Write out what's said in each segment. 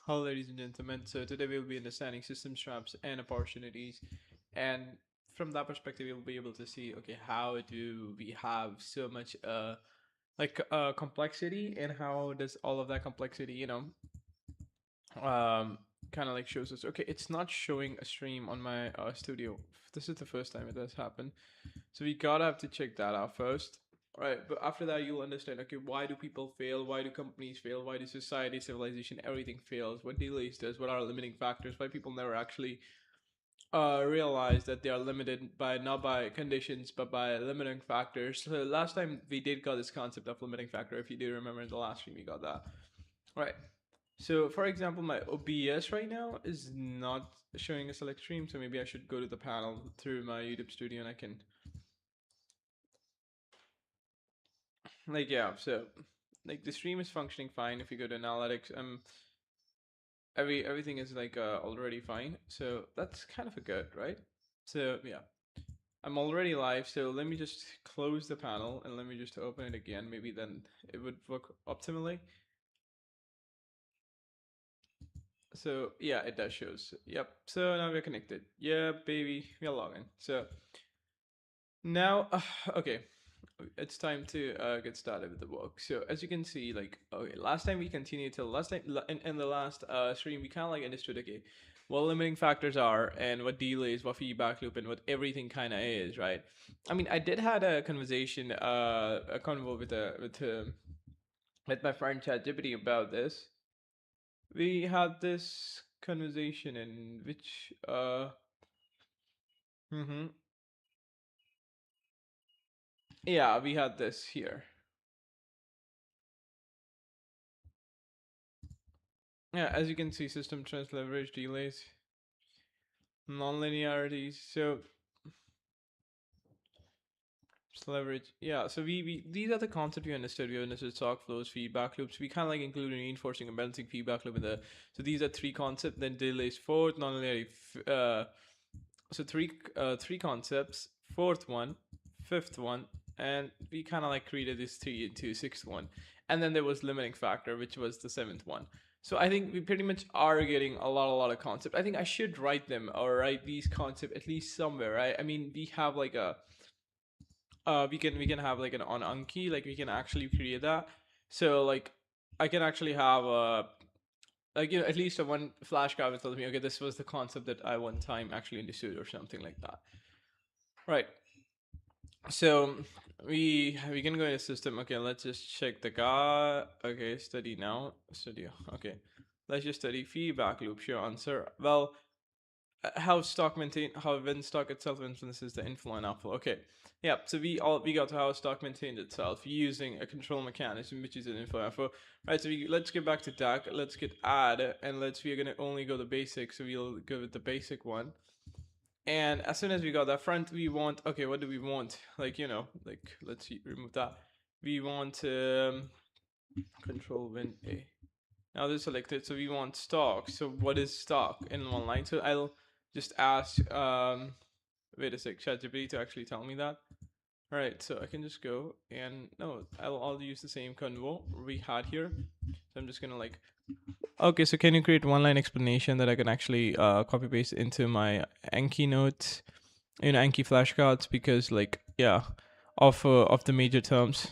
Hello, ladies and gentlemen. So today we'll be understanding system traps and opportunities, and from that perspective, we'll be able to see, okay, how do we have so much complexity, and how does all of that complexity, um, kind of like shows us. Okay, it's not showing a stream on my studio. This is the first time it has happened, so we gotta have to check that out first. All right, but after that, you'll understand. Okay, why do people fail? Why do companies fail? Why do society, civilization, everything fails? What delays does? What are limiting factors? Why people never actually realize that they are limited by not by conditions but by limiting factors. So last time we did got this concept of limiting factor. If you do remember in the last stream, we got that. All right. So for example, my OBS right now is not showing a select stream, so maybe I should go to the panel through my YouTube studio and I can yeah. So like the stream is functioning fine. If you go to analytics, everything is already fine. So that's kind of a good, right? So yeah, I'm already live. So let me just close the panel and let me just open it again. Maybe then it would work optimally. So yeah, it does shows. Yep. So now we're connected. Yeah, baby, we're logging. So now, okay, it's time to get started with the work. So as you can see, like, okay, last time we continued till last time in the last stream, we kind of like understood, okay, what limiting factors are and what delays, what feedback loop, and what everything kind of is, right? I mean, I did had a conversation, a convo with my friend ChatGPT about this. We had this conversation in which mm-hmm, yeah, we had this here. Yeah, as you can see, system trends, leverage, delays, non-linearities. So leverage, yeah. So we these are the concepts we understood. We understood stock flows, feedback loops. We kind of like include reinforcing and balancing feedback loop in the. So these are three concepts. Then delays fourth, non-linearity. So three concepts. Fourth one, fifth one, and we kind of like created this three into sixth one. And then there was limiting factor, which was the seventh one. So I think we pretty much are getting a lot of concept. I think I should write them or write these concepts at least somewhere, right? I mean, we have like a we can have like an on Anki, like we can actually create that. So like I can actually have a like at least a one flashcard that tells me, okay, this was the concept that I one time actually understood or something like that. Right. So we can go into system. Okay, let's just check the guy. Okay, study now. Studio. Okay. Let's just study feedback loop. Sure answer. Well, how stock maintain how when stock itself influences the inflow and outflow. Okay, yeah. So we got to how stock maintains itself using a control mechanism, which is an inflow outflow. Right. So let's get back to DAC. Let's get add, and we're gonna only go the basic. So we'll go with the basic one. And as soon as we got that front, we want, okay, what do we want? Like let's see, remove that. We want control win A. Now this is selected, so we want stock. So what is stock in one line? So I'll just ask wait a sec, ChatGPT to actually tell me that. All right, so I can just go and no, I'll use the same convo we had here. So I'm just gonna like, okay, so can you create one line explanation that I can actually copy paste into my Anki notes, Anki flashcards, because like yeah, of the major terms.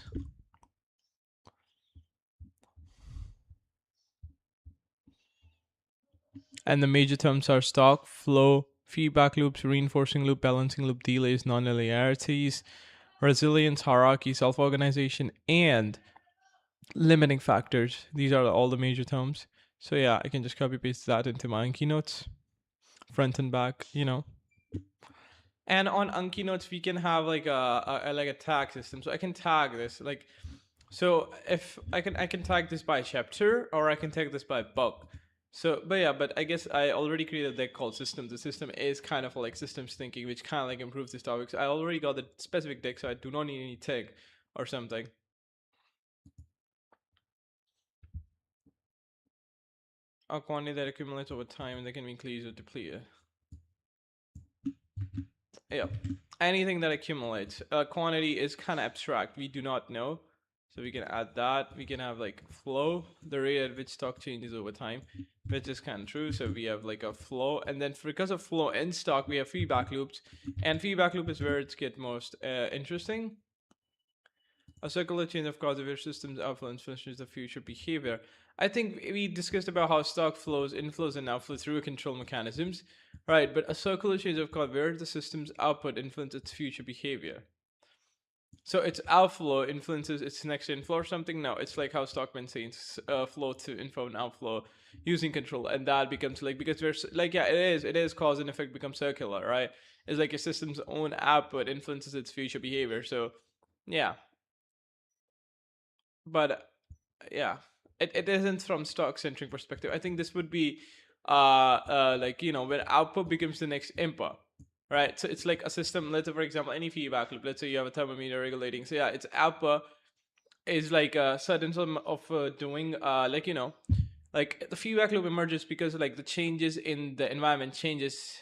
And the major terms are stock, flow, feedback loops, reinforcing loop, balancing loop, delays, nonlinearities, resilience, hierarchy, self-organization, and limiting factors. These are all the major terms. So yeah, I can just copy paste that into my Anki notes, front and back. And on Anki notes, we can have like a tag system. So I can tag this like, so if I can tag this by chapter or I can tag this by book. So, but yeah, but I guess I already created a deck called system. The system is kind of like systems thinking, which kind of like improves this topic. So I already got the specific deck, so I do not need any tag or something. A quantity that accumulates over time and that can be increased or depleted. Yeah, anything that accumulates. Quantity is kind of abstract. We do not know. So we can add that. We can have like flow, the rate at which stock changes over time, which is kind of true. So we have like a flow, and then because of flow in stock, we have feedback loops, and feedback loop is where it's get most interesting. A circular chain of causal systems influences the future behavior. I think we discussed about how stock flows, inflows, and outflows through control mechanisms, right? But a circular chain of cause where the system's output influences its future behavior. So its outflow influences its next inflow or something. No, it's like how stock maintains flow to inflow and outflow using control, and that becomes like because there's like yeah, it is cause and effect becomes circular, right? It's like a system's own output influences its future behavior. So yeah, but yeah, it isn't from stock centric perspective. I think this would be like when output becomes the next input, right? So it's like a system. Let's say for example any feedback loop. Let's say you have a thermometer regulating. So yeah, its output is like a certain sort of doing like like the feedback loop emerges because like the changes in the environment changes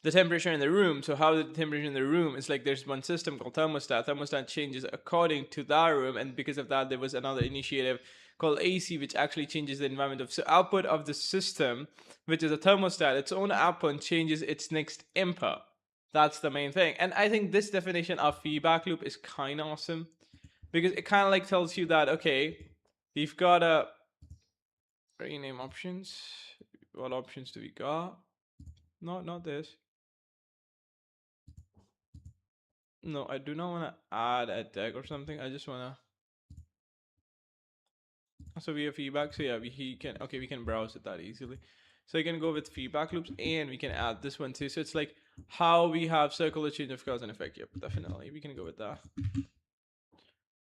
the temperature in the room. So how the temperature in the room is like there's one system called thermostat. Thermostat changes according to that room, and because of that, there was another initiative called AC, which actually changes the environment of so output of the system, which is a thermostat. Its own output changes its next input. That's the main thing, and I think this definition of feedback loop is kind of awesome because it kind of like tells you that okay, we've got a rename options. What options do we got? Not this. No, I do not want to add a tag or something. I just want to. So we have feedback. So yeah, he can. Okay, we can browse it that easily. So you can go with feedback loops, and we can add this one too. So it's like how we have circular change of cause and effect. Yep, definitely we can go with that.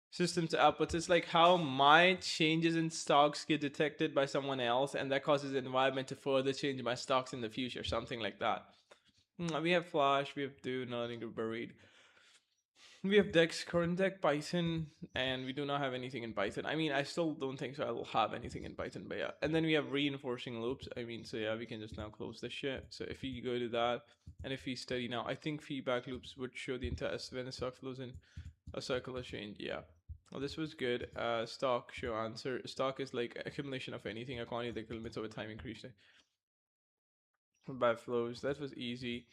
System to outputs. It's like how my changes in stocks get detected by someone else, and that causes the environment to further change my stocks in the future. Something like that. We have Flash. We have Do, nothing to buried. We have Dex, current deck, Python, and we do not have anything in Python. I mean, I still don't think so. I will have anything in Python, but yeah. And then we have reinforcing loops. I mean, so yeah, we can just now close this shit. So if we go to that, and if we study now, I think feedback loops would show the entire when a stock flows in a circular change. Yeah. Well, this was good. Stock show answer. Stock is like accumulation of anything. A quantity that limits over time increasing by flows. That was easy.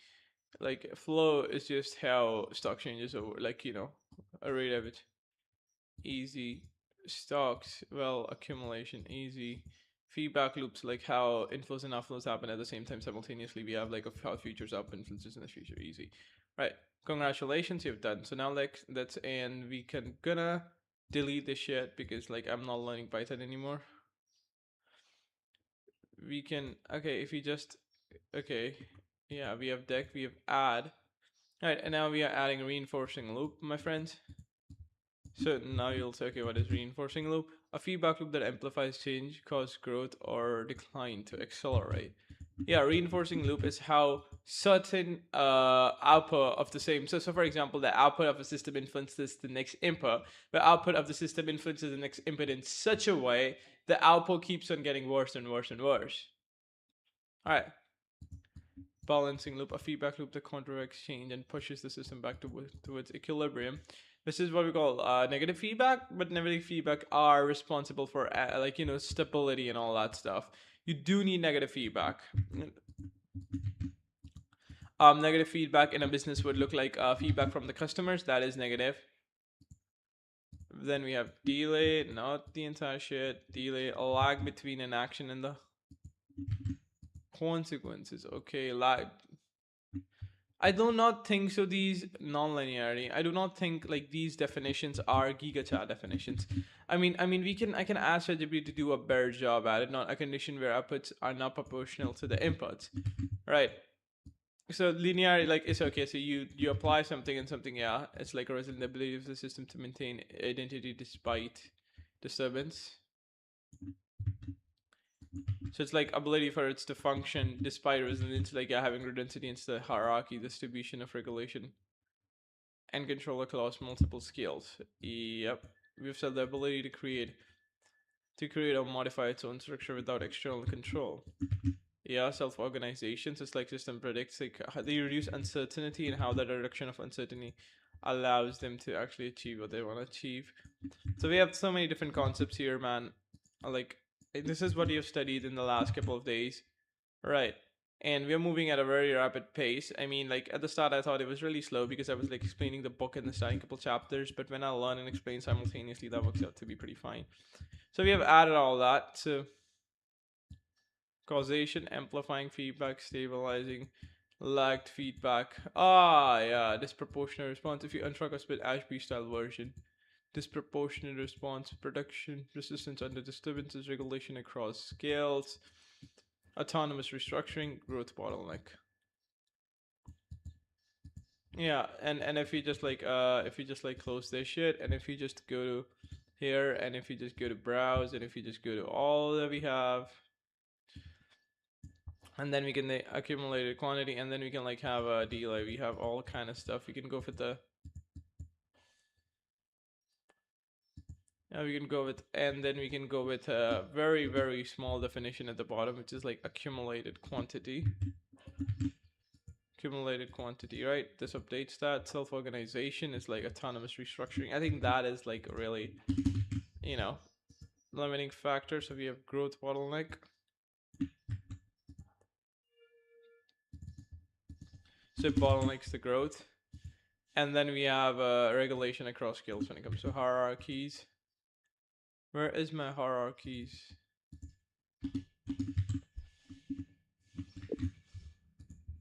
Like flow is just how stock changes over, like a rate of it. Easy. Stocks, well, accumulation, easy. Feedback loops, like how inflows and outflows happen at the same time simultaneously. We have like how futures up influences in the future, easy. Right. Congratulations, you've done. So now like that's and we can gonna delete this shit because like I'm not learning Python anymore. We can okay if we just okay yeah we have deck we have add. Alright, and now we are adding a reinforcing loop, my friends. So now you'll say, okay, what is reinforcing loop? A feedback loop that amplifies change, cause growth or decline to accelerate. Yeah, reinforcing loop is how certain output of the same. So for example, the output of a system influences the next input. The output of the system influences the next input in such a way the output keeps on getting worse and worse and worse. All right, balancing loop, a feedback loop that counteracts change and pushes the system back towards equilibrium. This is what we call negative feedback, but negative feedback are responsible for like stability and all that stuff. You do need negative feedback. Negative feedback in a business would look like feedback from the customers. That is negative. Then we have delay, not the entire shit. Delay, a lag between an action and the consequences. Okay, lag. I do not think so. These non-linearity. I do not think like these definitions are GigaChat definitions. I mean, I can ask ChatGPT to do a better job at it. Not a condition where outputs are not proportional to the inputs, right? So linearity, like it's okay. So you apply something and something, yeah. It's like a resilient ability of the system to maintain identity despite disturbance. So it's like ability for it to function despite resilience, like yeah, having redundancy into the hierarchy distribution of regulation and control across multiple skills. Yep. We've said the ability to create or modify its own structure without external control. Yeah, self-organization. So it's like system predicts like how they reduce uncertainty and how that reduction of uncertainty allows them to actually achieve what they want to achieve. So we have so many different concepts here, man. Like, this is what you've studied in the last couple of days, right? And we're moving at a very rapid pace. I mean, like at the start, I thought it was really slow because I was like explaining the book in the starting couple chapters. But when I learn and explain simultaneously, that works out to be pretty fine. So we have added all that. So causation, amplifying feedback, stabilizing, lagged feedback. Ah, yeah, disproportionate response. If you untrack us with Ashby style version, disproportionate response, production, resistance under disturbances, regulation across scales, autonomous restructuring, growth bottleneck. Yeah, and if you just like close this shit, and if you just go to here, and if you just go to browse, and if you just go to all that we have, and then we can the accumulated quantity, and then we can like have a delay. We have all kind of stuff. We can go for the we can go with, and then we can go with a very very small definition at the bottom, which is like accumulated quantity. Accumulated quantity, right? This updates that. Self-organization is like autonomous restructuring. I think that is like really, you know, limiting factor. So we have growth bottleneck. So it bottlenecks the growth. And then we have regulation across skills when it comes to hierarchies. Where is my hierarchies?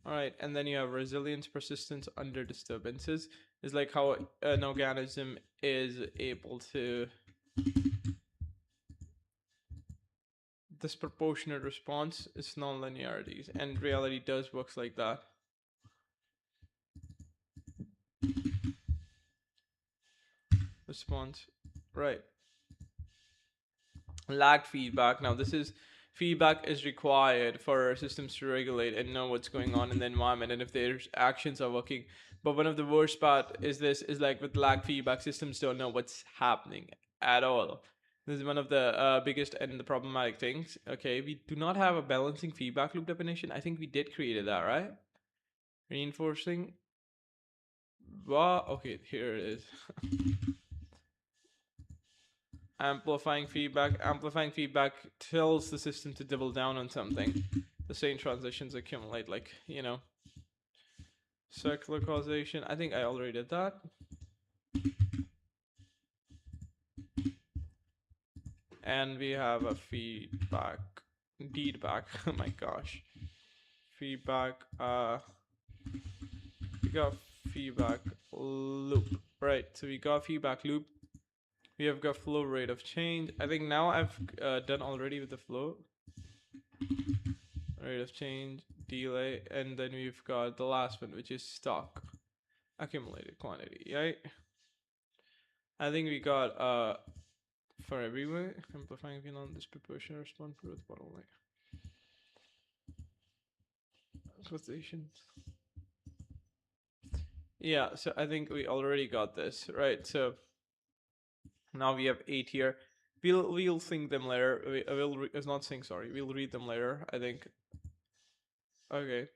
Alright, and then you have resilience, persistence under disturbances. Is like how an organism is able to disproportionate response is non-linearities, and reality does works like that. Response, right? Lagged feedback. Now this is feedback is required for systems to regulate and know what's going on in the environment and if their actions are working. But one of the worst part is this is like with lag feedback, systems don't know what's happening at all. This is one of the biggest and the problematic things. Okay, we do not have a balancing feedback loop definition. I think we did create that, right? Reinforcing. Well, okay, here it is. Amplifying feedback tells the system to double down on something. The same transitions accumulate, like, you know, circular causation. I think I already did that. And we have a feedback. Oh my gosh. Feedback. We got feedback loop. Right. So we got feedback loop. We have got flow rate of change. I think now I've done already with the flow rate of change, delay, and then we've got the last one, which is stock accumulated quantity, right? I think we got for everywhere, amplifying phenon, disproportionate response growth bottleneck. Causation. Yeah, so I think we already got this, right? So now we have 8 here. We'll sync them later. It's not sync, sorry. We'll read them later, I think. Okay.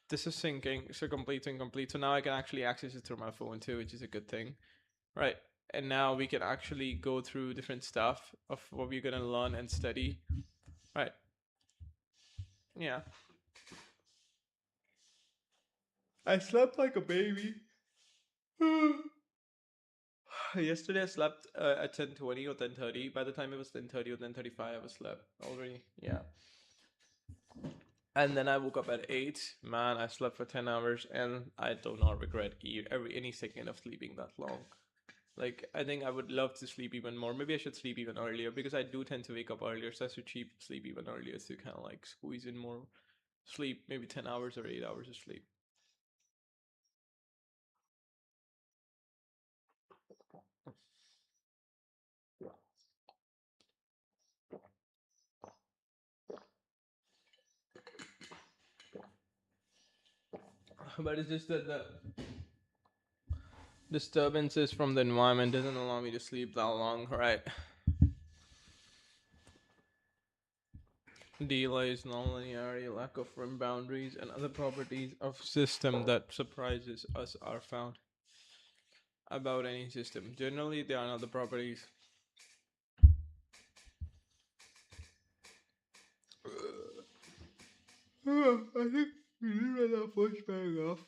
This is syncing, so complete and complete. So now I can actually access it through my phone too, which is a good thing. Right. And now we can actually go through different stuff of what we're gonna learn and study. Right. Yeah. I slept like a baby. Yesterday I slept at 10:20 or 10:30. By the time it was 10:30 or 10:35, I was slept already. Yeah. And then I woke up at 8. Man, I slept for 10 hours and I do not regret any second of sleeping that long. Like, I think I would love to sleep even more. Maybe I should sleep even earlier because I do tend to wake up earlier. So I should sleep even earlier to kind of like squeeze in more sleep, maybe 10 hours or 8 hours of sleep. But it's just that the disturbances from the environment doesn't allow me to sleep that long, right? Delays, nonlinearity, lack of rim boundaries, and other properties of system that surprises us are found. about any system. Generally, they are not the properties. I think we read that first paragraph.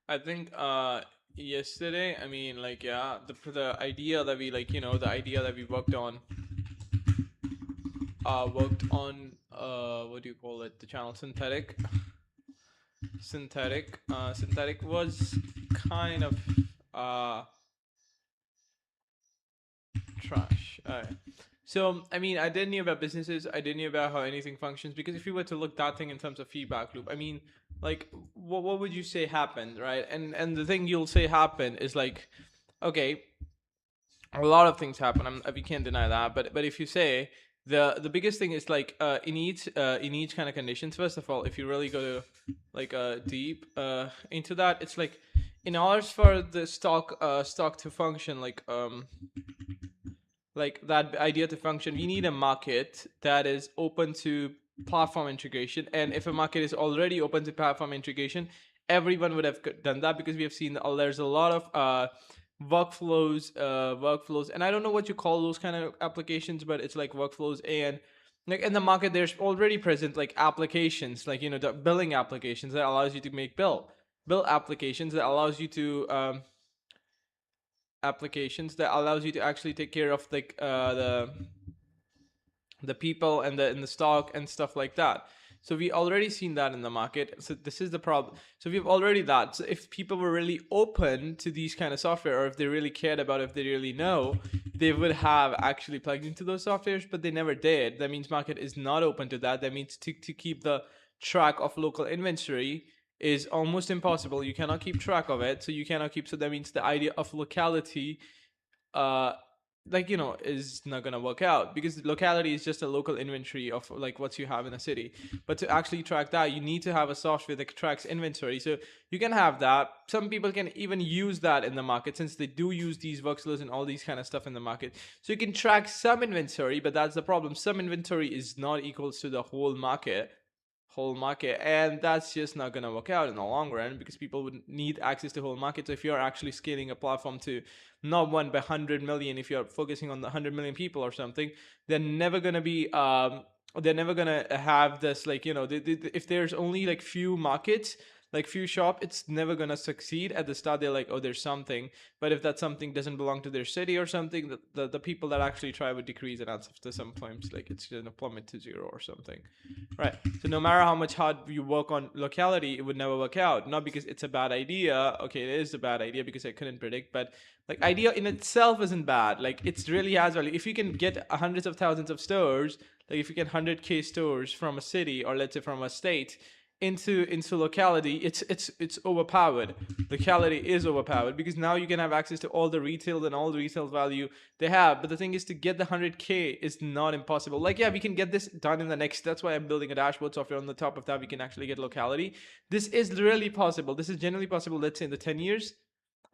I think yesterday, I mean, like, yeah, the idea that we, like, the idea that we worked on what do you call it, the channel synthetic was kind of uh trash. So, I mean, I didn't know about businesses. I didn't know about how anything functions, because if you were to look that thing in terms of feedback loop, I mean, like, what would you say happened, right? And the thing you'll say happened is like, okay, a lot of things happen. We can't deny that. But if you say the biggest thing is like in each kind of conditions. First of all, if you really go to like deep into that, it's like in order for the stock to function like that idea to function, we need a market that is open to platform integration. And if a market is already open to platform integration, everyone would have done that, because we have seen there's a lot of workflows, and I don't know what you call those kind of applications, but it's like workflows. And like in the market, there's already present like applications, like the billing applications that allows you to make bill applications that allows you to applications that allows you to actually take care of like the people and the stock and stuff like that. So we already seen that in the market. So this is the problem. So we've already that. So if people were really open to these kind of software, or if they really cared about, if they really know, they would have actually plugged into those softwares, but they never did. That means market is not open to that. That means to keep the track of local inventory is almost impossible. You cannot keep track of it. So you cannot keep, so that means the idea of locality uh is not gonna work out, because locality is just a local inventory of like what you have in a city. But to actually track that, you need to have a software that tracks inventory. So you can have that. Some people can even use that in the market, since they do use these workflows and all these kind of stuff in the market. So you can track some inventory, but that's the problem. Some inventory is not equals to the whole market, and that's just not going to work out in the long run, because people would need access to whole market. So if you're actually scaling a platform to not one but 100 million, if you're focusing on the 100 million people or something, they're never going to be they're never going to have this, like, if there's only like few markets, like few shop, it's never going to succeed. At the start they're like, oh, there's something. But if that something doesn't belong to their city or something, the people that actually try would decrease, and after some points, like, it's going to plummet to zero or something. Right. So no matter how much hard you work on locality, it would never work out. Not because it's a bad idea. Okay, it is a bad idea because I couldn't predict, but like idea in itself isn't bad. Like, it's really has value. If you can get hundreds of thousands of stores, like if you get 100K stores from a city, or let's say from a state, into locality, it's overpowered. Locality is overpowered, because now you can have access to all the retail and all the retail value they have. But the thing is, to get the 100K is not impossible. Like, yeah, we can get this done in the next, that's why I'm building a dashboard software. On the top of that, we can actually get locality. This is really possible. This is generally possible, let's say in the 10 years,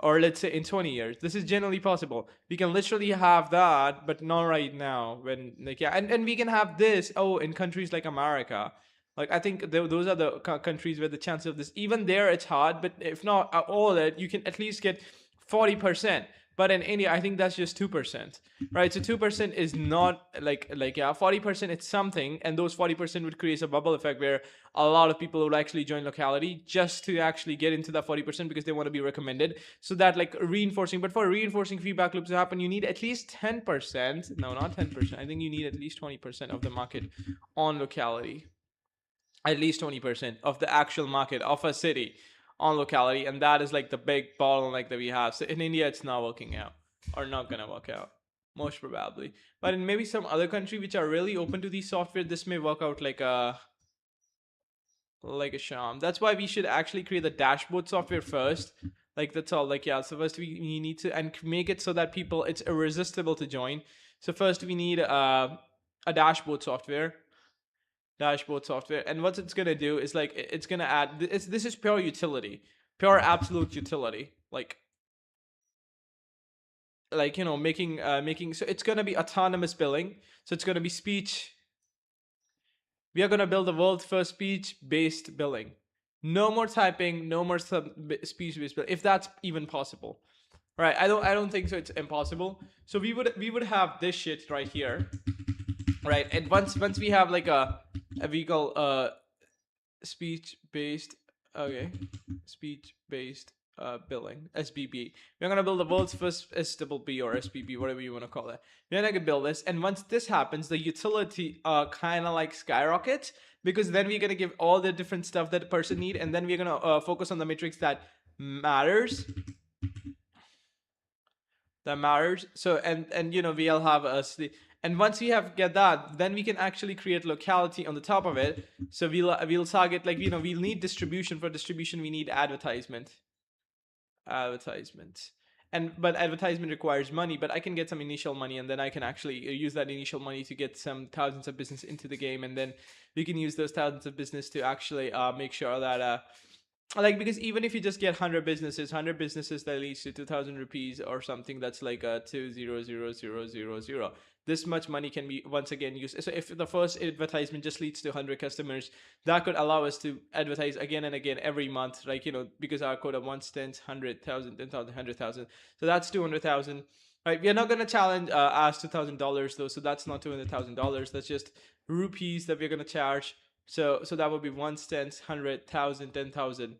or let's say in 20 years. This is generally possible. We can literally have that, but not right now. When, like, yeah, and we can have this, in countries like America. Like, I think those are the countries where the chance of this, even there it's hard, but if not all that, you can at least get 40%. But in India, I think that's just 2%, right? So 2% is not like yeah, 40% it's something, and those 40% would create a bubble effect where a lot of people would actually join locality just to actually get into that 40%, because they want to be recommended. So that, like, reinforcing. But for reinforcing feedback loops to happen, you need at least 10%. No, not 10%. I think you need at least 20% of the market on locality, at least 20% of the actual market of a city on locality. And that is like the big bottleneck that we have. So in India, it's not working out, or not gonna work out, most probably. But in maybe some other country which are really open to these software, this may work out like a like a sham. That's why we should actually create the dashboard software first. Like that's all. Like yeah. So first we need to and make it so that people it's irresistible to join. So first we need a dashboard software. Dashboard software, and what it's gonna do is like it's gonna add. This is pure utility, pure absolute utility. Like you know making so it's gonna be autonomous billing. So it's gonna be speech. We are gonna build the world's first speech-based billing. No more typing, no more speech-based billing, if that's even possible. Right? I don't think so. It's impossible. So we would have this shit right here, right? And once we have like a vehicle speech based okay speech based billing SBB. We're gonna build the world's first SBB or SBB, whatever you want to call it. We're gonna build this, and once this happens, the utility kind of like skyrockets, because then we're gonna give all the different stuff that the person need, and then we're gonna focus on the metrics matters that matters. So and you know we'll have and once we have get that, then we can actually create locality on the top of it. So we'll target, like you know we'll need distribution. For distribution we need advertisement. And but advertisement requires money, but I can get some initial money, and then I can actually use that initial money to get some thousands of business into the game, and then we can use those thousands of business to actually make sure that like because even if you just get 100 businesses that leads to 2000 rupees or something, that's like 200,000. This much money can be once again used. So if the first advertisement just leads to 100 customers, that could allow us to advertise again and again every month, like you know because our quota once tens 100,000 10,000 100,000, so that's 200,000. Right, we are not gonna challenge ask $2,000 though, so that's not $200,000. That's just rupees that we're gonna charge. So that would be once tens 100,000 10,000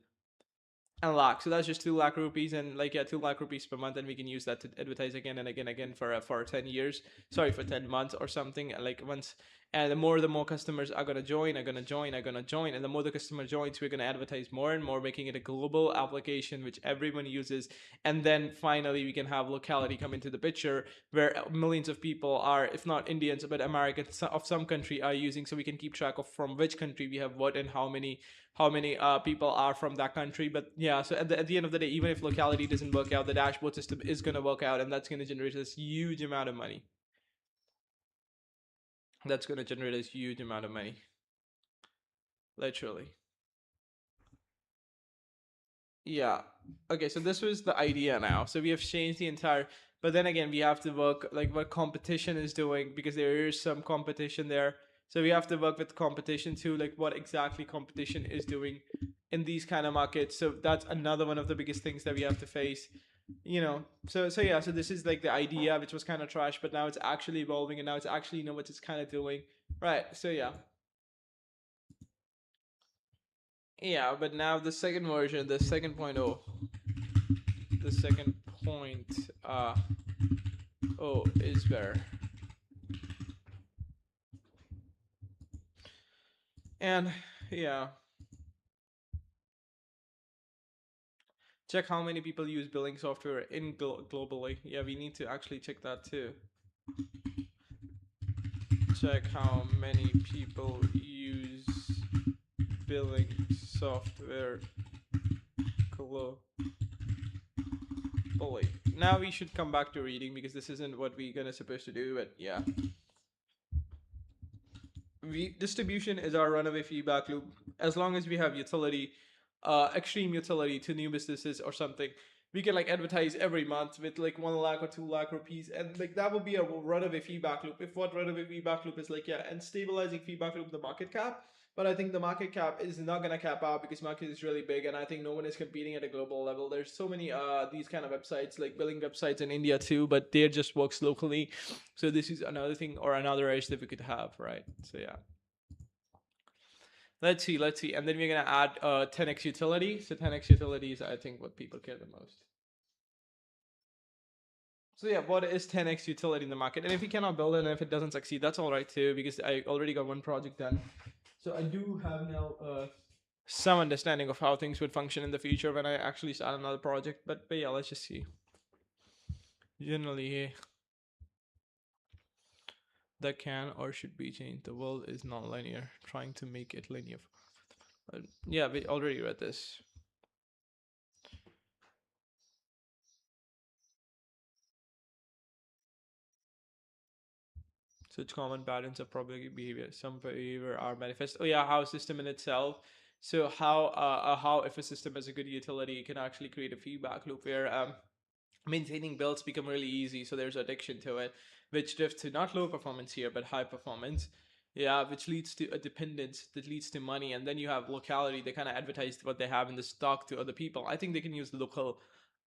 and lakh. So that's just 2 lakh rupees, and like yeah, 2 lakh rupees per month, and we can use that to advertise again and again for 10 years. Sorry, for 10 months or something. Like once, and the more customers are gonna join, and the more the customer joins, we're gonna advertise more and more, making it a global application which everyone uses. And then finally, we can have locality come into the picture, where millions of people are, if not Indians, but Americans of some country are using. So we can keep track of from which country we have what and how many people are from that country. But yeah, so at the end of the day, even if locality doesn't work out, the dashboard system is going to work out, and that's going to generate this huge amount of money. That's going to generate a huge amount of money, literally. Yeah. Okay, so this was the idea now. So we have changed the entire, but then again, we have to work like what competition is doing, because there is some competition there. So we have to work with competition too, like what exactly competition is doing in these kind of markets. So that's another one of the biggest things that we have to face. So yeah, so this is like the idea, which was kind of trash, but now it's actually evolving, and now it's actually what it's kind of doing. Right. So yeah. Yeah, but now the second version, the second point oh, the second point oh is better. And yeah, check how many people use billing software in globally. Yeah, we need to actually check that too. Check how many people use billing software globally. Now we should come back to reading, because this isn't what we're gonna supposed to do, but yeah. Distribution is our runaway feedback loop. As long as we have utility, extreme utility to new businesses or something, we can like advertise every month with like 1 lakh or 2 lakh rupees, and like that would be a runaway feedback loop. If what runaway feedback loop is like, yeah, and stabilizing feedback loop, the market cap. But I think the market cap is not gonna cap out, because market is really big, and I think no one is competing at a global level. There's so many these kind of websites, like billing websites in India too, but they just works locally. So this is another thing or another edge that we could have, right? So yeah. Let's see. And then we're gonna add 10x utility. So 10x utility is, I think, what people care the most. So yeah, what is 10x utility in the market? And if you cannot build it, and if it doesn't succeed, that's all right too, because I already got one project done. So I do have now some understanding of how things would function in the future when I actually start another project. But yeah, let's just see. Generally, that can or should be changed. The world is non-linear. Trying to make it linear. Yeah, we already read this. Such common patterns of problematic behavior. Some behavior are manifest. Oh yeah, how a system in itself. So how if a system has a good utility, it can actually create a feedback loop where maintaining builds become really easy. So there's addiction to it, which drifts to not low performance here, but high performance. Yeah, which leads to a dependence that leads to money, and then you have locality. They kind of advertise what they have in the stock to other people. I think they can use local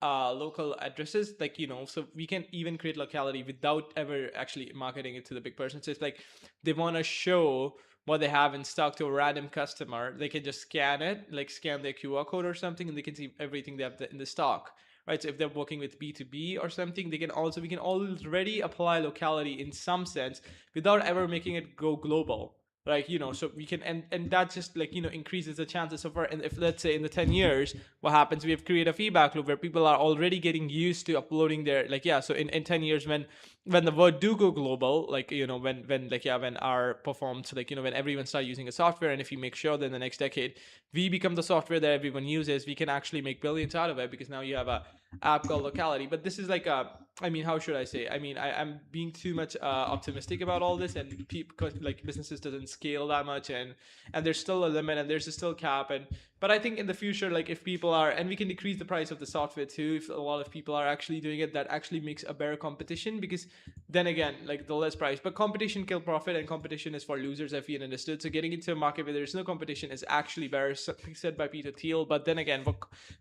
addresses, like, so we can even create locality without ever actually marketing it to the big person. So it's like they want to show what they have in stock to a random customer. They can just scan it, like scan their QR code or something, and they can see everything they have in the stock, right? So if they're working with B2B or something, we can already apply locality in some sense without ever making it go global. Like, so we can, and that just, like, increases the chances of our, and if, let's say, in the 10 years, what happens, we have created a feedback loop where people are already getting used to uploading their, like, yeah, so in 10 years, when the word do go global, like, when like, yeah, when our performs, like, when everyone start using a software, and if you make sure that in the next decade we become the software that everyone uses, we can actually make billions out of it, because now you have a app called locality. But this is like a, I mean, how should I say, I'm being too much optimistic about all this, and people, like, businesses doesn't scale that much, and there's still a limit, and there's still cap. And but I think in the future, like, if people are, and we can decrease the price of the software too, if a lot of people are actually doing it, that actually makes a better competition, because then again, like, the less price. But competition kill profit, and competition is for losers, if we understood. So getting into a market where there's no competition is actually better, said by Peter Thiel. But then again, what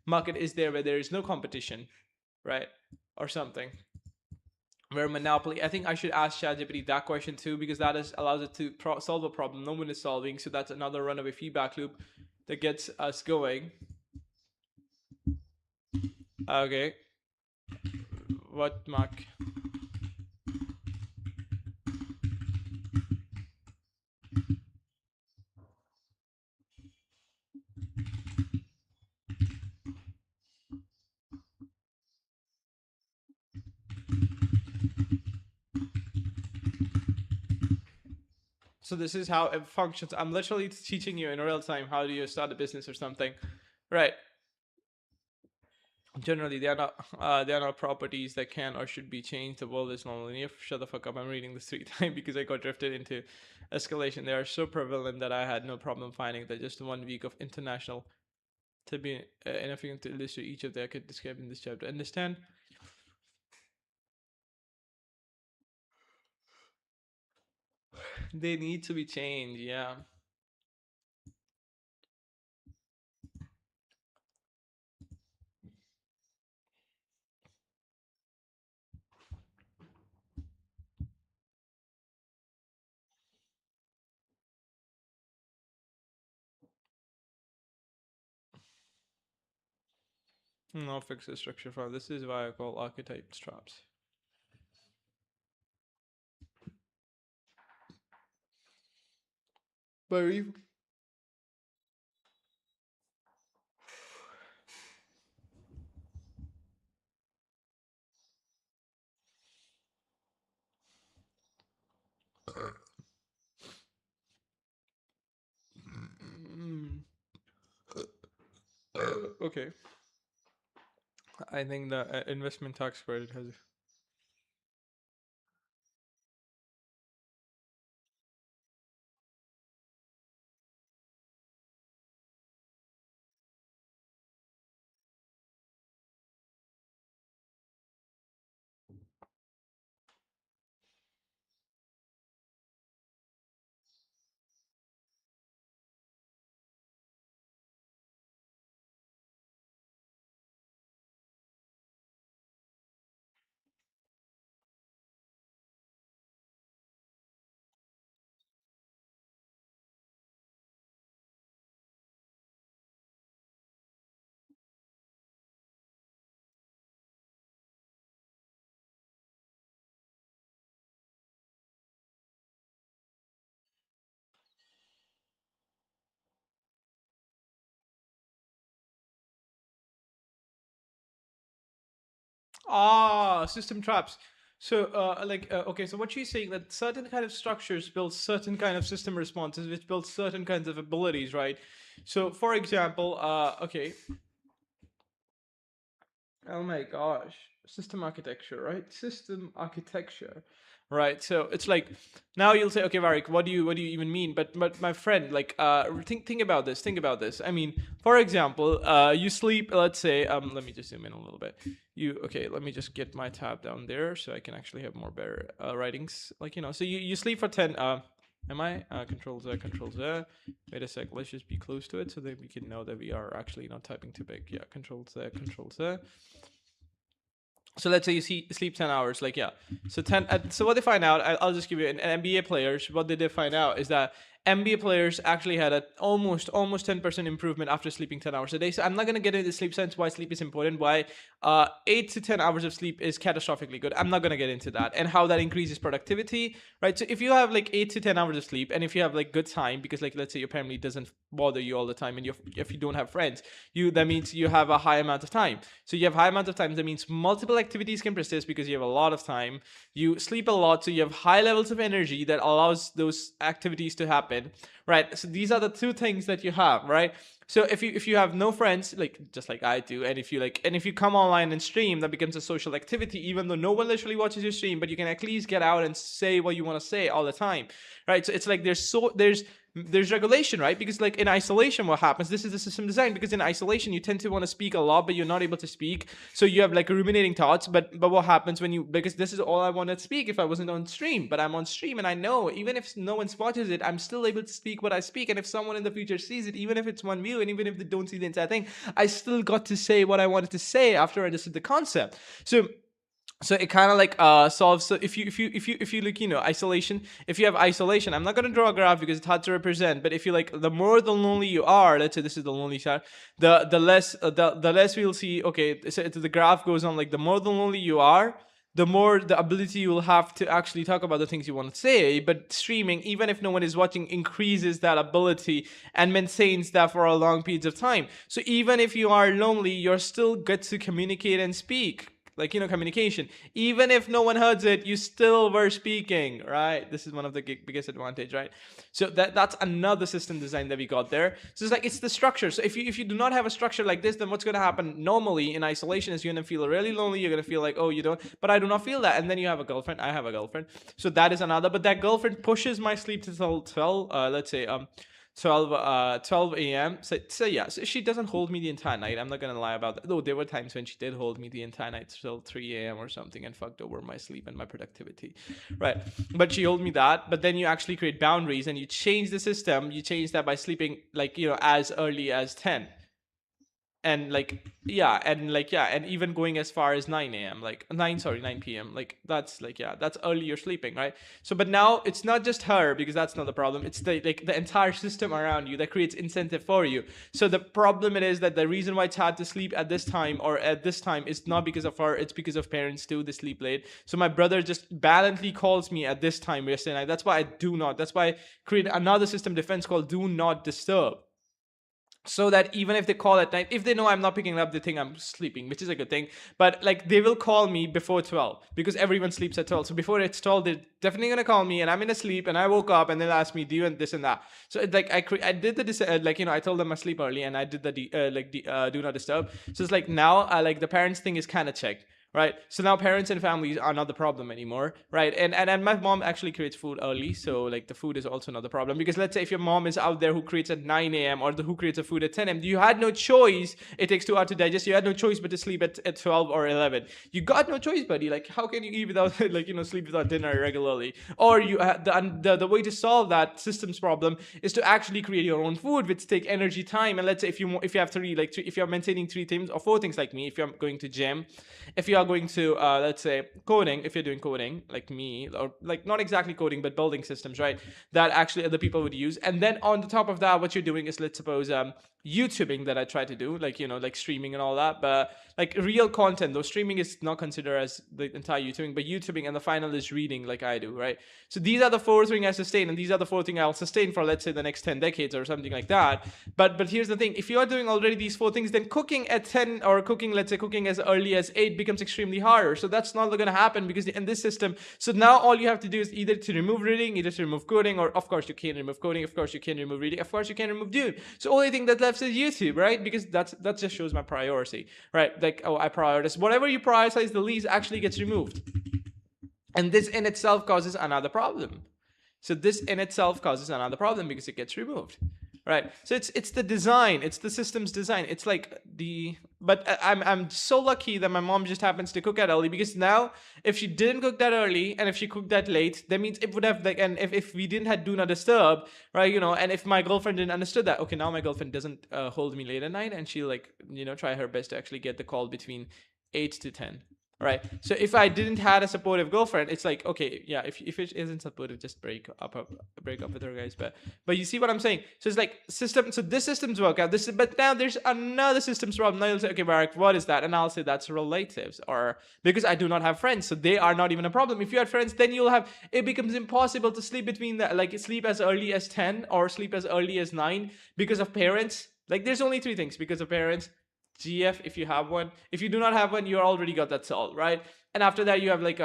market is there where there is no competition, right? Or something where monopoly. I think I should ask ChatGPT that question too, because that is allows it to solve a problem no one is solving. So that's another runaway feedback loop that gets us going. Okay, what, Mark? So this is how it functions. I'm literally teaching you in real time how do you start a business or something, right? Generally, they are not properties that can or should be changed. The world is non-linear. Shut the fuck up. I'm reading this 3 times because I got drifted into escalation. They are so prevalent that I had no problem finding that just 1 week of international to be enough to illustrate each of them I could describe in this chapter. Understand? They need to be changed. Yeah. No fixed structure file. This is why I call archetype traps. Very. Mm. Okay. I think the investment tax credit has. Ah, system traps. So, okay, so what she's saying that certain kind of structures build certain kind of system responses, which build certain kinds of abilities, right? So for example, okay, oh my gosh, system architecture, right? System architecture, right? So it's like now you'll say, okay, Varik, what do you even mean? But my friend, like, think about this. Think about this. I mean, for example, you sleep. Let's say, let me just zoom in a little bit. You okay? Let me just get my tab down there so I can actually have more better writings. Like so you sleep for 10. Am I control Z, control Z? Wait a sec. Let's just be close to it so that we can know that we are actually not typing too big. Yeah, control Z, control Z. So let's say you sleep 10 hours, like, yeah. So 10. So what they find out, I'll just give you an NBA players. What they did find out is that NBA players actually had a almost 10% improvement after sleeping 10 hours a day. So I'm not gonna get into sleep science, why sleep is important, why 8 to 10 hours of sleep is catastrophically good. I'm not gonna get into that, and how that increases productivity, right? So if you have like 8 to 10 hours of sleep, and if you have like good time, because like let's say your family doesn't bother you all the time, and if you don't have friends, that means you have a high amount of time. So you have high amount of time. That means multiple activities can persist because you have a lot of time. You sleep a lot, so you have high levels of energy that allows those activities to happen, right? So these are the two things that you have, right? So if you have no friends, like just like I do, and if you come online and stream, that becomes a social activity, even though no one literally watches your stream, but you can at least get out and say what you want to say all the time, right? So it's like there's regulation, right? Because like in isolation, what happens, this is the system design, because in isolation you tend to want to speak a lot but you're not able to speak, so you have like ruminating thoughts. But what happens when you, because this is all I want to speak if I wasn't on stream, but I'm on stream, and I know even if no one watches it, I'm still able to speak what I speak, and if someone in the future sees it, even if it's one view, and even if they don't see the entire thing, I still got to say what I wanted to say after I understood the concept. So it kind of like solves. So if you like, isolation, if you have isolation, I'm not going to draw a graph because it's hard to represent, but if you like, the more the lonely you are, let's say this is the lonely side, the less the less we'll see. Okay, so the graph goes on, like the more the lonely you are, the more the ability you will have to actually talk about the things you want to say. But streaming, even if no one is watching, increases that ability and maintains that for a long periods of time. So even if you are lonely, you're still good to communicate and speak, like, communication. Even if no one heard it, you still were speaking, right? This is one of the biggest advantage, right? So that's another system design that we got there. So it's like, it's the structure. So if you do not have a structure like this, then what's going to happen normally in isolation is you're going to feel really lonely. You're going to feel like, oh, you don't, but I do not feel that. And then you have a girlfriend. I have a girlfriend. So that is another, but that girlfriend pushes my sleep to 12, let's say 12 a.m. So yeah, so she doesn't hold me the entire night. I'm not gonna lie about that. Though there were times when she did hold me the entire night till 3 a.m. or something, and fucked over my sleep and my productivity, right? But she hold me that. But then you actually create boundaries and you change the system. You change that by sleeping, like, as early as 10, and like, yeah, and like, yeah, and even going as far as 9 a.m., like 9 p.m., like that's like, yeah, that's early you're sleeping, right? So but now it's not just her, because that's not the problem, it's the entire system around you that creates incentive for you. So the problem it is that the reason why it's hard to sleep at this time or at this time is not because of her, it's because of parents too. They sleep late, so my brother just valiantly calls me at this time yesterday night. That's why I create another system defense called do not disturb, so that even if they call at night, if they know I'm not picking up, they think I'm sleeping, which is a good thing. But like, they will call me before 12 because everyone sleeps at 12. So before it's 12, they're definitely gonna call me, and I'm in a sleep, and I woke up, and they'll ask me, do you and this and that. So it's like I did the like, I told them I sleep early, and I did the do not disturb. So it's like now like the parents thing is kind of checked, right? So now parents and families are not the problem anymore, right? And my mom actually creates food early, so like the food is also not the problem, because let's say if your mom is out there who creates at 9 a.m. or who creates a food at 10 a.m., you had no choice. It takes 2 hours to digest. You had no choice but to sleep at 12 or 11. You got no choice, buddy. Like, how can you eat without like, sleep without dinner regularly? Or you the way to solve that systems problem is to actually create your own food, which take energy, time. And let's say if you have if you're maintaining 3 things or 4 things like me, if you're going to gym, if you are going to let's say coding, if you're doing coding like me, or like not exactly coding but building systems, right, that actually other people would use. And then on the top of that, what you're doing is, let's suppose YouTubing that I try to do, like, like streaming and all that, but like real content, though streaming is not considered as the entire YouTubing, but YouTubing, and the final is reading, like I do, right? So these are the four things I sustain, and these are the four things I'll sustain for, let's say, the next 10 decades or something like that. But here's the thing: if you are doing already these four things, then cooking at 10, or cooking, let's say, cooking as early as 8 becomes extremely harder. So that's not going to happen, because in this system, so now all you have to do is either to remove reading, either to remove coding, or of course you can't remove coding, of course you can't remove reading, of course you can't remove doing. So only thing that left is YouTube, right? Because that just shows my priority, right? Like, oh, I prioritize whatever you prioritize the least actually gets removed, and this in itself causes another problem. So this in itself causes another problem because it gets removed, right? So it's the design, it's the system's design. It's like the but I'm so lucky that my mom just happens to cook that early, because now if she didn't cook that early and if she cooked that late, that means it would have like, and if we didn't have do not disturb, right? And if my girlfriend didn't understood that, okay, now my girlfriend doesn't hold me late at night, and she like try her best to actually get the call between 8 to 10. Right. So if I didn't had a supportive girlfriend, it's like, okay, yeah, if it isn't supportive, just break up with her, guys. But you see what I'm saying? So it's like system. So this system's work out. But now there's another system's problem. Now you'll say, okay, Varik, what is that? And I'll say that's relatives, or because I do not have friends, so they are not even a problem. If you had friends, then you'll have. It becomes impossible to sleep between the like sleep as early as 10 or sleep as early as 9 because of parents. Like there's only three things: because of parents, GF if you have one. If you do not have one, you already got that solved, right? And after that, you have like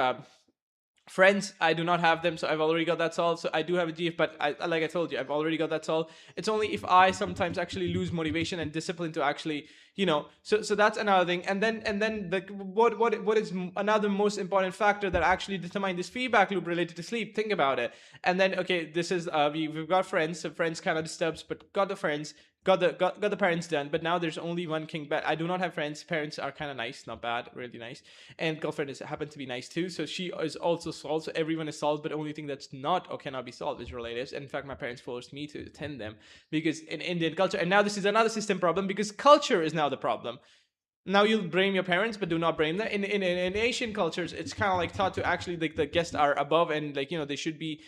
friends. I do not have them, so I've already got that solved. So I do have a GF, but like I told you, I've already got that solved. It's only if I sometimes actually lose motivation and discipline to actually, So that's another thing. And then the what is another most important factor that actually determine this feedback loop related to sleep? Think about it. And then okay, this is we've got friends. So friends kind of disturbs, but got the friends. Got the parents done, but now there's only one king. But I do not have friends. Parents are kind of nice, not bad, really nice, and girlfriend is happen to be nice too. So she is also solved. So everyone is solved, but only thing that's not or cannot be solved is relatives. And in fact, my parents forced me to attend them because in Indian culture, and now this is another system problem because culture is now the problem. Now you'll blame your parents, but do not blame them. In Asian cultures, it's kind of like taught to actually like the guests are above, and like they should be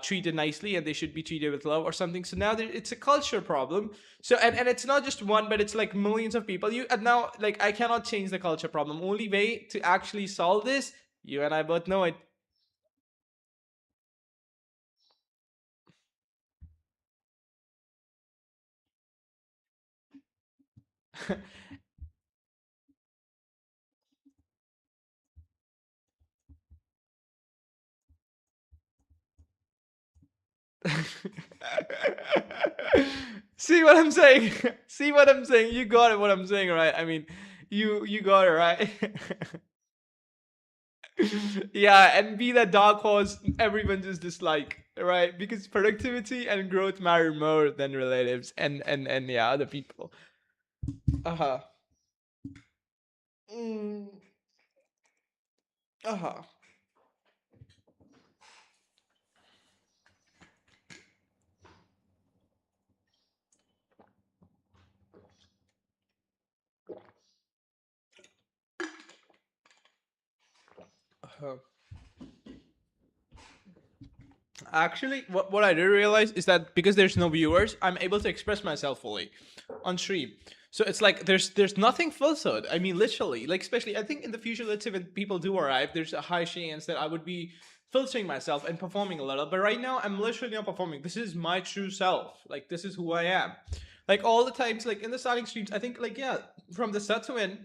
treated nicely, and they should be treated with love or something. So now it's a culture problem. So and it's not just one, but it's like millions of people. You and now like I cannot change the culture problem. Only way to actually solve this, you and I both know it. See what I'm saying? See what I'm saying? You got it. What I'm saying, right? I mean, you got it right. Yeah, and be that dark horse everyone just dislike, right? Because productivity and growth matter more than relatives and yeah, other people. Uh-huh. Mm, uh-huh. Uh-huh. Actually, what I did realize is that because there's no viewers, I'm able to express myself fully on stream. So it's like there's nothing filtered. I mean, literally, like especially I think in the future, let's say when people do arrive, there's a high chance that I would be filtering myself and performing a little. But right now, I'm literally not performing. This is my true self. Like this is who I am. Like all the times, like in the starting streams, I think like yeah, from the start to end,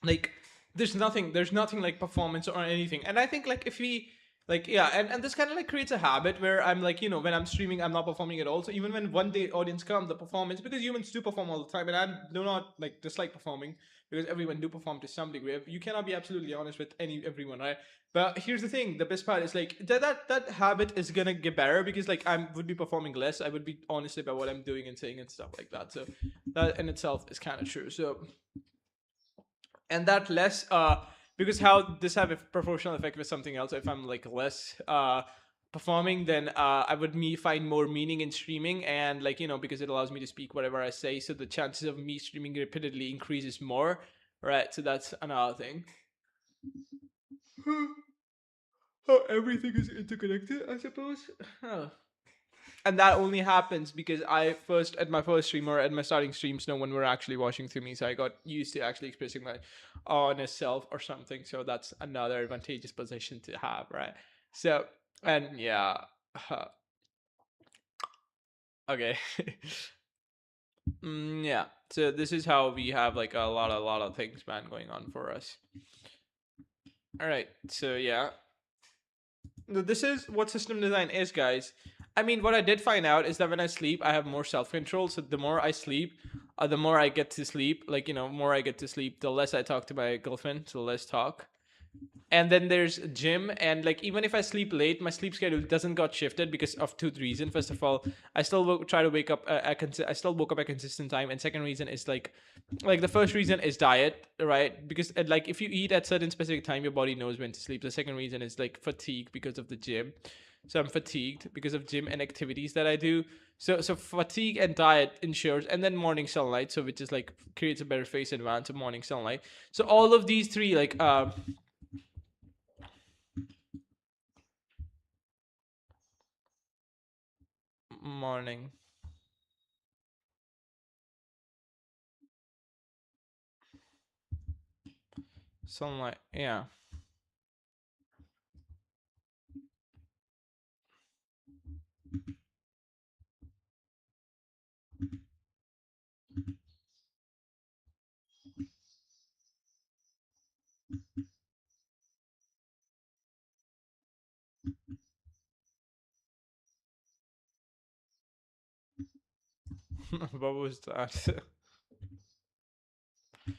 like there's nothing like performance or anything. And I think like if we like yeah, and this kind of like creates a habit where I'm like when I'm streaming I'm not performing at all. So even when one day audience come, the performance, because humans do perform all the time, and I do not like dislike performing because everyone do perform to some degree. You cannot be absolutely honest with everyone, right? But here's the thing: the best part is like that habit is gonna get better because like I would be performing less. I would be honest about what I'm doing and saying and stuff like that. So that in itself is kind of true. So and that less because how this have a proportional effect with something else. If I'm like less performing, then I would me find more meaning in streaming, and like because it allows me to speak whatever I say, so the chances of me streaming repeatedly increases more, right? So that's another thing. How everything is interconnected, I suppose. Huh. And that only happens because I first at my first stream or at my starting streams, no one were actually watching through me, so I got used to actually expressing my honest self or something. So that's another advantageous position to have, right? So and yeah, okay. Yeah. So this is how we have like a lot of things, man, going on for us. All right. So yeah, this is what system design is, guys. I mean, what I did find out is that when I sleep, I have more self control. So the more I sleep, the more I get to sleep. Like, more I get to sleep, the less I talk to my girlfriend, so less talk. And then there's gym, and like even if I sleep late, my sleep schedule doesn't got shifted because of two reasons. First of all, I still try to wake up I still woke up at a consistent time, and second reason is like the first reason is diet, right? Because like if you eat at certain specific time, your body knows when to sleep. The second reason is like fatigue because of the gym. So I'm fatigued because of gym and activities that I do. So fatigue and diet ensures, and then morning sunlight, so which is like creates a better face advance of morning sunlight. So all of these three, like morning sunlight, yeah. What was that?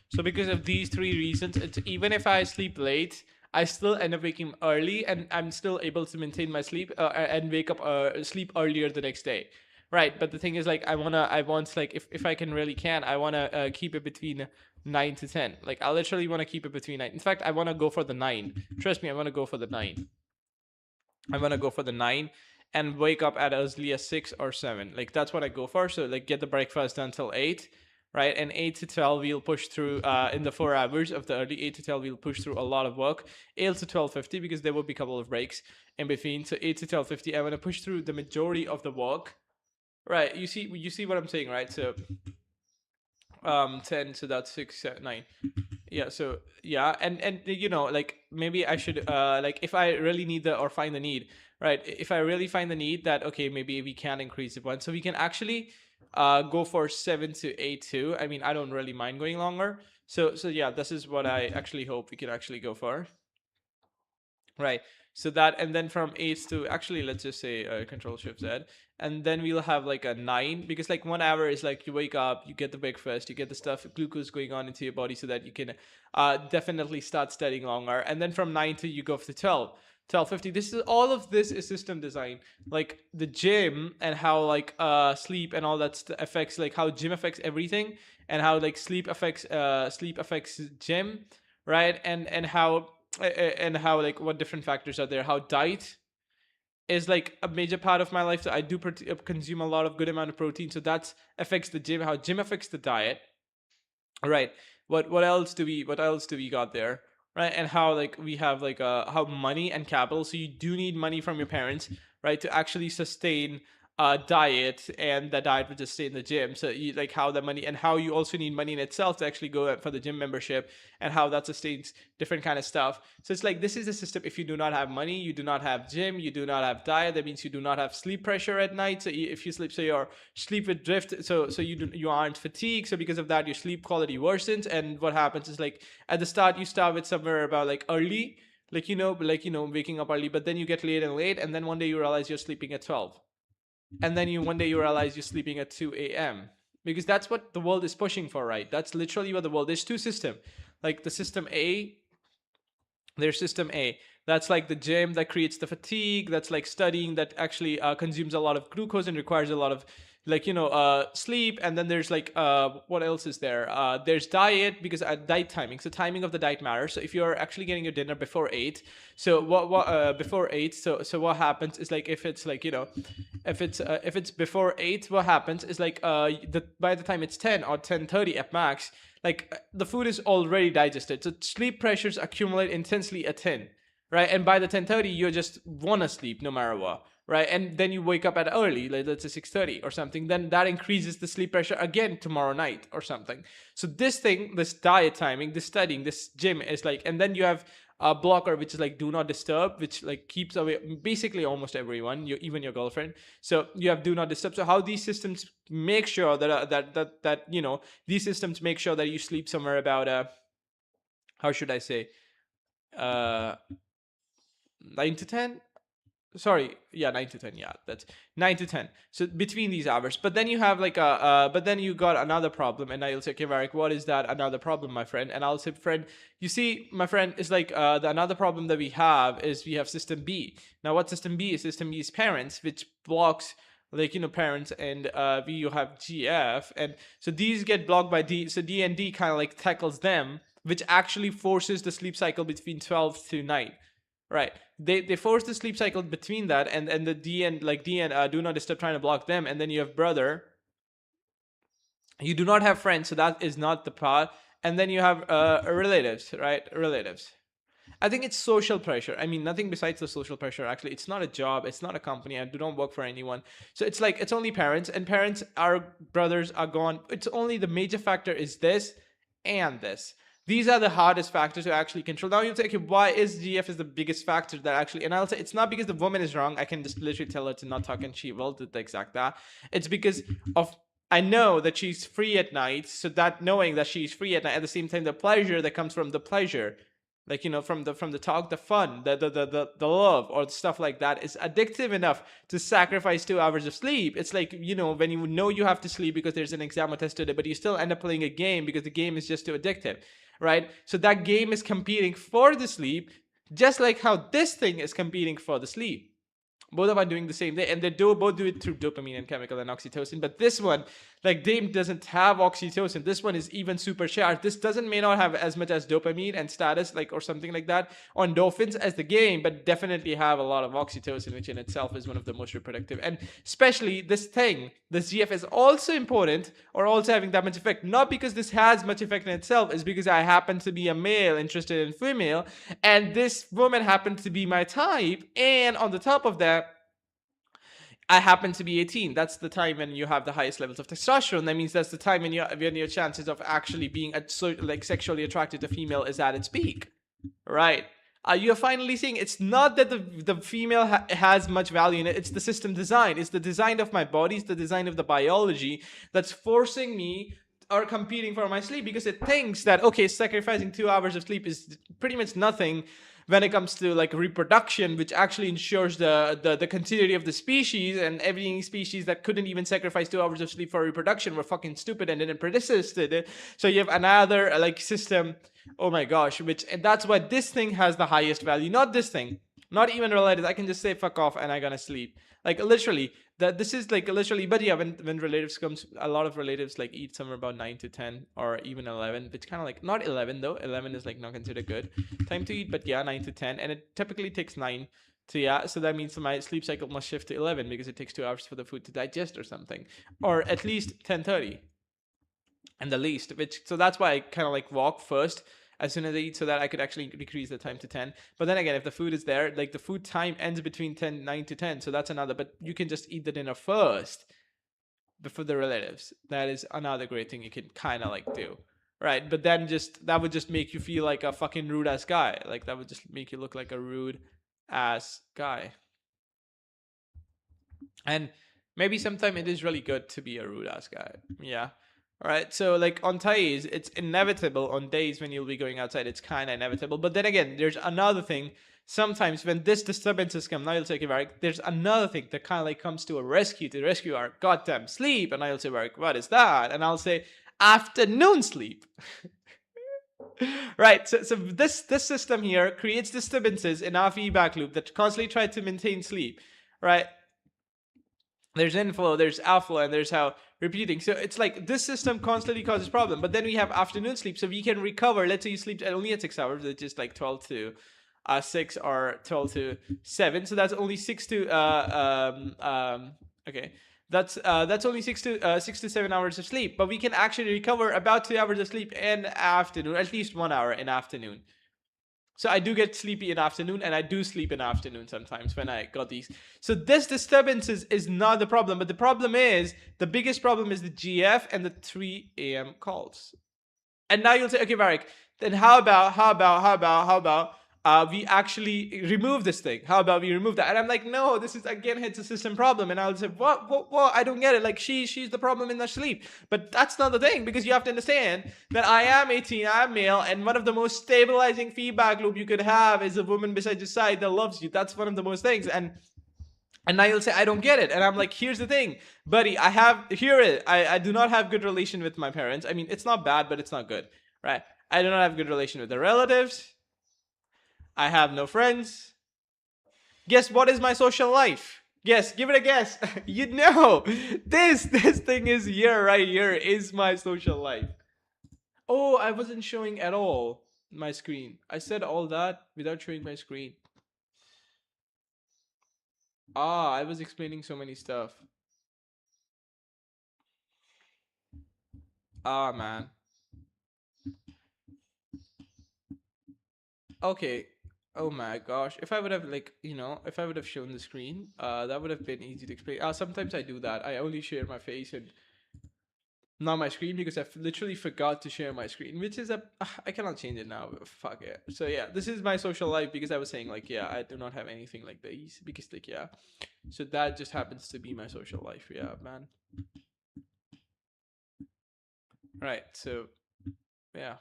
So because of these three reasons, it's even if I sleep late, I still end up waking early, and I'm still able to maintain my sleep and wake up sleep earlier the next day. Right, but the thing is, like, I want, like, if I can really can, I wanna keep it between 9 to 10. Like, I literally want to keep it between 9. In fact, I want to go for the 9. Trust me, I want to go for the 9. I'm gonna go for the 9 and wake up at as early as 6 or 7. Like that's what I go for. So like get the breakfast done till 8, right? And 8 to 12 we'll push through in the 4 hours of the early 8 to 12 we'll push through a lot of work. 8 to 12:50 because there will be a couple of breaks in between. So 8 to 12:50 I'm gonna push through the majority of the work. Right, you see what I'm saying, right? So 10, so that's 6, 9. Yeah, so yeah, and like maybe I should like if I really need the or find the need, right? If I really find the need that okay, maybe we can increase it one, so we can actually go for 7 to 8 too. I mean, I don't really mind going longer. So yeah, this is what I actually hope we can actually go for. Right. So that, and then from 8 to actually, let's just say Control Shift Z, and then we'll have like a 9 because like 1 hour is like you wake up, you get the breakfast, you get the stuff, glucose going on into your body so that you can definitely start studying longer. And then from 9 to you go to 12. 12:50. This is all of this is system design, like the gym and how like sleep and all that affects, like how gym affects everything, and how like sleep affects gym, right? And how like what different factors are there, how diet is like a major part of my life. So I do consume a lot of good amount of protein, so that affects the gym, how gym affects the diet, right? What else do we got there, right? And how like we have like how money and capital, so you do need money from your parents, right, to actually sustain diet, and the diet would just stay in the gym. So you like how the money, and how you also need money in itself to actually go for the gym membership, and how that sustains different kind of stuff. So it's like this is the system. If you do not have money, you do not have gym, you do not have diet, that means you do not have sleep pressure at night. So if you sleep, so your sleep would drift, so you aren't fatigued, so because of that your sleep quality worsens. And what happens is like at the start you start with somewhere about like early, waking up early, but then you get late and late, and then one day you realize you're sleeping at 12, and then you one day you realize you're sleeping at 2 a.m. because that's what the world is pushing for, right? That's literally what the world, there's two system, like the system A, there's system A. That's like the gym that creates the fatigue. That's like studying that actually consumes a lot of glucose and requires a lot of sleep. And then there's like what else is there? There's diet, because diet timing. So timing of the diet matters. So if you're actually getting your dinner before 8, so what before 8. So what happens is like if it's like if it's before 8, what happens is like by the time it's 10 or 10:30 at max, like the food is already digested, so sleep pressures accumulate intensely at 10, right? And by the 10:30, you just want to sleep no matter what, right? And then you wake up at early, like let's say 6:30 or something. Then that increases the sleep pressure again tomorrow night or something. So this thing, this diet timing, this studying, this gym is like, and then you have a blocker which is like do not disturb, which like keeps away basically almost everyone, even your girlfriend. So you have do not disturb. So how these systems make sure that these systems make sure that you sleep somewhere about how should I say, uh 9 to 10. Sorry, yeah, 9 to 10. Yeah, that's 9 to 10. So between these hours. But then you have like but then you got another problem. And I'll say, okay, Varik, what is that another problem, my friend? And I'll say, friend, you see, my friend, is like the another problem that we have is we have system B. Now what system B is? System B is parents, which blocks like parents, and we you have GF, and so these get blocked by D. So D and D kind of like tackles them, which actually forces the sleep cycle between 12 to 9. Right. They force the sleep cycle between that, and the D and like D and do not disturb trying to block them, and then you have brother. You do not have friends, so that is not the part. And then you have relatives, right? Relatives. I think it's social pressure. I mean, nothing besides the social pressure. Actually, it's not a job. It's not a company. I do not work for anyone. So it's like it's only parents, and parents, our brothers are gone. It's only the major factor is this and this. These are the hardest factors to actually control. Now you'll say, okay, why is GF is the biggest factor that actually? And I'll say it's not because the woman is wrong. I can just literally tell her to not talk, and she will do the exact that. It's because of I know that she's free at night, so that knowing that she's free at night, at the same time, the pleasure that comes from the pleasure, like from the talk, the fun, the love, or stuff like that, is addictive enough to sacrifice 2 hours of sleep. It's like when you know you have to sleep because there's an exam or test today, but you still end up playing a game because the game is just too addictive, right? So that game is competing for the sleep, just like how this thing is competing for the sleep. Both of them are doing the same thing, and they both do it through dopamine and chemical and oxytocin. But this one, like Dame, doesn't have oxytocin. This one is even supercharged. This doesn't may not have as much as dopamine and status, like or something like that, or endorphins as the game, but definitely have a lot of oxytocin, which in itself is one of the most reproductive. And especially this thing, this GF is also important, or also having that much effect. Not because this has much effect in itself, is because I happen to be a male interested in female, and this woman happens to be my type, and on the top of that, I happen to be 18. That's the time when you have the highest levels of testosterone. That means that's the time when your chances of actually being like sexually attracted to female is at its peak, right? You're finally seeing it's not that the female has much value in it. It's the system design. It's the design of my body. It's the design of the biology that's forcing me or competing for my sleep, because it thinks that, okay, sacrificing 2 hours of sleep is pretty much nothing when it comes to like reproduction, which actually ensures the continuity of the species, and every species that couldn't even sacrifice 2 hours of sleep for reproduction were fucking stupid and didn't persist it. So you have another like system, oh my gosh, and that's why this thing has the highest value, not this thing, not even related. I can just say fuck off and I'm gonna sleep. Like literally, that this is like literally. But yeah, when relatives comes, a lot of relatives like eat somewhere about 9 to 10 or even 11, which kind of like not 11 though. 11 is like not considered good time to eat, but yeah, 9 to 10, and it typically takes 9 to, yeah. So that means my sleep cycle must shift to 11 because it takes 2 hours for the food to digest or something, or at least 10:30 and the least. Which so that's why I kind of like walk first as soon as I eat, so that I could actually decrease the time to 10. But then again, if the food is there, like the food time ends between 9 to 10. So that's another, but you can just eat the dinner first before the relatives. That is another great thing you can kind of like do. Right. But then that would just make you feel like a fucking rude ass guy. Like that would just make you look like a rude ass guy. And maybe sometime it is really good to be a rude ass guy. Yeah. All right. So like on days, it's inevitable. On days when you'll be going outside, it's kind of inevitable. But then again, there's another thing. Sometimes when this disturbances come, now you'll say, okay, Varik, there's another thing that kind of like comes to a rescue, to rescue our goddamn sleep. And I'll say, Varik, what is that? And I'll say, afternoon sleep. Right. So this system here creates disturbances in our feedback loop that constantly try to maintain sleep. Right. There's inflow, there's outflow, and there's how repeating. So it's like this system constantly causes problem. But then we have afternoon sleep, so we can recover. Let's say you sleep only at 6 hours, which is like 12 to 6 or 12 to 7. So that's only 6 to okay. That's only 6 to 7 hours of sleep. But we can actually recover about 2 hours of sleep in afternoon, at least 1 hour in afternoon. So I do get sleepy in afternoon, and I do sleep in afternoon sometimes when I got these. So this disturbance is not the problem, but the problem is the biggest problem is the GF and the 3 a.m. calls. And now you'll say, okay, Varik, then how about we actually remove this thing? How about we remove that? And I'm like, no, this is again, it's a system problem. And I'll say, what? I don't get it. Like she's the problem in the sleep. But that's not the thing, because you have to understand that I am 18, I'm male, and one of the most stabilizing feedback loop you could have is a woman beside your side that loves you. That's one of the most things. And now you'll say, I don't get it. And I'm like, here's the thing, buddy. I do not have good relation with my parents. I mean, it's not bad, but it's not good, right? I do not have good relation with the relatives. I have no friends. Guess what is my social life? Guess, give it a guess. You know, this thing is here, right here, is my social life. Oh, I wasn't showing at all my screen. I said all that without showing my screen. Ah, I was explaining so many stuff. Ah, man. Okay. Oh my gosh. If I would have if I would have shown the screen, that would have been easy to explain. Sometimes I do that. I only share my face and not my screen because I literally forgot to share my screen, which is I cannot change it now. Fuck it. So yeah, this is my social life because I was saying like yeah, I do not have anything like these because like yeah. So that just happens to be my social life. Yeah, man. Right. So yeah.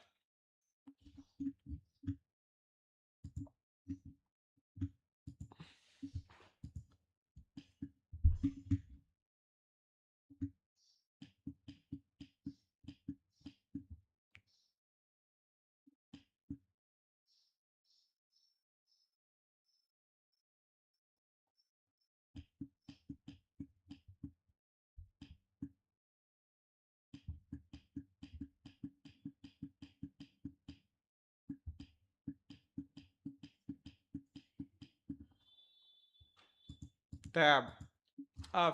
Damn.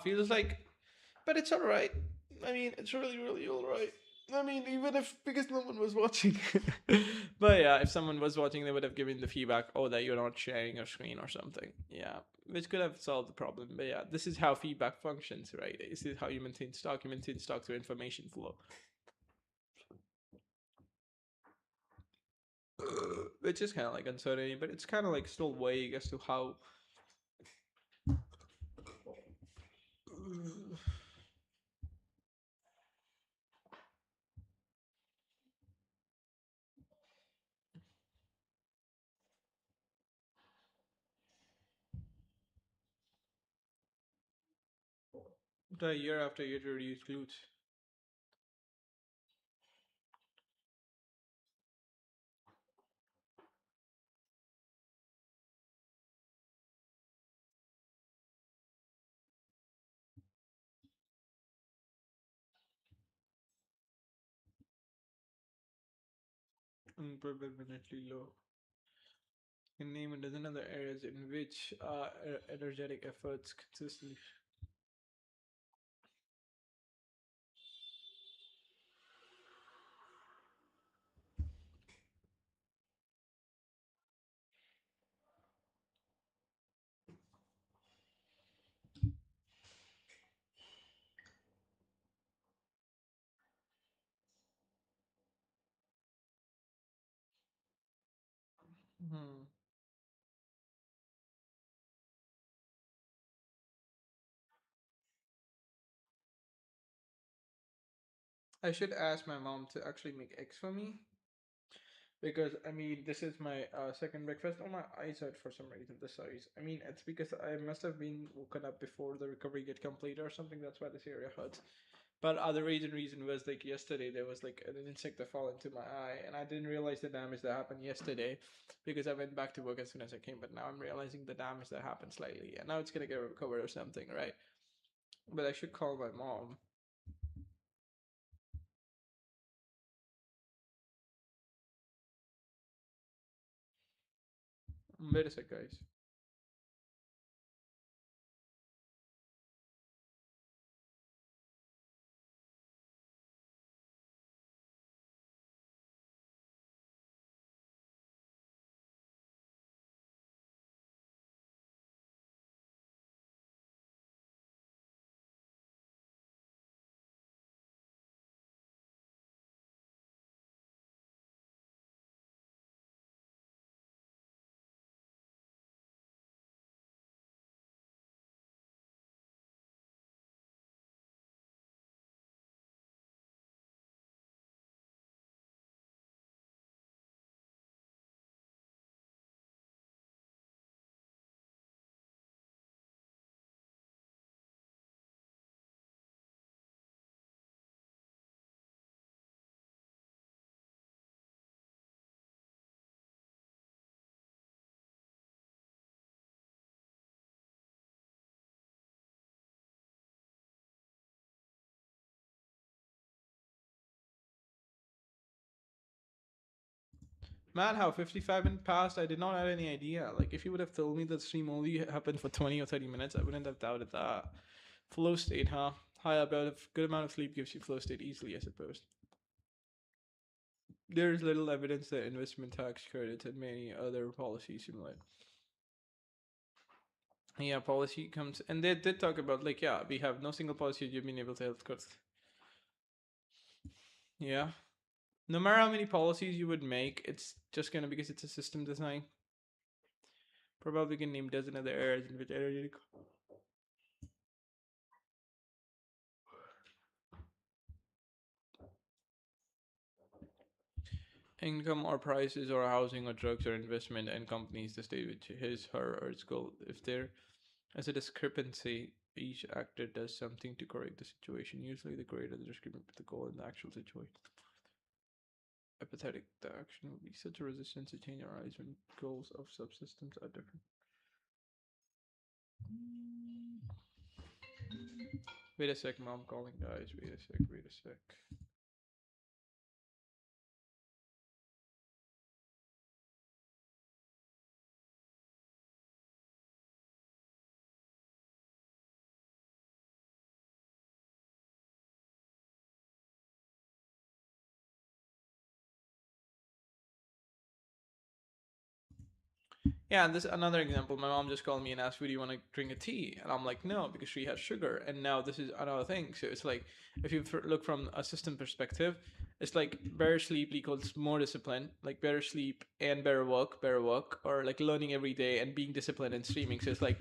Feels like, but it's all right. I mean, it's really, really all right. I mean, even if because no one was watching, but yeah, if someone was watching, they would have given the feedback, oh, that you're not sharing your screen or something. Yeah, which could have solved the problem. But yeah, this is how feedback functions, right? This is how you maintain stock. You maintain stock through information flow, which is kind of like uncertainty, but it's kind of like still vague as to how. The year after year to reduce glutes. Permanently low. Can name a dozen other areas in which energetic efforts consistently. Hmm. I should ask my mom to actually make eggs for me because I mean this is my second breakfast. Oh, my eyes hurt for some reason. The size. I mean it's because I must have been woken up before the recovery get completed or something. That's why this area hurts. But other reason was like yesterday there was like an insect that fell into my eye, and I didn't realize the damage that happened yesterday because I went back to work as soon as I came. But now I'm realizing the damage that happened slightly, and now it's gonna get recovered or something, right? But I should call my mom. Wait a sec, guys. Man, how 55 minutes passed, I did not have any idea. Like, if you would have told me that stream only happened for 20 or 30 minutes, I wouldn't have doubted that. Flow state, huh? High about a good amount of sleep gives you flow state easily, I suppose. There is little evidence that investment tax credits and many other policies simulate. Yeah, policy comes, and they did talk about, like, yeah, we have no single policy you've been able to help cut. Yeah. No matter how many policies you would make, it's just gonna, because it's a system design. Probably can name dozen other errors in which energy income or prices or housing or drugs or investment and companies to state which his, her, or its goal. If there is a discrepancy, each actor does something to correct the situation. Usually, the greater the discrepancy between the goal and the actual situation. Apathetic, the action will be such a resistance to change arise when goals of subsystems are different. Wait a sec, mom calling, guys. Wait a sec, wait a sec. Yeah, and this another example. My mom just called me and asked, "Would you want to drink a tea?" And I'm like, "No," because she has sugar. And now this is another thing. So it's like, if you look from a system perspective, it's like better sleep equals more discipline. Like better sleep and better work, or like learning every day and being disciplined and streaming. So it's like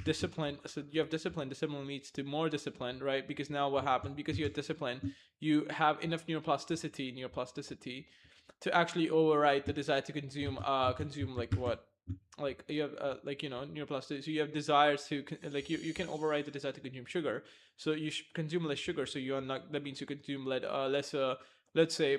discipline. So you have discipline. Discipline leads to more discipline, right? Because now what happens? Because you're disciplined, you have enough neuroplasticity to actually override the desire to consume like what, like you have like, you know, neuroplasticity. So you have desires to like you can override the desire to consume sugar, so you consume less sugar, so you are not, that means you consume less let's say,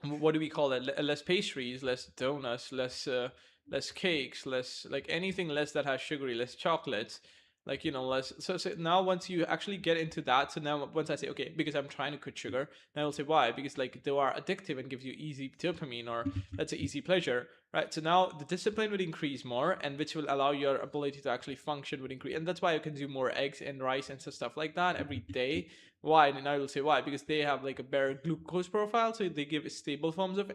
what do we call it, less pastries, less donuts, less cakes, less like anything less that has sugary, less chocolates, like, you know, less. So now once you actually get into that, so now once I say, okay, because I'm trying to cut sugar, then I'll say why, because like they are addictive and gives you easy dopamine, or let's say easy pleasure, right? So now the discipline would increase more, and which will allow your ability to actually function would increase, and that's why I consume more eggs and rice and stuff like that every day. Why? And I will say why, because they have like a better glucose profile, so they give stable forms of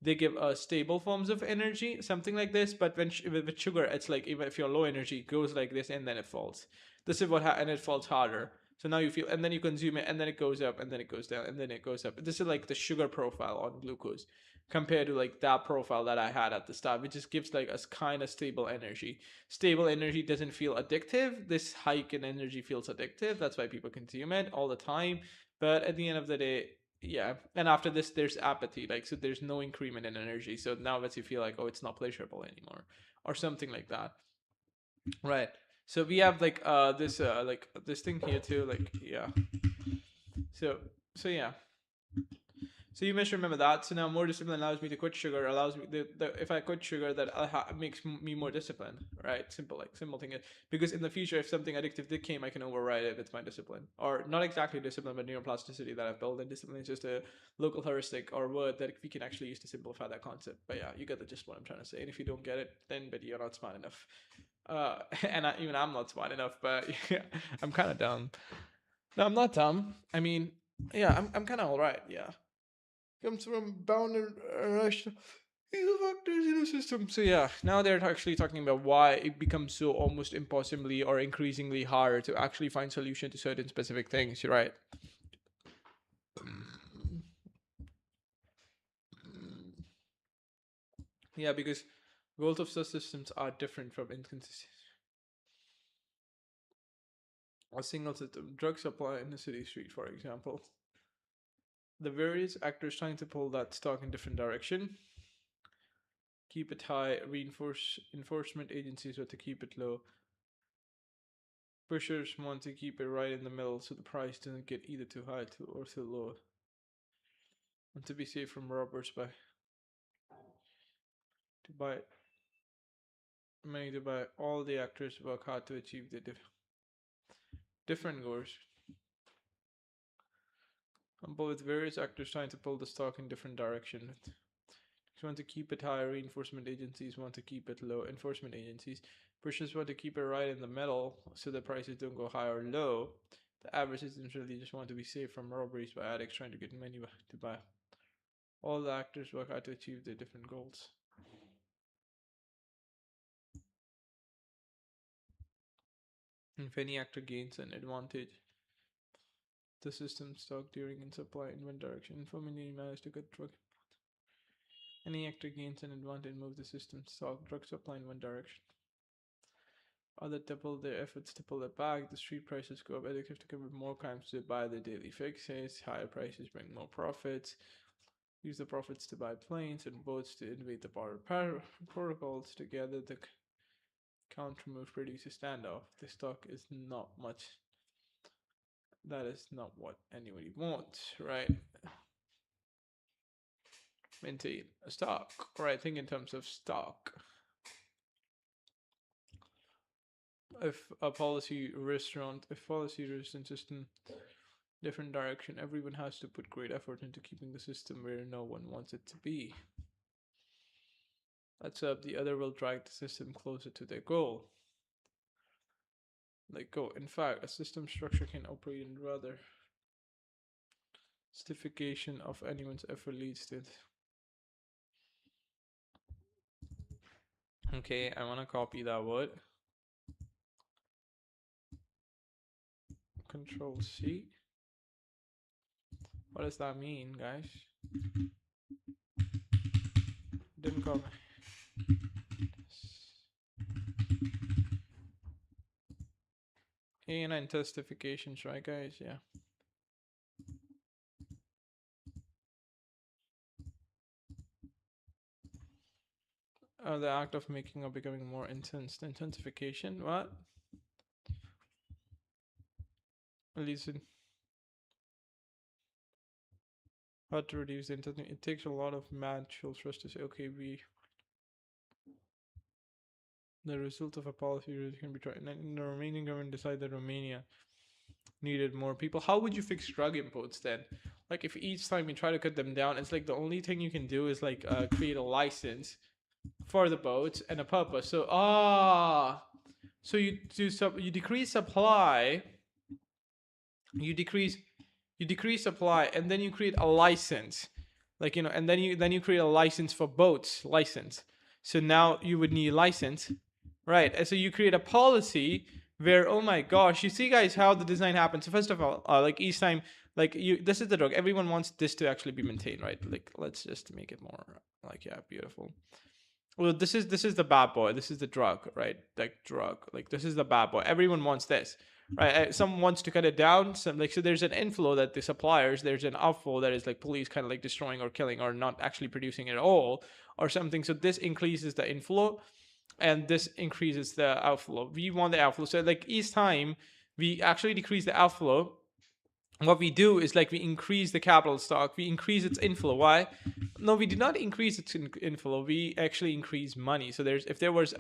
they give stable forms of energy, something like this. But when with sugar, it's like even if you're low energy, it goes like this and then it falls. This is and it falls harder. So now you feel, and then you consume it, and then it goes up, and then it goes down, and then it goes up. This is like the sugar profile on glucose, compared to like that profile that I had at the start, which just gives like a kind of stable energy. Stable energy doesn't feel addictive. This hike in energy feels addictive. That's why people consume it all the time. But at the end of the day, yeah. And after this, there's apathy. Like, so there's no increment in energy. So now that you feel like, oh, it's not pleasurable anymore, or something like that. Right. So we have like this thing here too. Like, yeah. So yeah. So you must remember that. So now more discipline allows me to quit sugar. Allows me if I quit sugar, that makes me more disciplined. Right? Simple thing is, because in the future, if something addictive did came, I can override it with my discipline, or not exactly discipline, but neuroplasticity that I've built. And discipline is just a local heuristic or word that we can actually use to simplify that concept. But yeah, you get the gist what I'm trying to say. And if you don't get it, then but you're not smart enough. And even I'm not smart enough, but yeah, I'm kind of dumb. No, I'm not dumb. I mean, yeah, I'm kind of alright. Yeah, comes from bounded rational factors in the system. So yeah, now they're actually talking about why it becomes so almost impossibly or increasingly hard to actually find solution to certain specific things. You're right. Yeah, because goals of such systems are different from inconsistent. A single system, drug supply in the city street, for example. The various actors trying to pull that stock in different direction. Keep it high, reinforce enforcement agencies or to keep it low. Pushers want to keep it right in the middle so the price doesn't get either too high or too low. And to be safe from robbers by to buy money to buy, all the actors work hard to achieve the different goals. but with various actors trying to pull the stock in different direction. You want to keep it high, reinforcement agencies want to keep it low. Enforcement agencies, pushers want to keep it right in the middle so the prices don't go high or low. The average citizens really just want to be safe from robberies by addicts trying to get money to buy. All the actors work hard to achieve their different goals. If any actor gains an advantage, the system stock during in supply in one direction. Informally managed to get drug. Any actor gains an advantage, move the system stock drug supply in one direction. Other double their efforts to pull it back. The street prices go up. Addicts to cover more crimes to buy their daily fixes. Higher prices bring more profits. Use the profits to buy planes and boats to invade the border protocols. Together, the counter move produces standoff. The stock is not much. That is not what anybody wants, right? Maintain a stock, right? Think in terms of stock. If policy resistant system different direction, everyone has to put great effort into keeping the system where no one wants it to be. That's up. The other will drag the system closer to their goal. Like go. In fact, a system structure can operate in rather stiffication of anyone's effort leads to it. Okay, I want to copy that word. Control C. What does that mean, guys? Didn't copy. A9 testifications, right, guys? Yeah. The act of making or becoming more intense. The intensification. What? Listen. How to reduce the intensity? It takes a lot of mad chills for us to say, okay, the result of a policy really can be tried. And the Romanian government decided that Romania needed more people. How would you fix drug imports then? Like if each time you try to cut them down, it's like the only thing you can do is like create a license for the boats and a purpose. So so you decrease supply, you decrease supply, and then you create a license, like and then you create a license for boats license. So now you would need a license, right? And so you create a policy where, oh my gosh, you see guys how the design happens. So first of all, like each time, like this is the drug. Everyone wants this to actually be maintained, right? Like let's just make it more like, yeah, beautiful. Well, this is the bad boy. This is the drug, right? Like drug. Like this is the bad boy. Everyone wants this, right? Someone wants to cut it down. So there's an inflow that the suppliers. There's an outflow that is like police kind of like destroying or killing or not actually producing at all or something. So this increases the inflow, and this increases the outflow. We want the outflow. So like each time we actually decrease the outflow, what we do is like we increase the capital stock, we increase its inflow. Why? No, we did not increase its inflow. We actually increase money. So if there was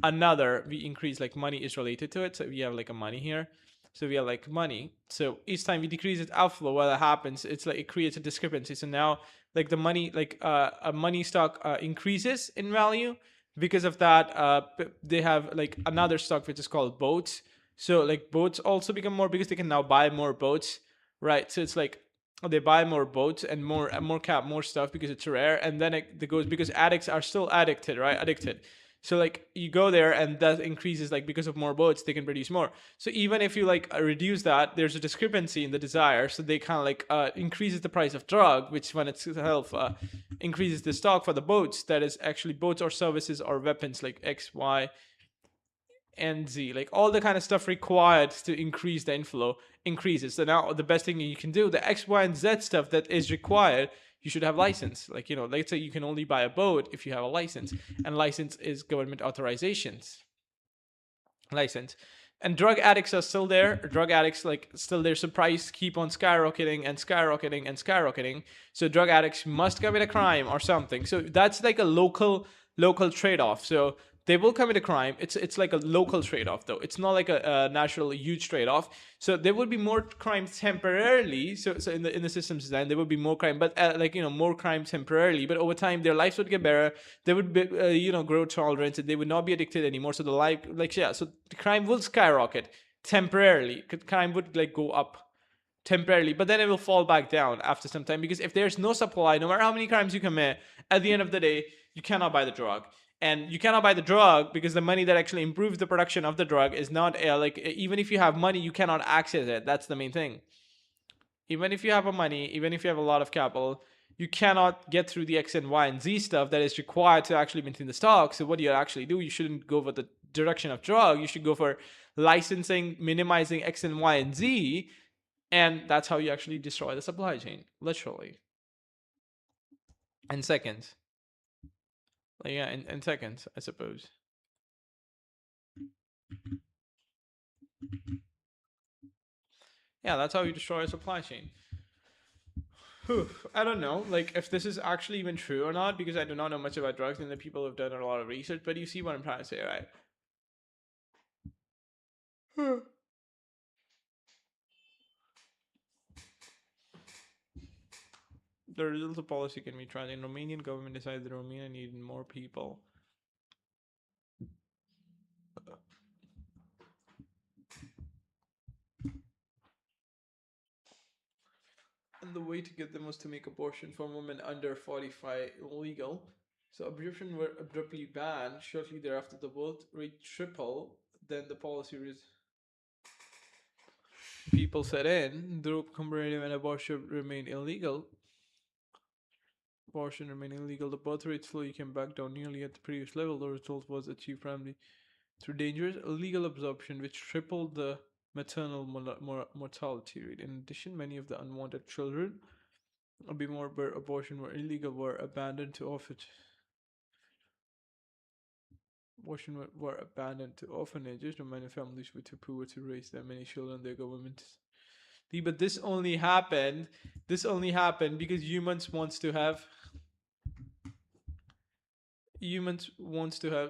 another, we increase like money is related to it. So we have like a money here. So we have like money. So each time we decrease its outflow, what happens? It's like it creates a discrepancy. So now like the money, like a money stock increases in value. Because of that, they have like another stock which is called boats. So like boats also become more because they can now buy more boats, right? So it's like they buy more boats and more stuff because it's rare, and then it goes because addicts are still addicted, right? Addicted. So like you go there and that increases, like because of more boats they can produce more. So even if you like reduce that, there's a discrepancy in the desire. So they kind of like increases the price of drug, which when itself increases the stock for the boats. That is actually boats or services or weapons like X, Y, and Z, like all the kind of stuff required to increase the inflow increases. So now the best thing you can do, the X, Y, and Z stuff that is required, you should have license. Like, let's say you can only buy a boat if you have a license, and license is government authorizations. License. And drug addicts are still there. Drug addicts, like, still their price keep on skyrocketing and skyrocketing and skyrocketing. So drug addicts must commit a crime or something. So that's like a local trade-off. So they will commit a crime. It's like a local trade-off though. It's not like a natural huge trade-off. So there will be more crimes temporarily. So in the system's design, there will be more crime, but more crime temporarily. But over time, their lives would get better. They would be, grow tolerance, and they would not be addicted anymore. So the life, so the crime will skyrocket temporarily. Crime would go up temporarily, but then it will fall back down after some time, because if there's no supply, no matter how many crimes you commit, at the end of the day, you cannot buy the drug. And you cannot buy the drug because the money that actually improves the production of the drug is not even if you have money, you cannot access it. That's the main thing. Even if you have money, even if you have a lot of capital, you cannot get through the X and Y and Z stuff that is required to actually maintain the stock. So what do you actually do? You shouldn't go for the direction of drug. You should go for licensing, minimizing X and Y and Z, and that's how you actually destroy the supply chain, literally. In seconds. In seconds, I suppose. Yeah, that's how you destroy a supply chain. I don't know, if this is actually even true or not, because I do not know much about drugs, and the people have done a lot of research, but you see what I'm trying to say, right? The results of policy can be tried. In Romanian government decided that Romania needed more people. And the way to get them was to make abortion for women under 45 illegal. So abortion were abruptly banned. Shortly thereafter, the birth rate tripled. Then the policy people set in. The comparative and abortion remained illegal. Abortion remained illegal. The birth rate slowly came back down nearly at the previous level. The result was achieved primarily through dangerous illegal absorption, which tripled the maternal mortality rate. In addition, many of the unwanted children, before abortion were illegal, were abandoned to orphanages. No many families were too poor to raise that many children. Their government. But this only happened because humans wants to have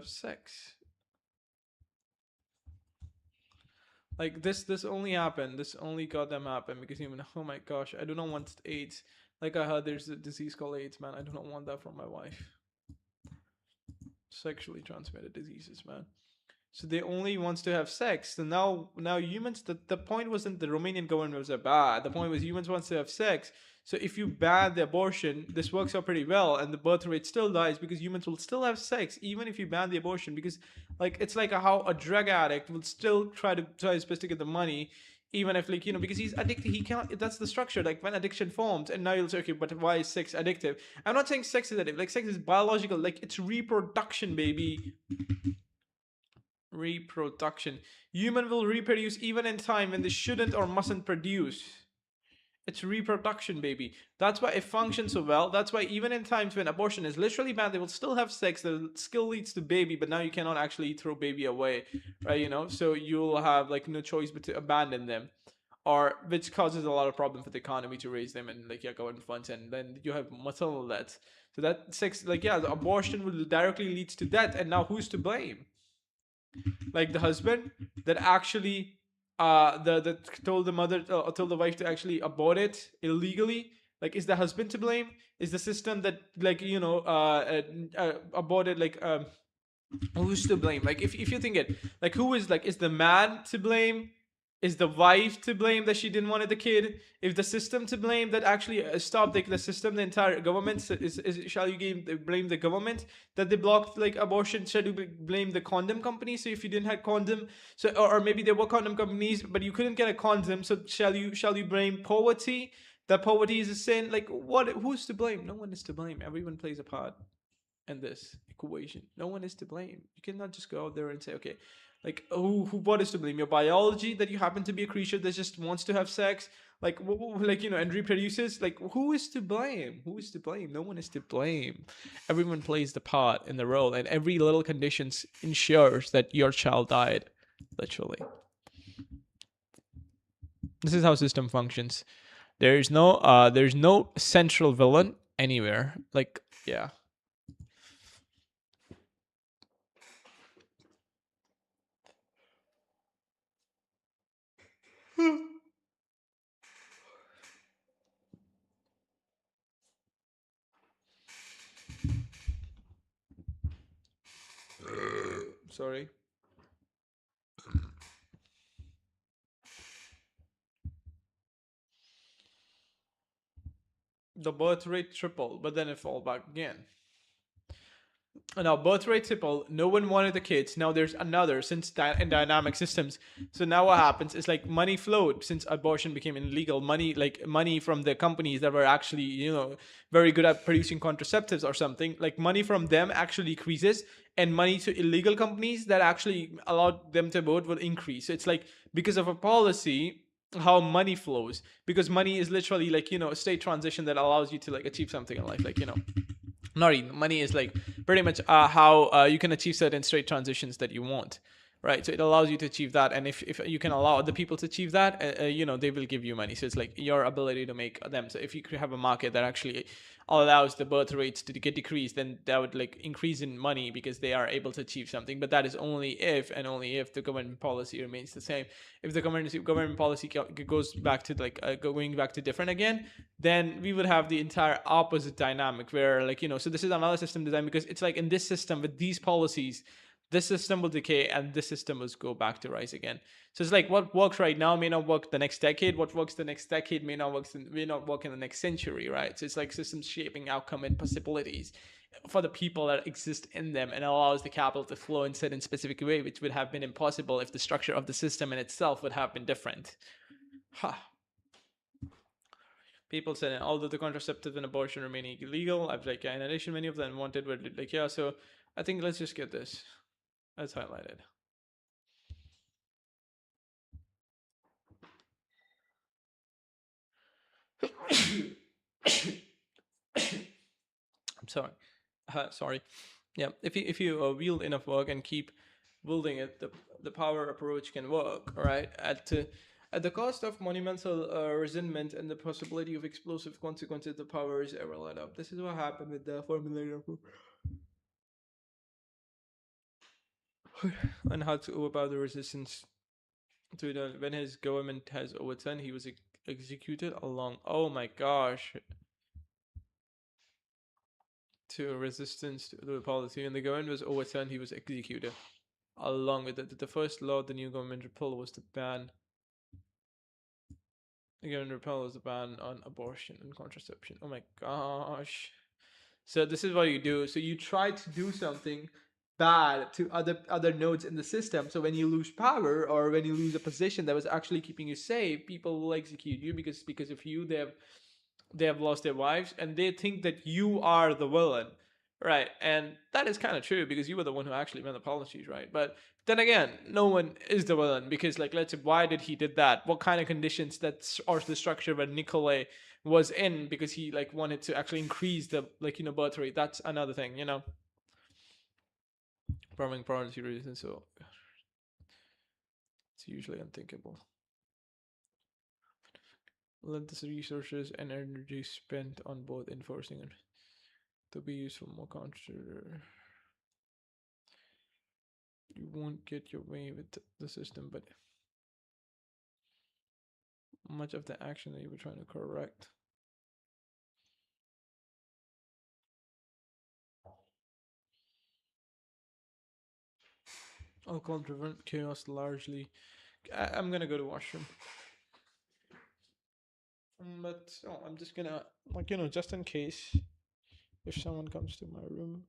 sex. This only happened. This only goddamn happened because human. Oh my gosh, I do not want AIDS. I heard there's a disease called AIDS, man. I do not want that from my wife. Sexually transmitted diseases, man. So they only wants to have sex. So now humans. The point wasn't the Romanian government was bad. The point was humans wants to have sex. So if you ban the abortion, this works out pretty well, and the birth rate still dies because humans will still have sex even if you ban the abortion. Because it's like how a drug addict will still try his best to get the money, even if because he's addicted. He can't. That's the structure. When addiction forms, and now you'll say, okay, but why is sex addictive? I'm not saying sex is addictive. Sex is biological. It's reproduction, baby. Reproduction. Human will reproduce even in time when they shouldn't or mustn't produce. It's reproduction, baby. That's why it functions so well. That's why even in times when abortion is literally banned, they will still have sex that still leads to baby, but now you cannot actually throw baby away, right? So you'll have no choice but to abandon them, or which causes a lot of problem for the economy to raise them and government funds, and then you have maternal deaths. So that sex, the abortion will directly leads to death, and now who's to blame? The husband that actually that told the mother told the wife to actually abort it illegally. Is the husband to blame? Is the system that aborted who's to blame? If you think it, who is the man to blame? Is the wife to blame that she didn't want the kid? If the system to blame that actually stopped the system, the entire government shall you blame the government that they blocked abortion? Shall you blame the condom company? So if you didn't have condom, so or maybe there were condom companies but you couldn't get a condom, so shall you blame poverty? That poverty is a sin? Who's to blame? No one is to blame. Everyone plays a part in this equation. No one is to blame. You cannot just go out there and say, okay, what is to blame? Your biology, that you happen to be a creature that just wants to have sex, and reproduces. Who is to blame? Who is to blame? No one is to blame. Everyone plays the part in the role, and every little condition ensures that your child died. Literally, this is how system functions. There's no central villain anywhere. Yeah. Sorry. The birth rate tripled, but then it fall back again. Now birth rate triple, no one wanted the kids. Now there's another since in dynamic systems. So now what happens is like money flowed since abortion became illegal. Money, like money from the companies that were actually very good at producing contraceptives or something, like money from them actually decreases, and money to illegal companies that actually allowed them to vote will increase. So it's like because of a policy how money flows, because money is literally like a state transition that allows you to like achieve something in life, like not even money is like pretty much how you can achieve certain state transitions that you want, right? So it allows you to achieve that, and if you can allow other people to achieve that, they will give you money. So it's like your ability to make them. So if you could have a market that actually allows the birth rates to get decreased, then that would like increase in money because they are able to achieve something. But that is only if and only if the government policy remains the same. If the government policy goes back to like going back to different again, then we would have the entire opposite dynamic where like so this is another system design, because it's like in this system with these policies, this system will decay and this system will go back to rise again. So it's like what works right now may not work the next decade. What works the next decade may not work in the next century, right? So it's like systems shaping outcome and possibilities for the people that exist in them, and allows the capital to flow in certain specific way, which would have been impossible if the structure of the system in itself would have been different. Huh. People said, although the contraceptive and abortion remain illegal, I've like in addition many of them wanted were like yeah. So I think let's just get this. That's highlighted. I'm sorry. Sorry. Yeah. If you wield enough work and keep building it, the power approach can work. All right. At the cost of monumental resentment and the possibility of explosive consequences, the power is ever let up. This is what happened with the formulator and how to overpower the resistance to the when his government has overturned, he was executed along. Oh my gosh, to resistance to the policy. When the government was overturned, he was executed. Along with it, the first law the new government repealed was to ban. The government repealed was a ban on abortion and contraception. Oh my gosh. So this is what you do. So you try to do something bad to other nodes in the system. So when you lose power or when you lose a position that was actually keeping you safe, people will execute you because of you. They have lost their wives and they think that you are the villain, right? And that is kind of true because you were the one who actually made the policies, right? But then again, no one is the villain because, like, let's say, why did he did that? What kind of conditions that or the structure where Nikolai was in because he like wanted to actually increase the birth rate. That's another thing, Farming policy reasons. So it's usually unthinkable. Let the resources and energy spent on both enforcing it to be used for more consider. You won't get your way with the system, but much of the action that you were trying to correct. Alcohol driven chaos largely. I'm gonna go to washroom. But I'm just gonna just in case if someone comes to my room.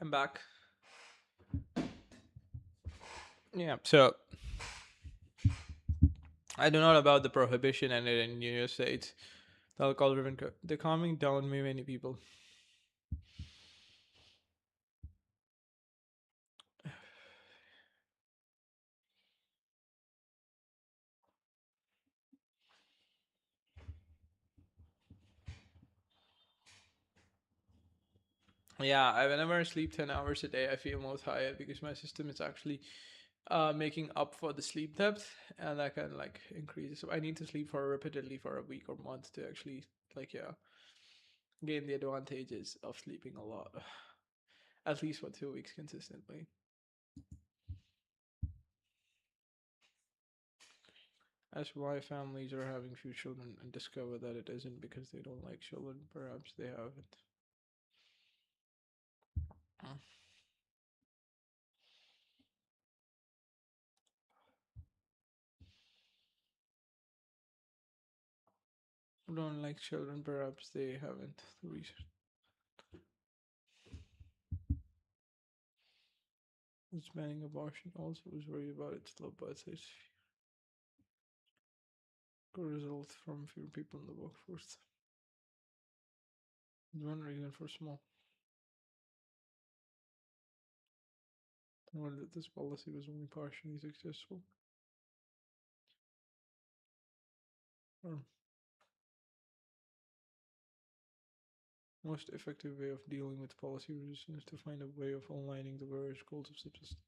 I'm back. Yeah. So I do not about the prohibition and it in United States. The alcohol driven, they're calming down many people. Yeah, whenever I sleep 10 hours a day, I feel more tired because my system is actually making up for the sleep depth, and that can like increase. So I need to sleep for repeatedly for a week or month to actually like yeah gain the advantages of sleeping a lot, at least for 2 weeks consistently. That's why families are having few children and discover that it isn't because they don't like children. Perhaps they haven't. Don't like children. Perhaps they haven't. The reason is banning abortion. Also, was worried about its low birth rates could result from fewer people in the workforce. One reason for small. Well, that this policy was only partially successful. Or most effective way of dealing with policy resistance is to find a way of aligning the various goals of subsistence.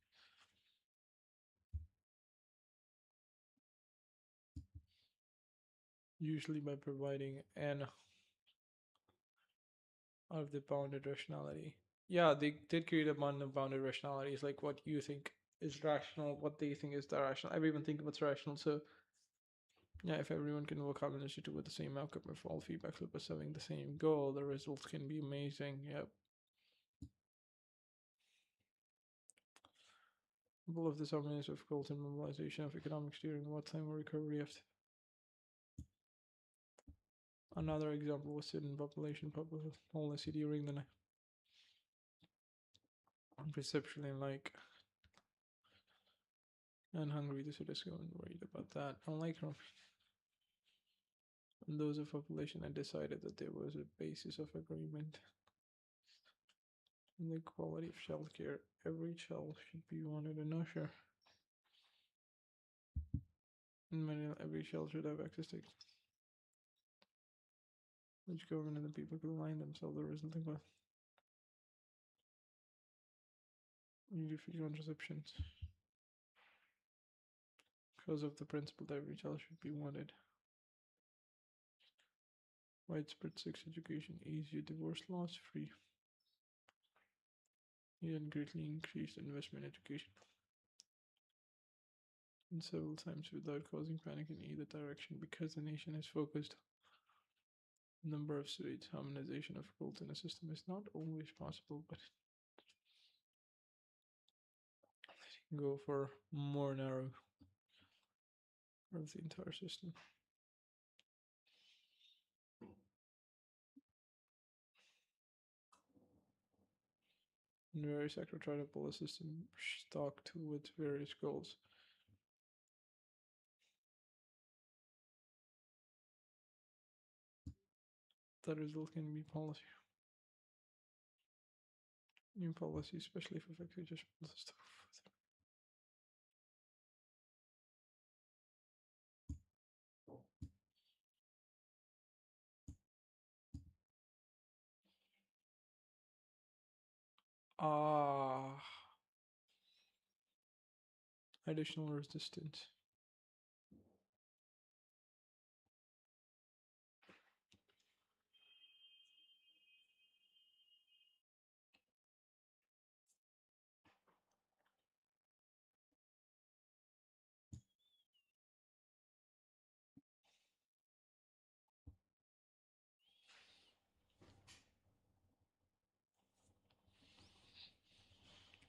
Usually by providing an out of the bounded rationality. Yeah, they did create a amount of bounded rationality. It's like what you think is rational, what they think is irrational. Everyone think what's rational. So yeah, if everyone can work harmoniously with the same outcome, if all feedback loop is having the same goal, the results can be amazing. Yep. All of this harmonious difficult in mobilization of economics during wartime recovery after. Another example was student population policy during the perceptually like and hungry the citizens worried about that. Unlike those of population had decided that there was a basis of agreement on the quality of child care. Every child should be wanted and nurtured. And every child should have access to which government and the people could align themselves the resulting with individual contraceptions. Because of the principle that every child should be wanted. Widespread sex education, easier divorce laws, free. And greatly increased investment in education. And several times without causing panic in either direction because the nation is focused on number of states. Harmonization of rules in a system is not always possible, but go for more narrow of the entire system. And various actors try to pull a system stock towards various goals. The result can be policy. New policy, especially if effective just stuff. Ah, additional resistance.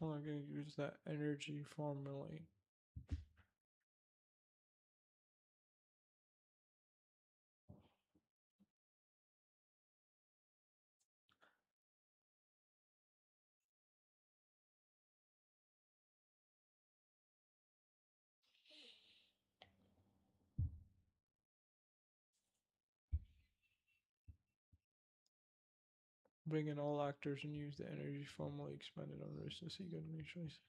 I'm not going to use that energy formally. Bring in all actors and use the energy formally expended on risk to seek enemy choice.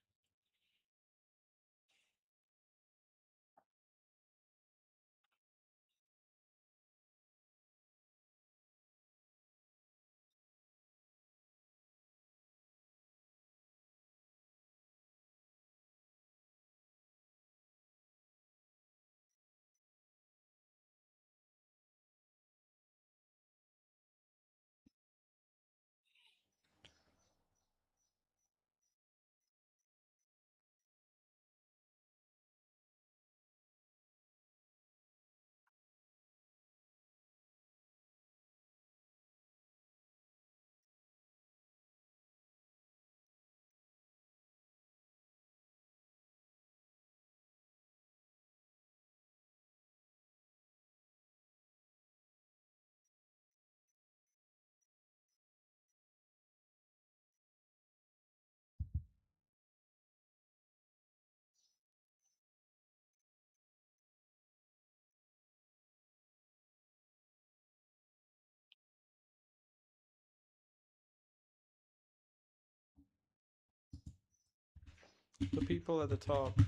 The people at the top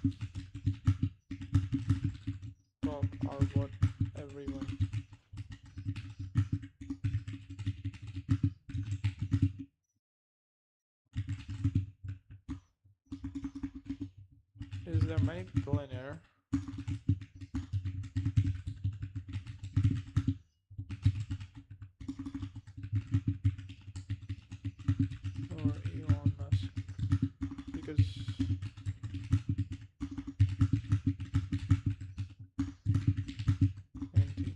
are what everyone. Is there many people in air? Or Elon Musk? Because empty.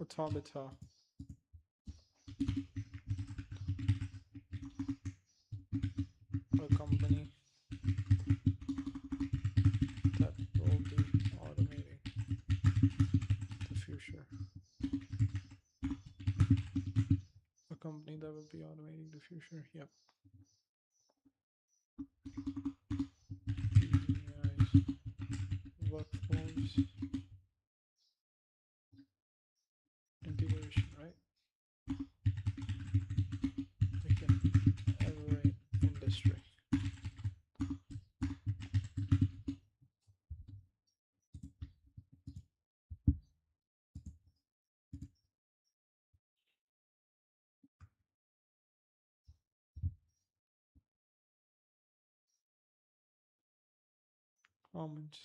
Automata. A company that will be automating the future. A company that will be automating the future. Yep. Nice. Workflows. Integration, right? We can every industry. Almonds.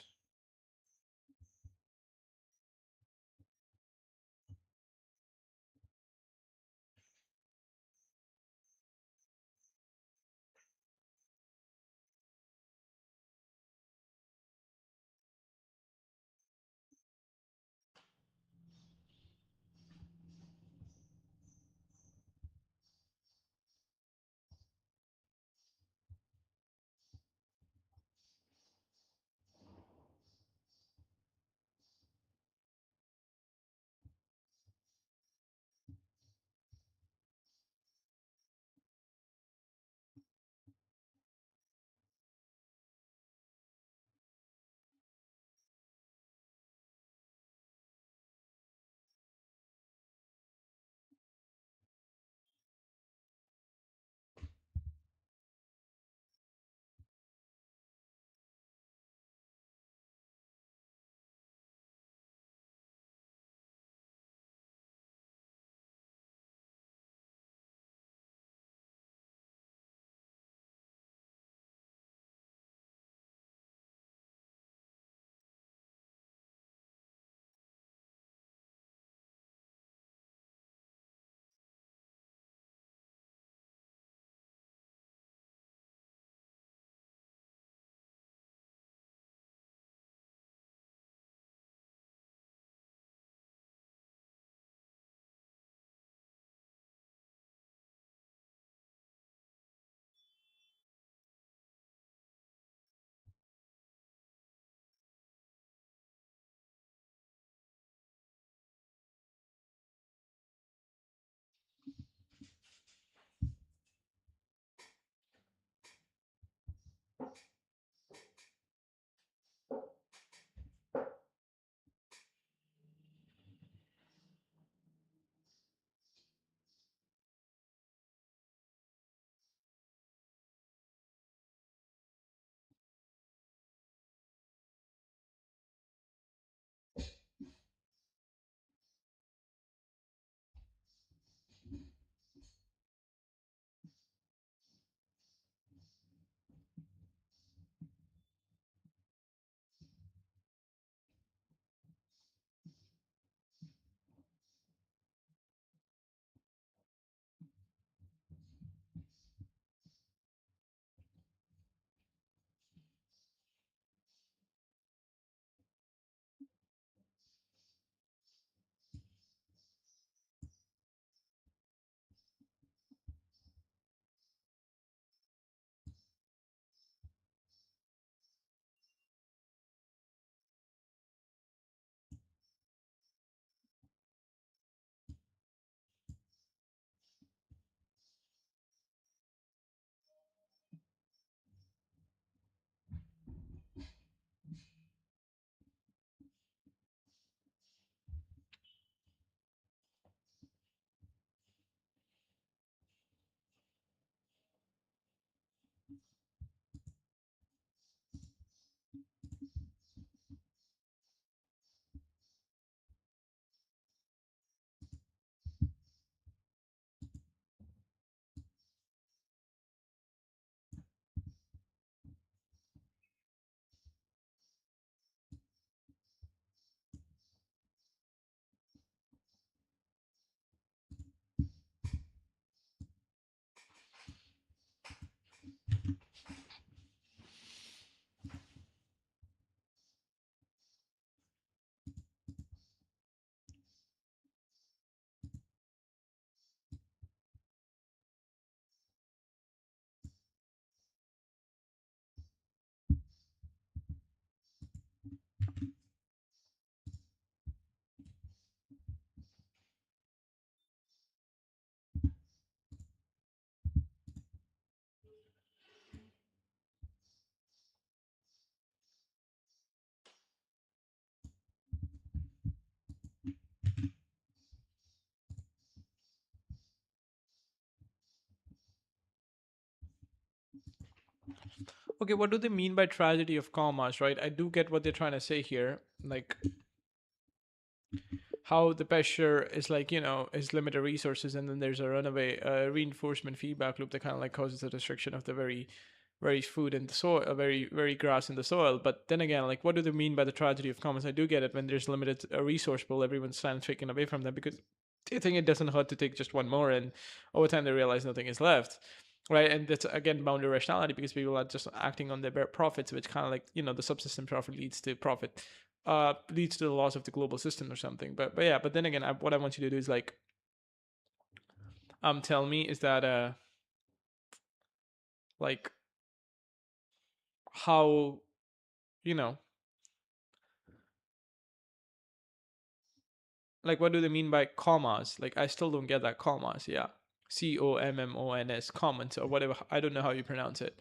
okay, what do they mean by tragedy of commas, right? I do get what they're trying to say here. Like, how the pressure is like, is limited resources, and then there's a runaway reinforcement feedback loop that kind of like causes a destruction of the very food in the soil, a very grass in the soil. But then again, like, what do they mean by the tragedy of commons? I do get it. When there's limited resource pool, everyone's trying to taken away from them because they think it doesn't hurt to take just one more, and over time they realize nothing is left, right? And that's again boundary rationality, because people are just acting on their bare profits, which kind of like, the subsistence profit leads to profit, leads to the loss of the global system or something. But yeah, but then again, what I want you to do is like, tell me, is that like, how, you know like, what do they mean by commas? Like, I still don't get that. Commas, yeah. COMMONS, comments, or whatever. I don't know how you pronounce it.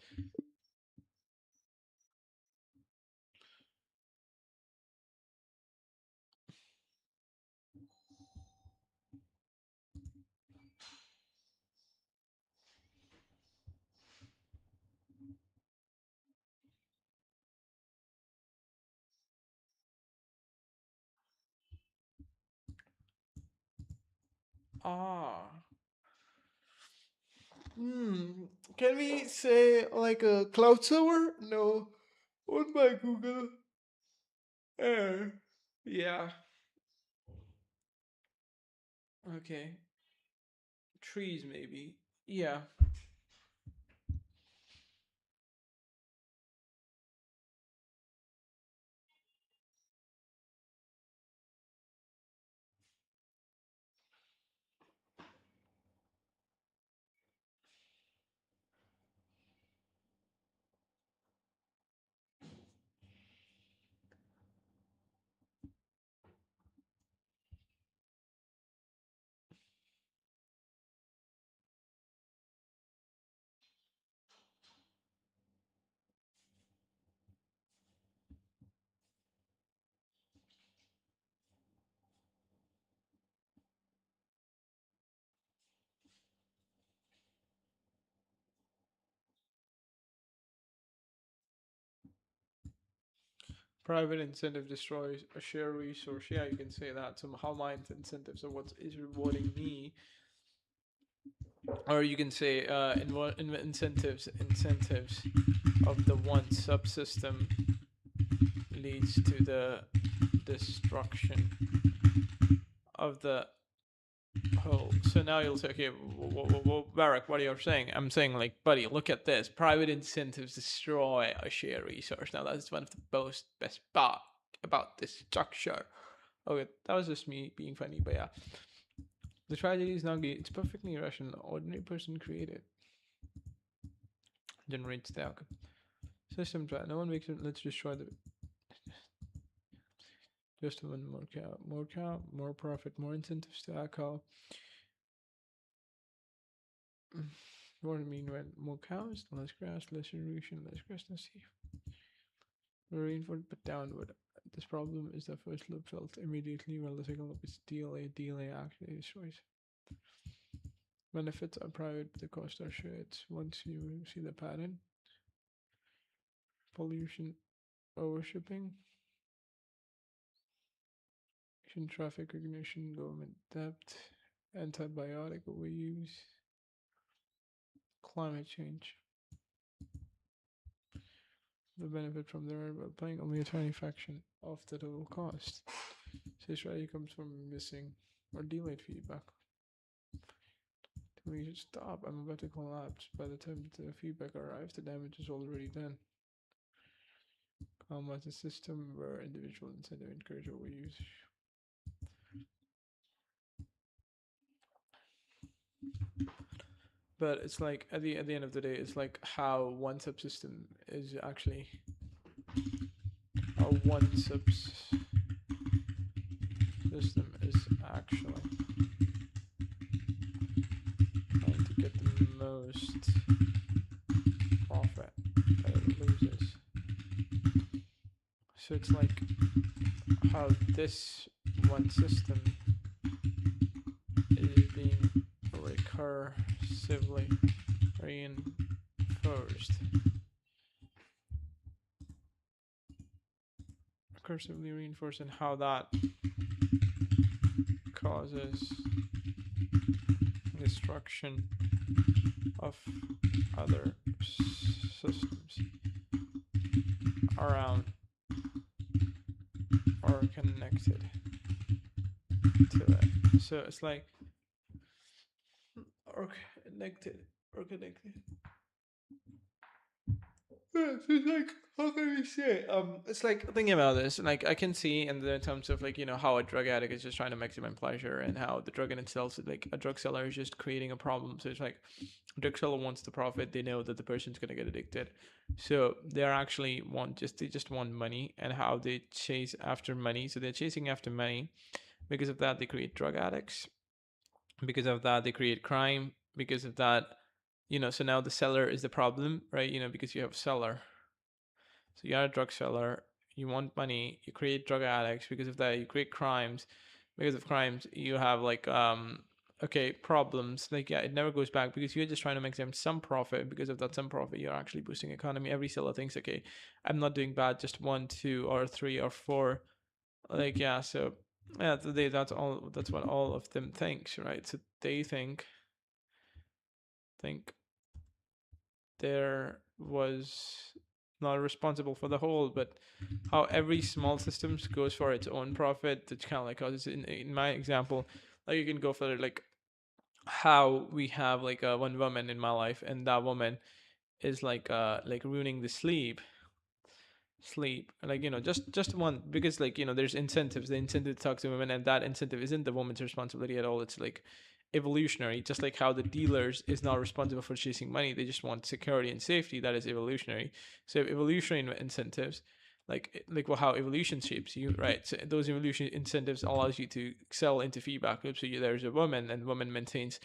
Ah. Hmm. Can we say like a cloud server? No. Owned by Google. Yeah. Okay. Trees, maybe. Yeah. Private incentive destroys a shared resource. Yeah, you can say that. So how my incentives are what is rewarding me, or you can say incentives of the one subsystem leads to the destruction of the whole. So now you'll say, okay, Varik, what are you saying? I'm saying, like, buddy, look at this. Private incentives destroy a shared resource. Now that's one of the best part about this structure. Okay, that was just me being funny, but yeah. The tragedy is not gay. It's perfectly irrational. Ordinary person created. Generates the outcome. System try. No one makes it. Let's destroy the. Just one more cow, more profit, more incentives to that cow. What do you mean when more cows, less grass, less irrigation, less grass, less safe. Rainfall but downward. This problem is the first loop felt immediately while the second loop is delay actually destroys. Benefits are private, but the costs are shared. Once you see the pattern, pollution, overshipping, traffic recognition, government debt, antibiotic overuse, climate change. The benefit from there by paying only a tiny fraction of the total cost. So strategy comes from missing or delayed feedback. We should stop. I'm about to collapse. By the time the feedback arrives, the damage is already done. As a system where individual incentive encourage overuse. But it's like at the end of the day, it's like how one subsystem is actually actually trying to get the most profit that it loses. So it's like how this one system is being recursively reinforced. recursively reinforce and how that causes destruction of other systems around or connected to it. So it's like or connected or connected. It's like how can we say? It's like thinking about this, and like I can see in the terms of like how a drug addict is just trying to maximize pleasure, and how the drug in itself is like a drug seller is just creating a problem. So it's like a drug seller wants to profit. They know that the person's gonna get addicted, so they're actually they just want money, and how they chase after money. So they're chasing after money. Because of that, they create drug addicts. Because of that, they create crime. Because of that, so now the seller is the problem, right? Because you have a seller. So you're a drug seller, you want money, you create drug addicts. Because of that, you create crimes. Because of crimes, you have like okay, problems. Like yeah, it never goes back because you're just trying to make them some profit. Because of that some profit, you're actually boosting economy. Every seller thinks, okay, I'm not doing bad, just one, two, or three, or four. Like yeah, so yeah, that's what all of them thinks, right? So they think there was not responsible for the whole, but how every small system goes for its own profit. That's kind of like causes in my example, like you can go for like how we have like one woman in my life, and that woman is like ruining the sleep, like just one, because like there's incentives, the incentive to talk to women, and that incentive isn't the woman's responsibility at all. It's like evolutionary, just like how the dealers is not responsible for chasing money, they just want security and safety. That is evolutionary. So evolutionary incentives, like well, how evolution shapes you, right? So those evolution incentives allows you to excel into feedback loops. So there's a woman, and woman maintains,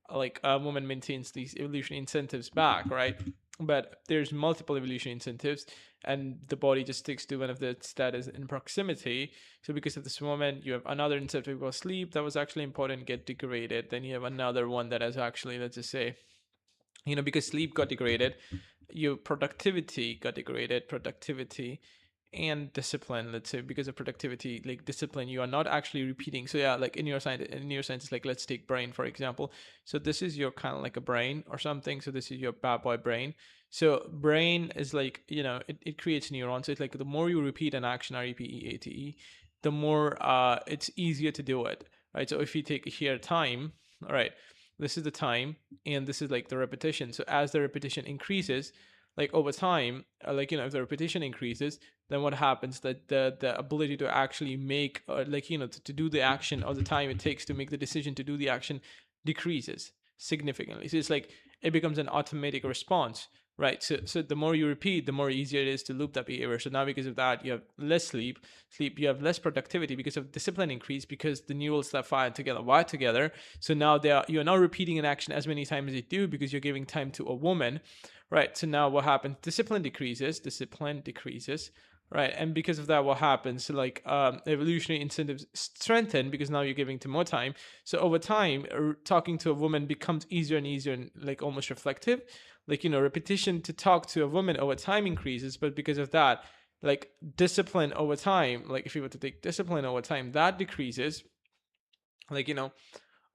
like a woman maintains these evolutionary incentives back, right? But there's multiple evolutionary incentives, and the body just sticks to one of the status in proximity. So because of this woman, you have another incentive about sleep that was actually important, get degraded. Then you have another one that is actually, let's just say, because sleep got degraded, your productivity got degraded, productivity and discipline. Let's say because of productivity, like discipline, you are not actually repeating. So yeah, like in neuroscience, it's like, let's take brain for example. So this is your kind of like a brain or something. So this is your bad boy brain. So brain is like, it creates neurons. So it's like the more you repeat an action, repeat, the more it's easier to do it, right? So if you take here time, all right, this is the time, and this is like the repetition. So as the repetition increases, like over time, like if the repetition increases, then what happens, that the ability to actually make, or like to do the action, or the time it takes to make the decision to do the action decreases significantly. So it's like it becomes an automatic response, right? So the more you repeat, the more easier it is to loop that behavior. So now because of that, you have less sleep, you have less productivity. Because of discipline increase, because the neurals that fire together wire together. So now you're now repeating an action as many times as you do, because you're giving time to a woman, right? So now what happens, discipline decreases, right? And because of that, what happens, so like evolutionary incentives strengthen, because now you're giving to more time. So over time, talking to a woman becomes easier and easier, and like almost reflective. Like repetition to talk to a woman over time increases, but because of that, like discipline over time, like if you were to take discipline over time, that decreases. Like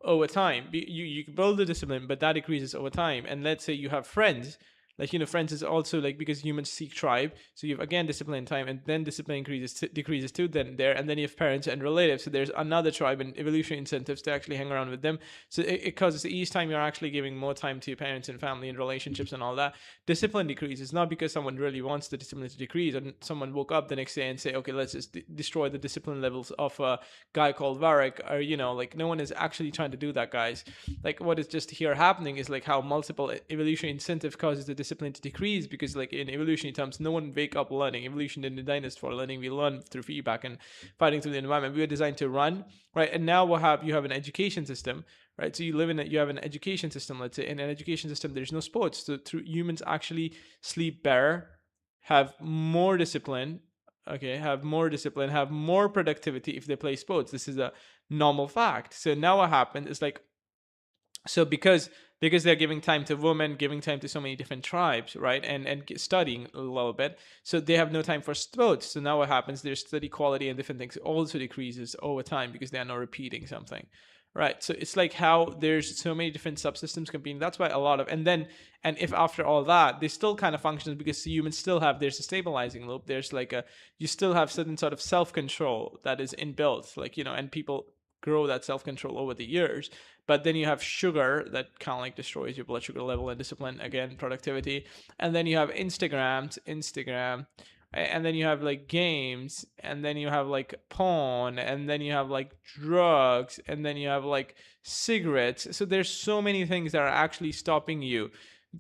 over time, you build the discipline, but that decreases over time. And let's say you have friends, like friends is also like, because humans seek tribe. So you have again discipline time, and then discipline decreases too, then there, and then you have parents and relatives. So there's another tribe and evolutionary incentives to actually hang around with them. So it causes each time you're actually giving more time to your parents and family and relationships and all that, discipline decreases. Not because someone really wants the discipline to decrease, and someone woke up the next day and say, okay, let's just destroy the discipline levels of a guy called Varik, or like no one is actually trying to do that, guys. Like what is just here happening is like how multiple evolutionary incentive causes the discipline to decrease, because like in evolutionary terms, no one wake up learning. Evolution didn't design us for learning. We learn through feedback and fighting through the environment. We were designed to run, right? And now you have an education system, right? So you have an education system. Let's say in an education system, there's no sports. So through humans actually sleep better, have more discipline, okay, have more discipline, have more productivity if they play sports. This is a normal fact. So now what happened is like So because they're giving time to women, giving time to so many different tribes, right, and studying a little bit, so they have no time for sports. So now what happens, their study quality and different things also decreases over time because they are not repeating something, right? So it's like how there's so many different subsystems competing. That's why a lot of, and if after all that they still kind of functions, because humans still have, there's a stabilizing loop, there's like a, you still have certain sort of self-control that is inbuilt, like, and people grow that self-control over the years. But then you have sugar that kind of like destroys your blood sugar level and discipline, again, productivity. And then you have Instagram, and then you have like games, and then you have like porn, and then you have like drugs, and then you have like cigarettes. So there's so many things that are actually stopping you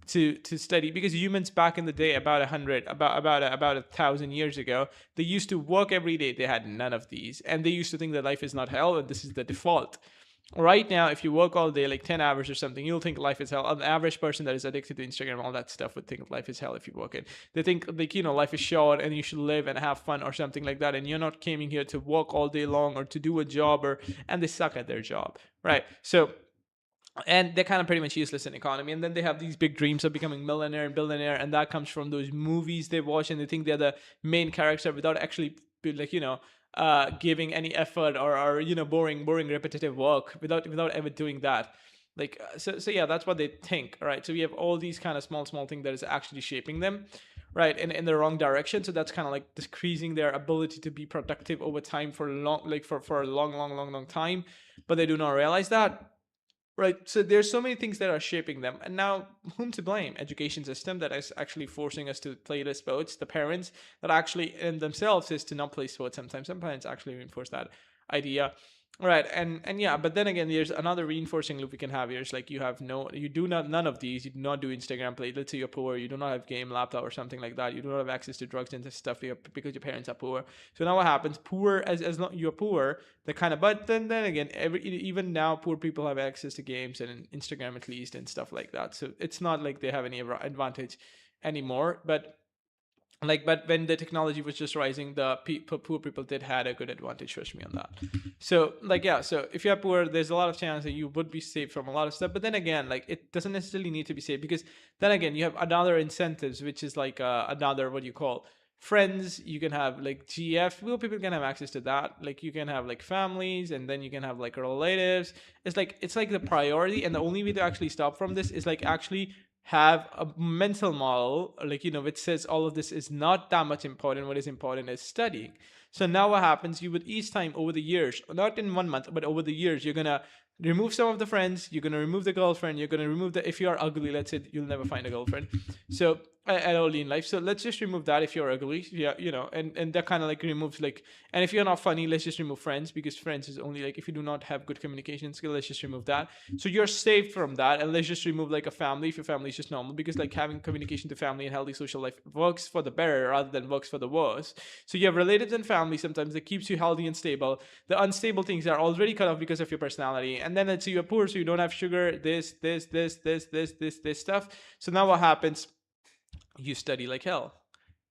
to study, because humans back in the day, about 1,000 years ago, they used to work every day. They had none of these, and they used to think that life is not hell and this is the default. Right now, if you work all day, like 10 hours or something, you'll think life is hell. An average person that is addicted to Instagram, all that stuff, would think life is hell if you work it. They think, like, life is short and you should live and have fun or something like that. And you're not coming here to work all day long or to do a job, and they suck at their job, right? So, and they're kind of pretty much useless in economy. And then they have these big dreams of becoming millionaire and billionaire, and that comes from those movies they watch, and they think they're the main character without actually, like, giving any effort, or boring repetitive work, without ever doing that. Like, so yeah, that's what they think, right? So we have all these kind of small things that is actually shaping them, right, in the wrong direction. So that's kind of like decreasing their ability to be productive over time, for long, like for a long time. But they do not realize that. Right. So there's so many things that are shaping them. And now, whom to blame? Education system that is actually forcing us to play the sports. The parents that actually in themselves is to not play sports sometimes. Some parents actually reinforce that idea. Right. And yeah, but then again, there's another reinforcing loop we can have here. It's like, you do not, none of these. You do not do Instagram play. Let's say you're poor. You do not have game, laptop, or something like that. You do not have access to drugs and stuff because your parents are poor. So now what happens? Poor, as long you're poor, the kind of, but then again, even now, poor people have access to games and Instagram, at least, and stuff like that. So it's not like they have any advantage anymore. But when the technology was just rising, the poor people did had a good advantage. Trust me on that. So, like, yeah, so if you're poor, there's a lot of chance that you would be saved from a lot of stuff. But then again, like, it doesn't necessarily need to be saved, because then again, you have another incentives, which is like another, what do you call, friends. You can have like GF. Well, people can have access to that. Like, you can have like families, and then you can have like relatives. It's like the priority, and the only way to actually stop from this is like actually have a mental model, like, which says all of this is not that much important. What is important is studying. So now what happens, you would each time over the years, not in 1 month, but over the years, you're gonna remove some of the friends, you're gonna remove the girlfriend, you're gonna remove the, if you're ugly, let's say, you'll never find a girlfriend. So at all in life, so let's just remove that. If you're ugly, yeah, and that kind of like removes, like, and if you're not funny, let's just remove friends, because friends is only like, if you do not have good communication skill, let's just remove that. So you're safe from that. And let's just remove like a family, if your family is just normal, because like having communication to family and healthy social life works for the better rather than works for the worse. So you have relatives and family sometimes that keeps you healthy and stable. The unstable things are already cut off because of your personality. And then let's say you're poor, so you don't have sugar, this stuff. So now what happens, you study like hell.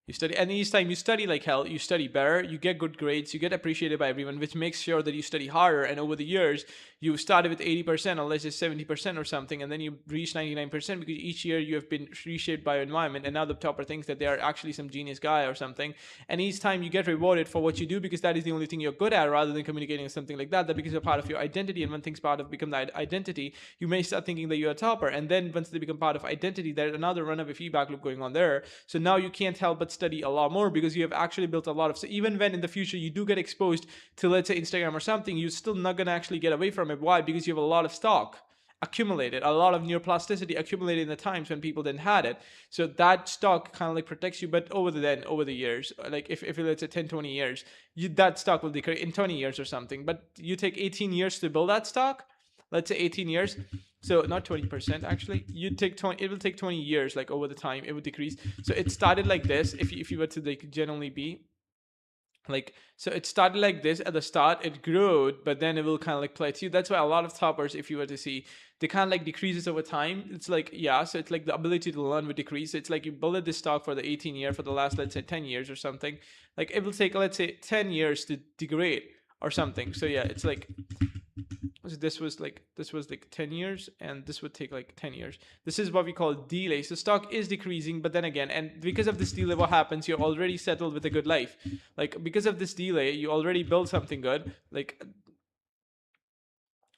You study, and each time you study like hell, you study better, you get good grades, you get appreciated by everyone, which makes sure that you study harder. And over the years, you started with 80%, or let's say 70% or something, and then you reach 99%, because each year you have been reshaped by your environment. And now the topper thinks that they are actually some genius guy or something. And each time you get rewarded for what you do, because that is the only thing you're good at, rather than communicating something like that becomes a part of your identity. And when things part of become that identity, you may start thinking that you're a topper. And then once they become part of identity, there's another runaway feedback loop going on there. So now you can't help but study a lot more, because you have actually built a lot of, so even when in the future you do get exposed to, let's say, Instagram or something, you're still not going to actually get away from it. Why? Because you have a lot of stock accumulated, a lot of neuroplasticity accumulated in the times when people didn't had it. So that stock kind of like protects you. But over the years, like if let's say 10-20 years, that stock will decrease in 20 years or something. But you take 18 years to build that stock, let's say 18 years. So not 20%, actually. You take 20. It will take 20 years. Like over the time, it would decrease. So it started like this. If you were to like generally be like, so it started like this at the start. It grew, but then it will kind of like plateau. That's why a lot of toppers, if you were to see, they kind of like decreases over time. It's like, yeah, so it's like the ability to learn would decrease. It's like you build this stock for the 18 year, for the last, let's say, 10 years or something. Like it will take, let's say, 10 years to degrade or something. So yeah, it's like So this was like 10 years, and this would take like 10 years. This is what we call delay. So stock is decreasing, but then again, and because of this delay, what happens? You're already settled with a good life. Like because of this delay, you already built something good. Like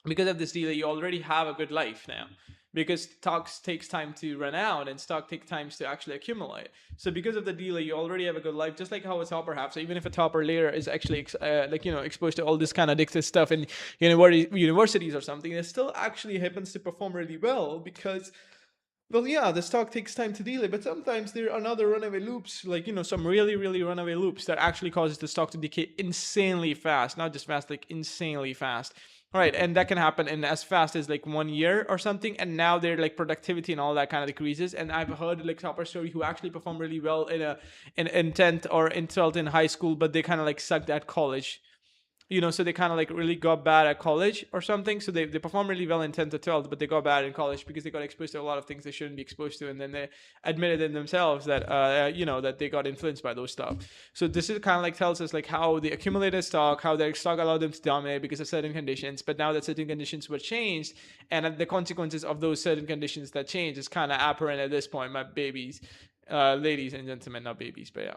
because of this delay, you already have a good life now. Because stock takes time to run out, and stock takes time to actually accumulate. So because of the delay, you already have a good life, just like how a topper has. So even if a topper later is actually exposed to all this kind of addictive stuff in universities or something, it still actually happens to perform really well because, well, yeah, the stock takes time to delay, but sometimes there are another runaway loops, some really, really runaway loops that actually causes the stock to decay insanely fast, not just fast, like insanely fast. All right, and that can happen in as fast as like 1 year or something, and now their like productivity and all that kind of decreases. And I've heard like topper story who actually perform really well in 10th or in 12th in high school, but they kind of like sucked at college. So they kind of like really got bad at college or something. So they perform really well in 10th to 12th, but they got bad in college because they got exposed to a lot of things they shouldn't be exposed to. And then they admitted in themselves that, that they got influenced by those stuff. So this is kind of like tells us like how they accumulated stock, how their stock allowed them to dominate because of certain conditions. But now that certain conditions were changed, and the consequences of those certain conditions that change is kind of apparent at this point, my babies, ladies and gentlemen, not babies, but yeah.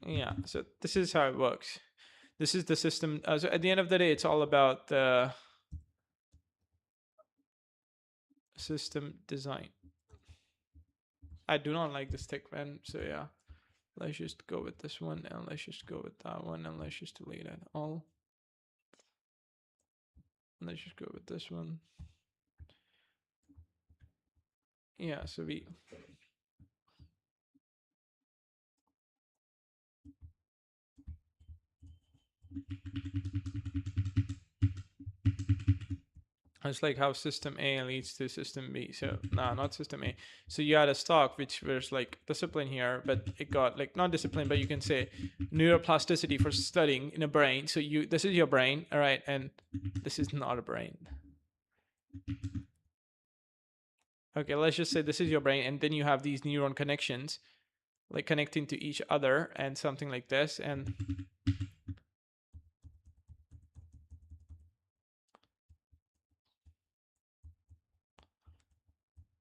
Yeah, so this is how it works. This is the system. So at the end of the day, it's all about the system design. I do not like this thick pen, so yeah. Let's just go with this one, and let's just go with that one, and let's just delete it all. Let's just go with this one. Yeah, so it's like how system A leads to system B. So no, not system A. So you had a stock which was like discipline here, but it got like not discipline, but you can say neuroplasticity for studying in a brain. So this is your brain, all right, and this is not a brain. Okay, let's just say this is your brain, and then you have these neuron connections, like connecting to each other, and something like this, and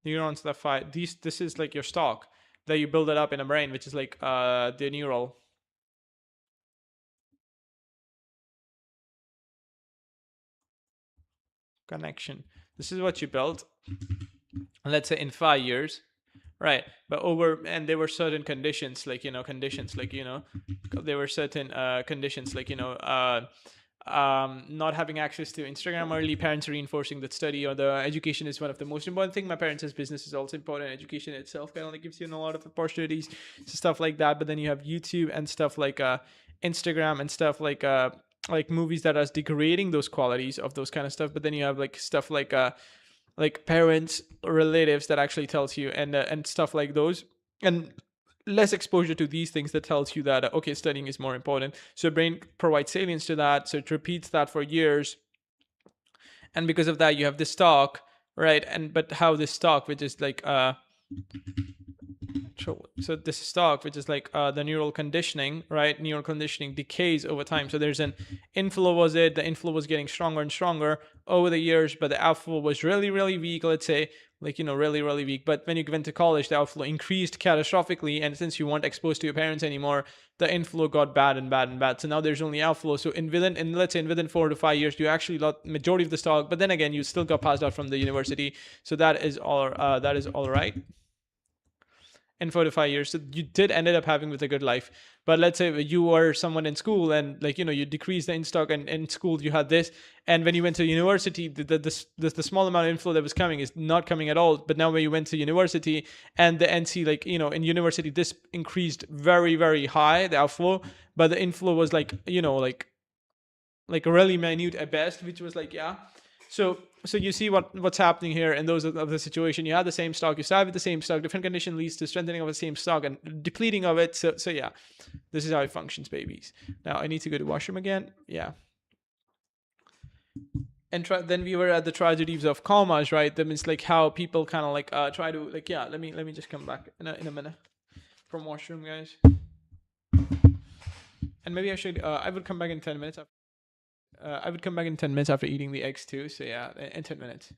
neurons that fire. This is like your stock that you build it up in a brain, which is like the neural connection. This is what you built. Let's say in 5 years, right? But and there were certain conditions, there were certain conditions, not having access to Instagram early, parents reinforcing that study or the education is one of the most important thing. My parents says business is also important. Education itself kind of like gives you a lot of opportunities, stuff like that. But then you have YouTube and stuff like Instagram and stuff like movies that are degrading those qualities of those kind of stuff. But then you have like stuff like parents, relatives that actually tells you and stuff like those, and less exposure to these things that tells you that okay, studying is more important. So brain provides salience to that, so it repeats that for years, and because of that you have this stock, right? And but how this stock, which is like so this stock, which is like the neural conditioning, right? Neural conditioning decays over time. So there's an inflow the inflow was getting stronger and stronger over the years, but the outflow was really, really weak, let's say, really, really weak. But when you went to college, the outflow increased catastrophically, and since you weren't exposed to your parents anymore, the inflow got bad and bad and bad. So now there's only outflow. So within 4 to 5 years, you actually lost majority of the stock, but then again, you still got passed out from the university. So that is all right. In 4 to 5 years, so you did ended up having with a good life. But let's say you were someone in school and you decreased the in stock, and in school you had this, and when you went to university, the small amount of inflow that was coming is not coming at all. But now when you went to university and the NC, in university, this increased very, very high, the outflow, but the inflow was like really minute at best, which was so you see what's happening here in those of the situation. You have the same stock, you start with the same stock, different condition leads to strengthening of the same stock and depleting of it. So yeah, this is how it functions, babies. Now I need to go to washroom again. Yeah. And then we were at the tragedies of commas, right? That means like how people kind of try to let me just come back in a minute from washroom, guys. And maybe I should. I would come back in 10 minutes. I would come back in 10 minutes after eating the eggs too. So yeah, in 10 minutes.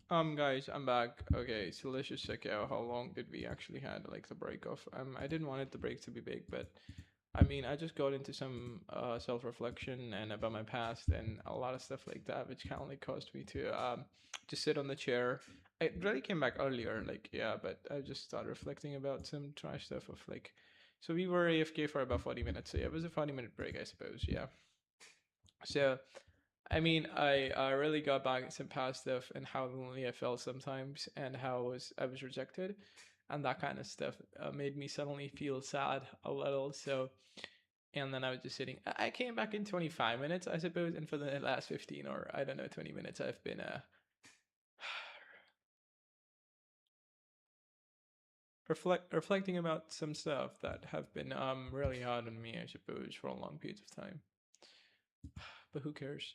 Guys, I'm back. Okay, so let's just check out how long did we actually had like the break off. I didn't want it the break to be big, but I mean, I just got into some self-reflection and about my past and a lot of stuff like that, which kind of like caused me to just sit on the chair. I really came back earlier, like yeah, but I just started reflecting about some trash stuff of like, so we were AFK for about 40 minutes. So yeah, it was a 40-minute break, I suppose. Yeah. So I mean, I really got back at some past stuff and how lonely I felt sometimes and how I was rejected, and that kind of stuff made me suddenly feel sad a little. So and then I was just sitting. I came back in 25 minutes, I suppose, and for the last 15 or I don't know 20 minutes, I've been reflecting about some stuff that have been really hard on me, I suppose, for a long period of time. But who cares?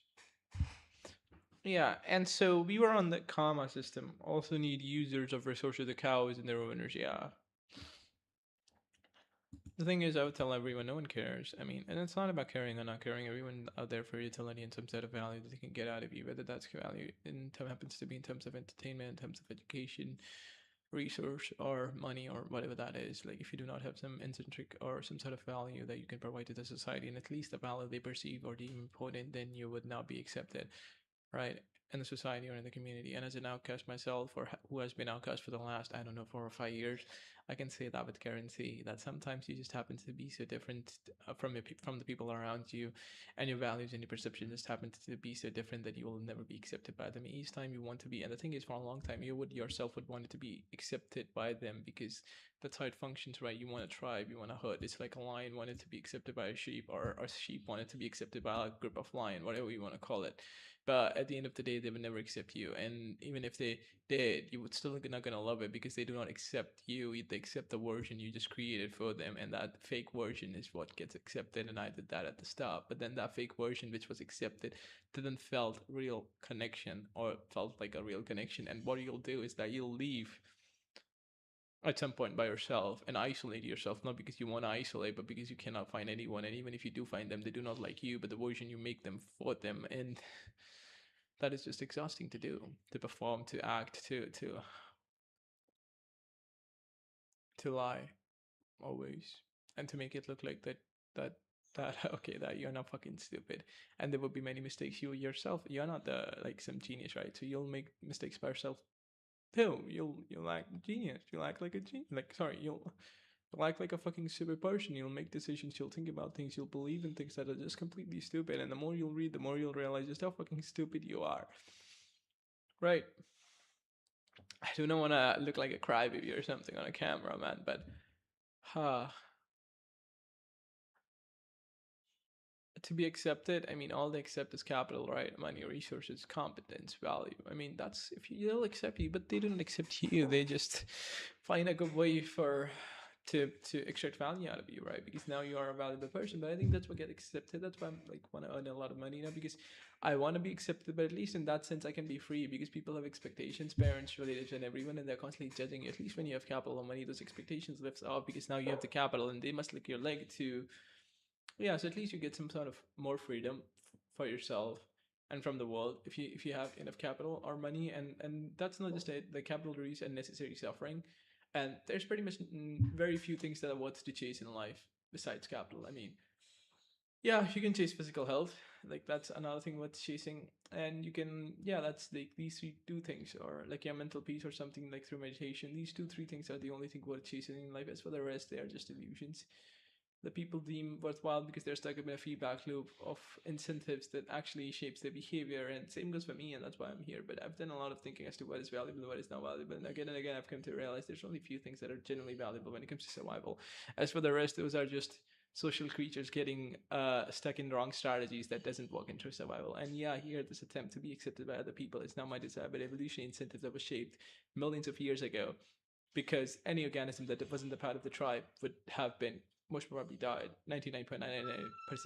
Yeah, and so we were on the comma system. Also need users of resources the cows and their owners. Yeah. The thing is, I would tell everyone no one cares. I mean, and it's not about caring or not caring. Everyone out there for utility and some set of value that they can get out of you, whether that's value in term happens to be in terms of entertainment, in terms of education, resource, or money, or whatever that is. Like, if you do not have some intrinsic or some sort of value that you can provide to the society, and at least the value they perceive or deem important, then you would not be accepted, right? In the society or in the community. And as an outcast myself, or who has been outcast for the last, I don't know, 4 or 5 years, I can say that with guarantee that sometimes you just happen to be so different from the people around you, and your values and your perception just happen to be so different that you will never be accepted by them. Each time you want to be, and the thing is, for a long time, you would yourself would want it to be accepted by them because that's how it functions, right? You want a tribe, you want a herd. It's like a lion wanted to be accepted by a sheep, or a sheep wanted to be accepted by a group of lion, whatever you want to call it. But at the end of the day, they would never accept you, and even if they did, you would still not gonna love it because they do not accept you. They accept the version you just created for them, and that fake version is what gets accepted. And I did that at the start, but then that fake version, which was accepted, didn't felt real connection or felt like a real connection. And what you'll do is that you'll leave at some point by yourself and isolate yourself, not because you want to isolate, but because you cannot find anyone. And even if you do find them, they do not like you, but the version you make them for them. And that is just exhausting to do, to perform, to act, to lie always, and to make it look like that that okay, that you're not fucking stupid. And there will be many mistakes. You yourself, you're not the like some genius, right? So you'll make mistakes by yourself too. You'll act genius. You'll act like a genius. Like sorry, you'll act like a fucking stupid person. You'll make decisions. You'll think about things. You'll believe in things that are just completely stupid. And the more you'll read, the more you'll realize just how fucking stupid you are. Right. I do not want to look like a crybaby or something on a camera, man. But uh, to be accepted, I mean, all they accept is capital, right? Money, resources, competence, value. I mean, that's if you, they'll accept you, but they don't accept you. They just find a good way for to extract value out of you, right? Because now you are a valuable person. But I think that's what get accepted. That's why I'm like want to earn a lot of money now because I want to be accepted. But at least in that sense, I can be free because people have expectations, parents, relatives, and everyone, and they're constantly judging you. At least when you have capital or money, those expectations lifts off because now you have the capital, and they must lick your leg to yeah, so at least you get some sort of more freedom for yourself and from the world if you have enough capital or money, and that's not just it. The capital is unnecessary suffering, and there's pretty much very few things that are worth to chase in life besides capital. I mean, yeah, you can chase physical health, like that's another thing worth chasing, and you can yeah, that's like these three two things, or like your mental peace or something like through meditation. These two three things are the only thing worth chasing in life. As for the rest, they are just illusions that people deem worthwhile because they're stuck in a feedback loop of incentives that actually shapes their behavior. And same goes for me, and that's why I'm here. But I've done a lot of thinking as to what is valuable and what is not valuable. And again, I've come to realize there's only a few things that are genuinely valuable when it comes to survival. As for the rest, those are just social creatures getting stuck in wrong strategies that doesn't work into survival. And yeah, here this attempt to be accepted by other people is now my desire, but evolutionary incentive that was shaped millions of years ago, because any organism that wasn't a part of the tribe would have been most probably died 99.999%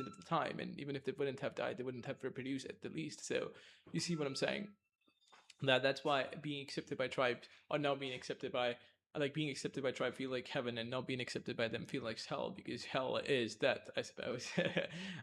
of the time, and even if they wouldn't have died, they wouldn't have reproduced at the least. So you see what I'm saying, that's why being accepted by tribes or now being accepted by like being accepted by tribe feel like heaven, and not being accepted by them feel like hell, because hell is death, I suppose.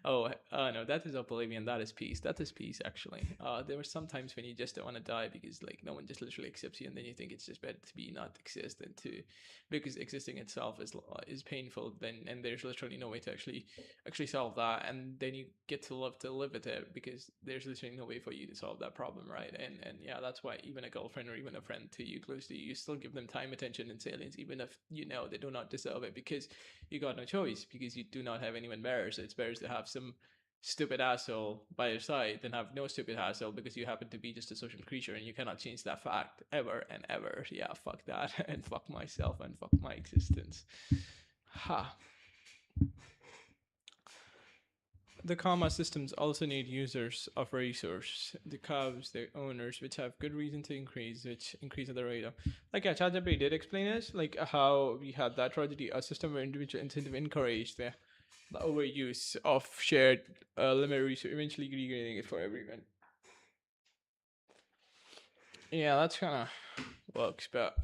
Oh, no, that is oblivion. That is peace. That is peace, actually. There were some times when you just don't want to die because like no one just literally accepts you, and then you think it's just better to be not exist than to, because existing itself is painful. Then and there's literally no way to actually solve that, and then you get to live with it because there's literally no way for you to solve that problem, right? And yeah, that's why even a girlfriend or even a friend to you, close to you, you still give them time, attention, and salience, even if you know they do not deserve it, because you got no choice, because you do not have anyone better. So it's better to have some stupid asshole by your side than have no stupid asshole, because you happen to be just a social creature and you cannot change that fact ever and ever. Yeah, fuck that. And fuck myself and fuck my existence. Ha. The comma systems also need users of resource, the cows, their owners, which have good reason to increase, which increase at the rate of. Like, yeah, ChatGPT did explain this, like how we had that tragedy, a system where individual incentive encouraged the overuse of shared limited resource, eventually regrading it for everyone. Yeah, that's kind of works, but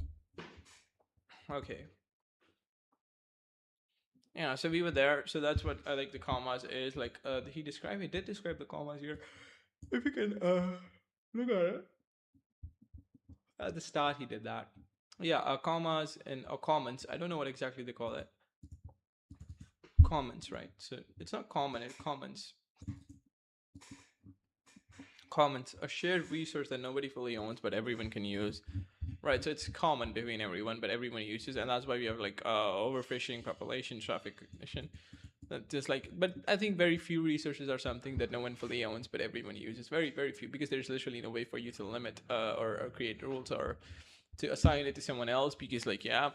okay. Yeah, so we were there. So that's what I like the commas is like. He did describe the commas here. If you can look at it. At the start, he did that. Yeah, commas and comments. I don't know what exactly they call it. Comments, right? So it's not common. It's comments. Comments, a shared resource that nobody fully owns, but everyone can use. Right, so it's common between everyone, but everyone uses, and that's why we have like overfishing, population, traffic recognition. That just like, but I think very few resources are something that no one fully owns, but everyone uses. Very, very few, because there's literally no way for you to limit or create rules or to assign it to someone else, because like yeah,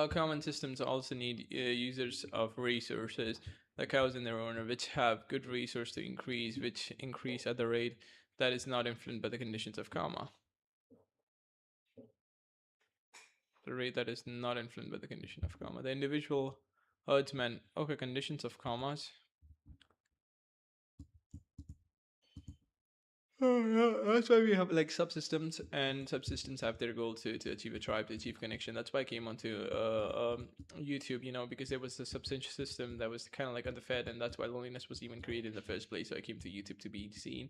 common systems also need users of resources, like cows in their owner, which have good resource to increase, which increase at the rate that is not influenced by the conditions of comma. The rate that is not influenced by the condition of comma. The individual herdsman. Okay, conditions of commas. That's why we have like subsystems, and subsystems have their goal to achieve a tribe, to achieve connection. That's why I came onto YouTube, because there was a subsystem that was kind of like underfed, and that's why loneliness was even created in the first place. So I came to YouTube to be seen,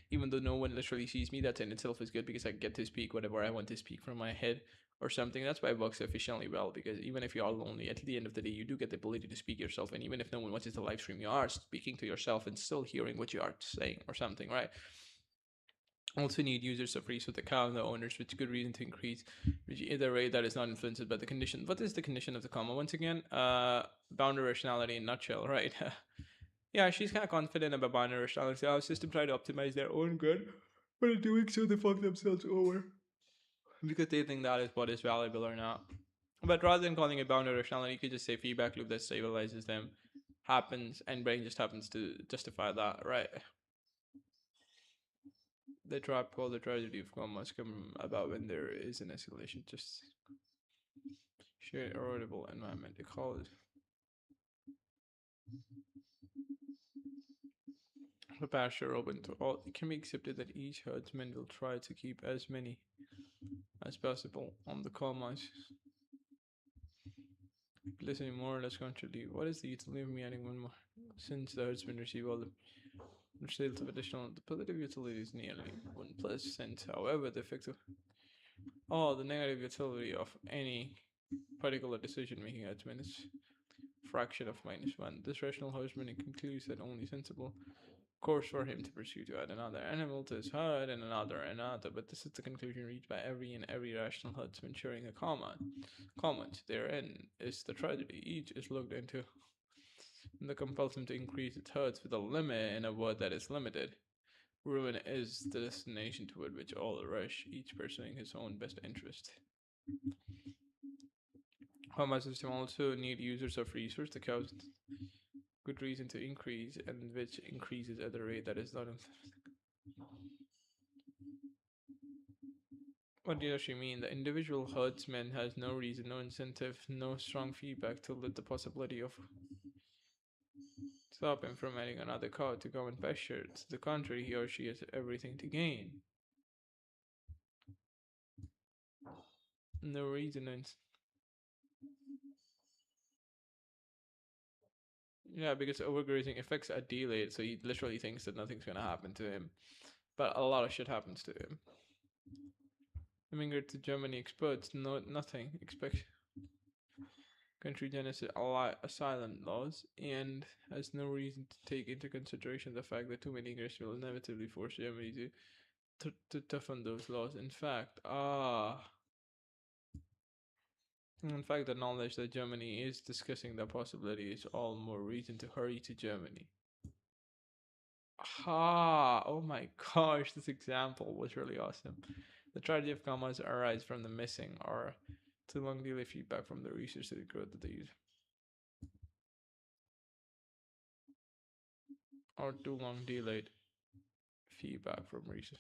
even though no one literally sees me. That in itself is good, because I get to speak whatever I want to speak from my head or something. That's why it works efficiently well, because even if you are lonely, at the end of the day, you do get the ability to speak yourself, and even if no one watches the live stream, you are speaking to yourself and still hearing what you are saying or something, right? Also need users of resource account the owners, which good reason to increase which either rate that is not influenced by the condition. What is the condition of the comma? Once again, boundary rationality in nutshell, right? Yeah, she's kind of confident about boundary rationality. Our system try to optimize their own good, but in doing so, they fuck themselves over because they think that is what is valuable or not. But rather than calling it boundary rationality, you could just say feedback loop that stabilizes them happens, and brain just happens to justify that, right? The trap called the tragedy of calm must come about when there is an escalation. Just shared erodible environment. They call it the pasture open to all. It can be accepted that each herdsman will try to keep as many as possible on the commas. Listening more or less consciously. What is the utility of me adding one more? Since the herdsman receive all the sales of additional, the positive utility is nearly 1+, however, the effective. Oh, the negative utility of any particular decision making herdsman is fraction of -1. This rational horseman concludes that only sensible course for him to pursue to add another animal to his herd and another. But this is the conclusion reached by every rational herdsman sharing a comment. Therein is the tragedy. Each is looked into and the compels him to increase its herds with a limit in a word that is limited. Ruin is the destination toward which all rush, each pursuing his own best interest. Comma system also need users of resource to cause good reason to increase, and which increases at the rate that is not. What does she mean? The individual herdsman has no reason, no incentive, no strong feedback to let the possibility of stop him from adding another cow to common pasture. To the contrary, he or she has everything to gain. No resonance. Yeah, because overgrazing affects a delayed, so he literally thinks that nothing's gonna happen to him, but a lot of shit happens to him. Immigrant to Germany experts no nothing expects country genocide asylum laws and has no reason to take into consideration the fact that too many immigrants will inevitably force Germany to toughen those laws. In fact, the knowledge that Germany is discussing the possibility is all more reason to hurry to Germany. Oh my gosh, this example was really awesome. The tragedy of commas arise from the missing or too long delay feedback from the research to the growth that they use. Or too long delayed feedback from research.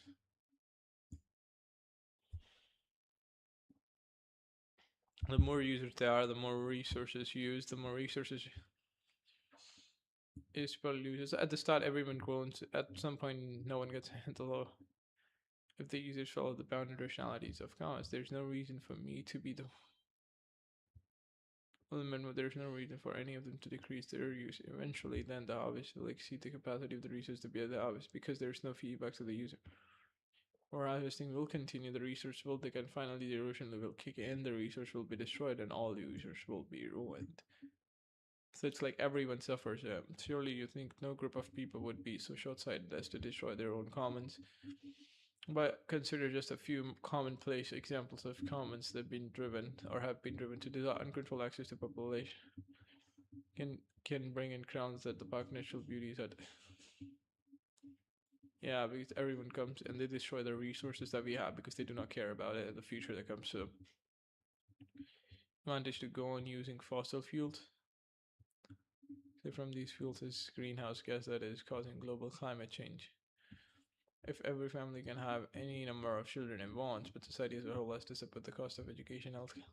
The more users there are, the more resources used, the more resources is per users. At the start, everyone groans. At some point, no one gets a handle. If the users follow the bounded rationalities of commas, there's no reason for me to be the limit. There's no reason for any of them to decrease their use. Eventually, then the obvious will exceed the capacity of the resource to be the obvious because there's no feedback to the user. Or harvesting will continue, the resource will decay, and finally the erosion will kick in, the resource will be destroyed, and all users will be ruined. So it's like everyone suffers. Surely you think no group of people would be so short-sighted as to destroy their own commons. But consider just a few commonplace examples of commons that have been driven or have been driven to desire uncontrolled access to population. Can bring in crowns that the park natural beauties had. Yeah, because everyone comes and they destroy the resources that we have because they do not care about it in the future that comes. So advantage to go on using fossil fuels. So from these fuels is greenhouse gas that is causing global climate change. If every family can have any number of children it wants, but society as a whole has to support the cost of education and healthcare.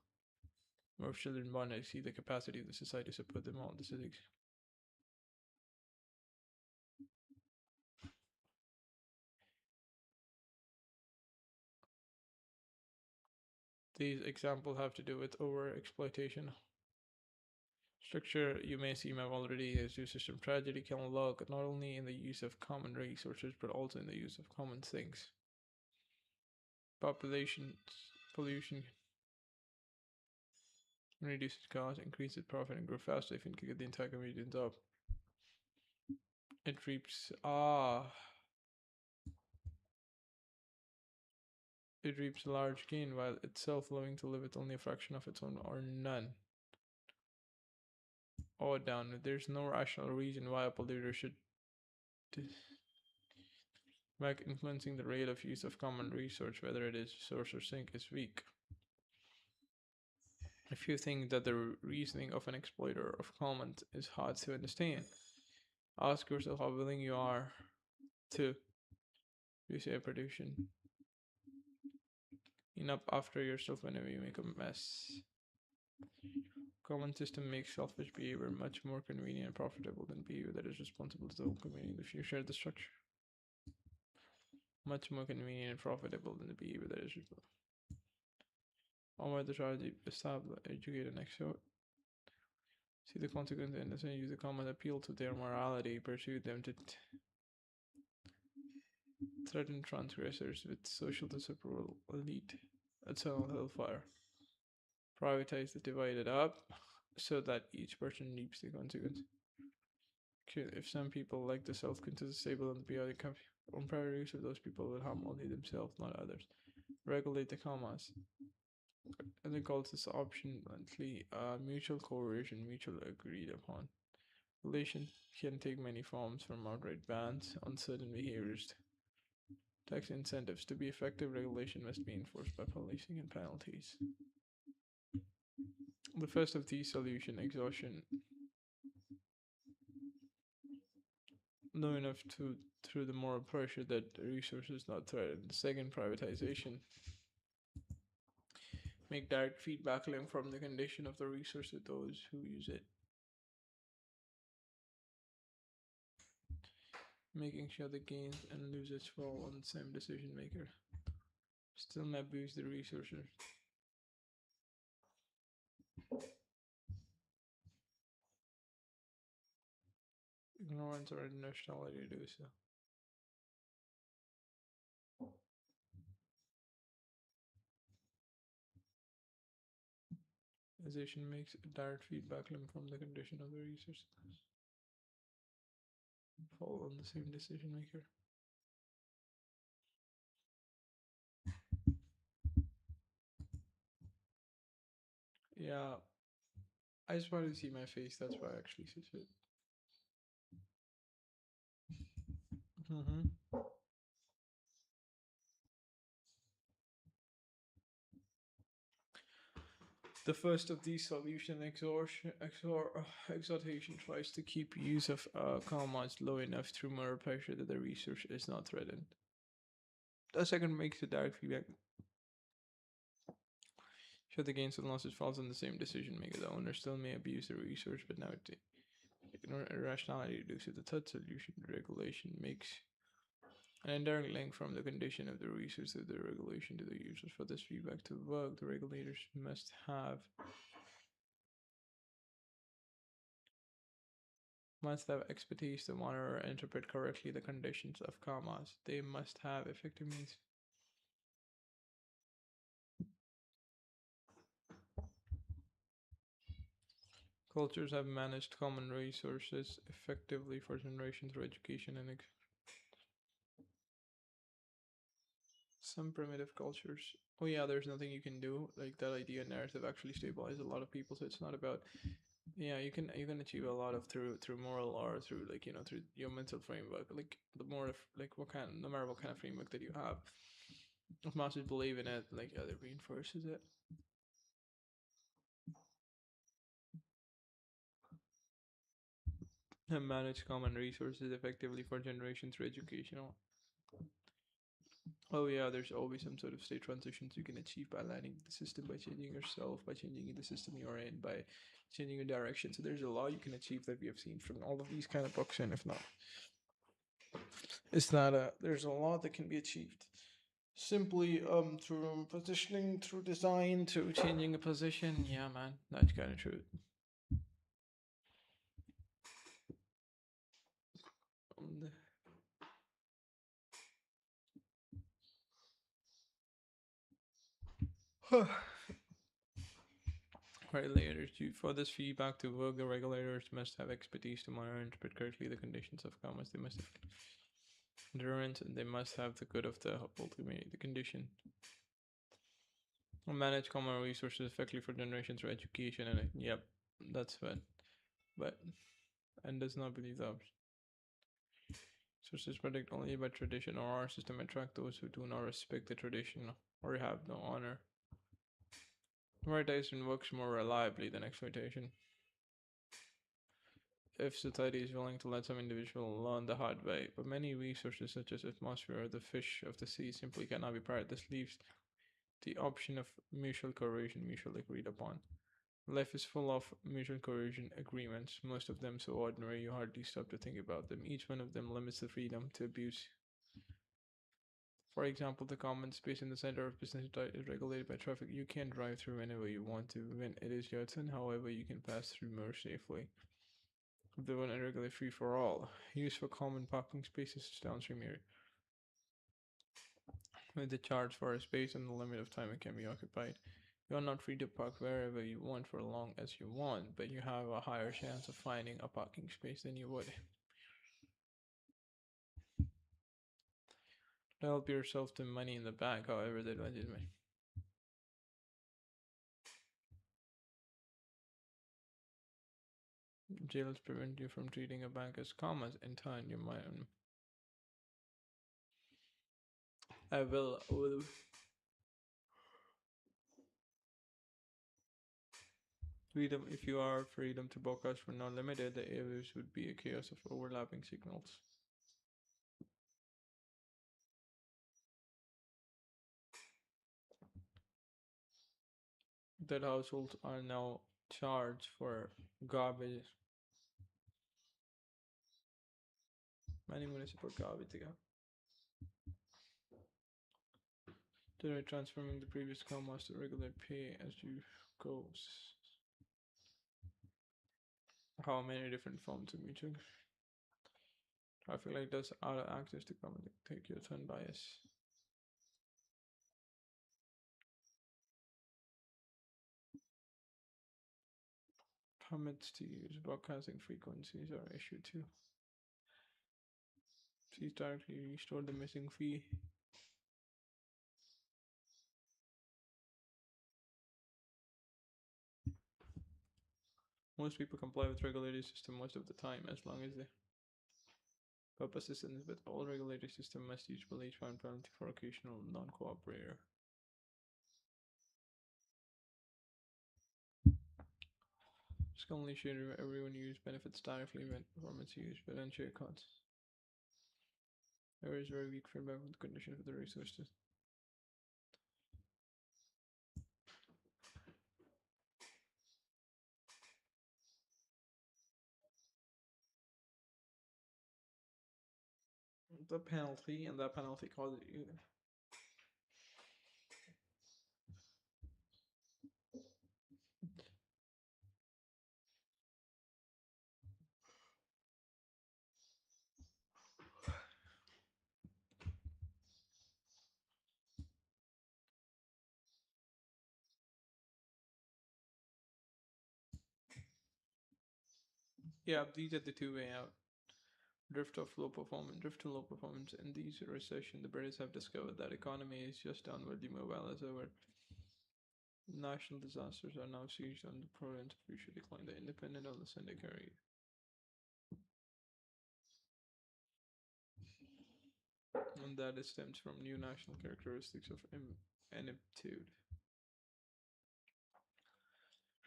More children born exceed the capacity of the society to support them all. This is these examples have to do with over exploitation. Structure you may seem have already as your system tragedy can log not only in the use of common resources but also in the use of common things. Population pollution reduces cost, increases profit, and grow faster if you can get the entire community on top. It reaps it reaps large gain while itself loving to live with only a fraction of its own or none. Or down. There's no rational reason why a polluter should like influencing the rate of use of common resource, whether it is source or sink, is weak. If you think that the reasoning of an exploiter of commons is hard to understand, ask yourself how willing you are to use a production enough after yourself whenever you make a mess. Common system makes selfish behavior much more convenient and profitable than behavior that is responsible to the whole community. If you share the structure, much more convenient and profitable than the behavior that is responsible. Or the strategy establish, educate, and exhort. See the consequence and then use the common appeal to their morality, pursue them to threaten transgressors with social disapproval, elite, eternal hellfire. Privatize the divided up so that each person reaps the consequence. If some people like the self-contained, stable, and periodic on prior use of those people will harm only themselves, not others. Regulate the commas. And it calls this option monthly mutual coercion, mutual agreed upon. Regulation can take many forms from outright bans on certain behaviors. Tax incentives. To be effective, regulation must be enforced by policing and penalties. The first of these solution, exhaustion. Low enough to through the moral pressure that resources not threatened. The second, privatization. Make direct feedback link from the condition of the resource to those who use it. Making sure the gains and losers fall on the same decision maker. Still may abuse the resources. Ignorance or irrationality to do so. Association makes a direct feedback loop from the condition of the research. Fall on the same decision maker. Yeah, I just wanted to see my face. That's why I actually said it. The first of these solution exhortation tries to keep use of commas low enough through moral pressure that the research is not threatened. The second makes a direct feedback. Should the gains and losses falls on the same decision maker, the owner still may abuse the research, but now it ignore irrationality due to the third solution. Regulation makes an indirect link from the condition of the research to the regulation to the users. For this feedback to work, the regulators must have expertise to monitor and interpret correctly the conditions of commas. They must have effective means. Cultures have managed common resources effectively for generations through education and some primitive cultures. Oh yeah, there's nothing you can do. Like that idea narrative actually stabilizes a lot of people. So it's not about yeah, you can achieve a lot of through moral or through like through your mental framework. Like the more of like what kind, no matter what kind of framework that you have, if masters believe in it, like yeah, it reinforces it. And manage common resources effectively for generations through educational. Oh yeah, there's always some sort of state transitions you can achieve by aligning the system, by changing yourself, by changing the system you're in, by changing your direction. So there's a lot you can achieve that we have seen from all of these kind of books, and if not, it's not a. There's a lot that can be achieved simply through positioning, through design, through changing a position. Yeah, man, that's kind of true. Um, Regulators, for this feedback to work, the regulators must have expertise to monitor and interpret correctly the conditions of commerce. They must have endurance, and they must have the good of the ultimate the condition. Manage common resources effectively for generations through education, and yep, that's what. But and does not believe that sources predict only by tradition, or our system attract those who do not respect the tradition or have no honor. Meritization works more reliably than exploitation. If society is willing to let some individual learn the hard way, but many resources such as atmosphere or the fish of the sea simply cannot be pirated. This leaves the option of mutual coercion, mutually agreed upon. Life is full of mutual coercion agreements, most of them so ordinary you hardly stop to think about them. Each one of them limits the freedom to abuse. For example, the common space in the center of business is regulated by traffic. You can drive through whenever you want to when it is your turn, however, you can pass through more safely. The one unregulated free for all. Use for common parking spaces is downstream here. With the charge for a space and the limit of time it can be occupied. You are not free to park wherever you want for as long as you want, but you have a higher chance of finding a parking space than you would. Help yourself to money in the bank, however, the advantage may. Jails prevent you from treating a bank as commas and tying your mind. I will. Freedom, if you are freedom to broadcast for not limited, the areas would be a chaos of overlapping signals. That households are now charged for garbage. Many municipal garbage they're transforming the previous commas to regular pay as you go. How many different forms of mutual? Traffic light does allow access to come and take your turn bias. Permits to use broadcasting frequencies are issued too. Please directly restore the missing fee. Most people comply with regulatory system most of the time, as long as the purpose is in, but all regulatory system must use each find penalty for occasional non-cooperator. Just only share everyone use benefits directly when performance use, but then share costs. There is very weak feedback with condition for the resources. The penalty, and that penalty causes you. Yeah, these are the two way out. Drift to low performance. In these recession, the British have discovered that economy is just downwardly mobile as ever. National disasters are now seized on the province of future decline. The independent of the syndicate. And that it stems from new national characteristics of ineptitude.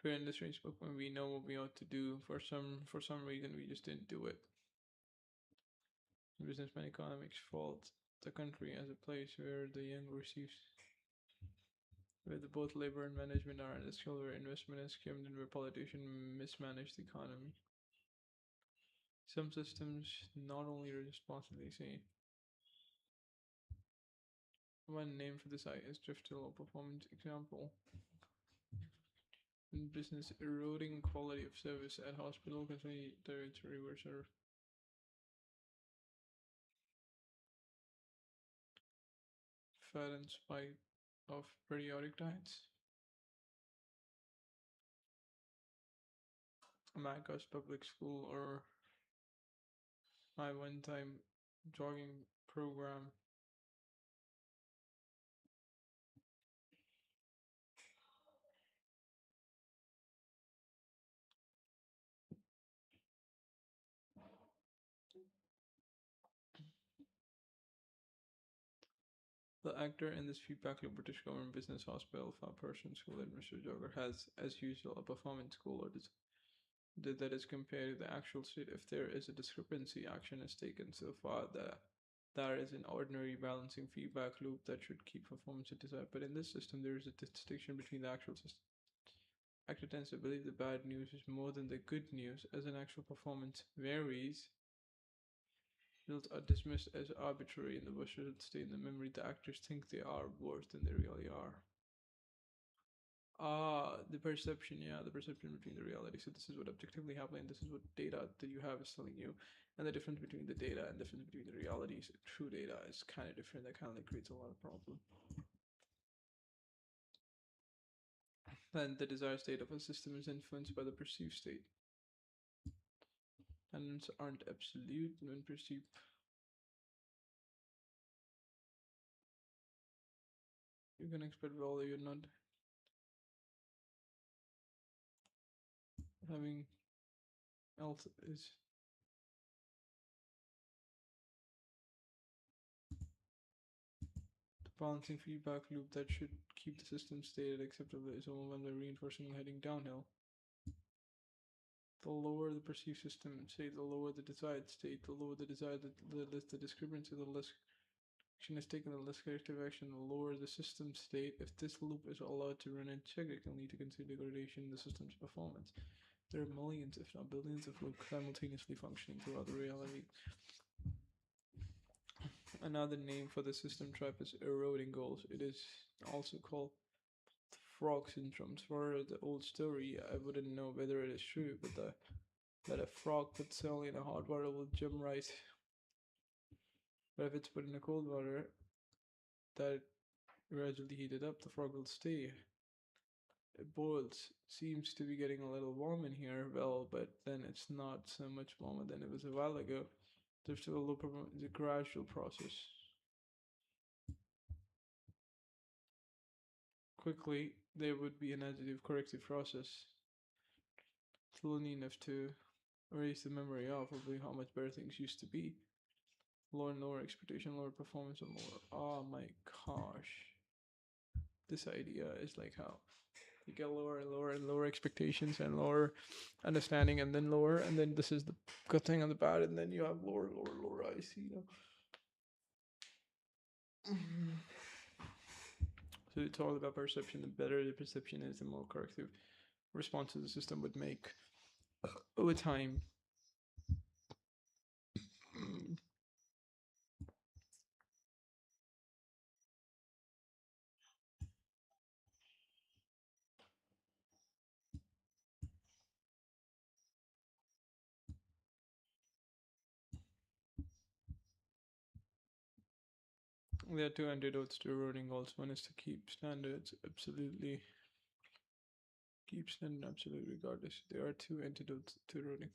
Trade industry spoke when we know what we ought to do. For some reason, we just didn't do it. Businessman economics fault the country as a place where the young receives, where both labor and management are in the skill where investment is skimmed and where politicians mismanage the economy. Some systems not only responsibly say. One name for this is drift to low performance example. In business, eroding quality of service at hospital concerning territory were served. Fat and spike of periodic diets. America's public school or my one-time jogging program. The actor in this feedback loop British government business hospital for person school and Mr. Jogger has, as usual, a performance goal or that is compared to the actual state. If there is a discrepancy, action is taken so far that there is an ordinary balancing feedback loop that should keep performance at desired. But in this system, there is a distinction between the actual system. Actor tends to believe the bad news is more than the good news, as an actual performance varies. Results are dismissed as arbitrary in the worst results stay in the memory. The actors think they are worse than they really are. The perception, yeah, the perception between the reality. So this is what objectively happening. This is what data that you have is telling you, and the difference between the data and the difference between the realities. True data is kind of different. That kind of like creates a lot of problem. Then the desired state of a system is influenced by the perceived state. Tendencies aren't absolute when perceived. You can expect value. You're not having else is the balancing feedback loop that should keep the system stated acceptable is overwhelmed by reinforcing heading downhill. The lower the perceived system state, the lower the desired state, the lower the desired the discrepancy, the less action is taken, the less corrective action, the lower the system state. If this loop is allowed to run unchecked, it can lead to considerable degradation in the system's performance. There are millions, if not billions, of loops simultaneously functioning throughout the reality. Another name for the system trap is eroding goals. It is also called frog syndrome. For the old story, I wouldn't know whether it is true, but that a frog put salt in a hot water will jump right But if it's put in a cold water, that gradually heated up, the frog will stay. It boils. Seems to be getting a little warm in here, well, but then it's not so much warmer than it was a while ago. There's still a little problem. It's a gradual process. Quickly, there would be an additive corrective process slowly enough to erase the memory of probably how much better things used to be. Lower and lower expectation, lower performance, and lower. Oh my gosh. This idea is like how you get lower and lower and lower expectations and lower understanding and then lower, and then this is the good thing and the bad, and then you have lower, lower, lower. I see. So it's all about perception. The better the perception is, the more corrective responses the system would make over time. There are two antidotes to eroding goals. One is to keep standards absolutely, keep standard absolutely regardless. There are two antidotes to eroding.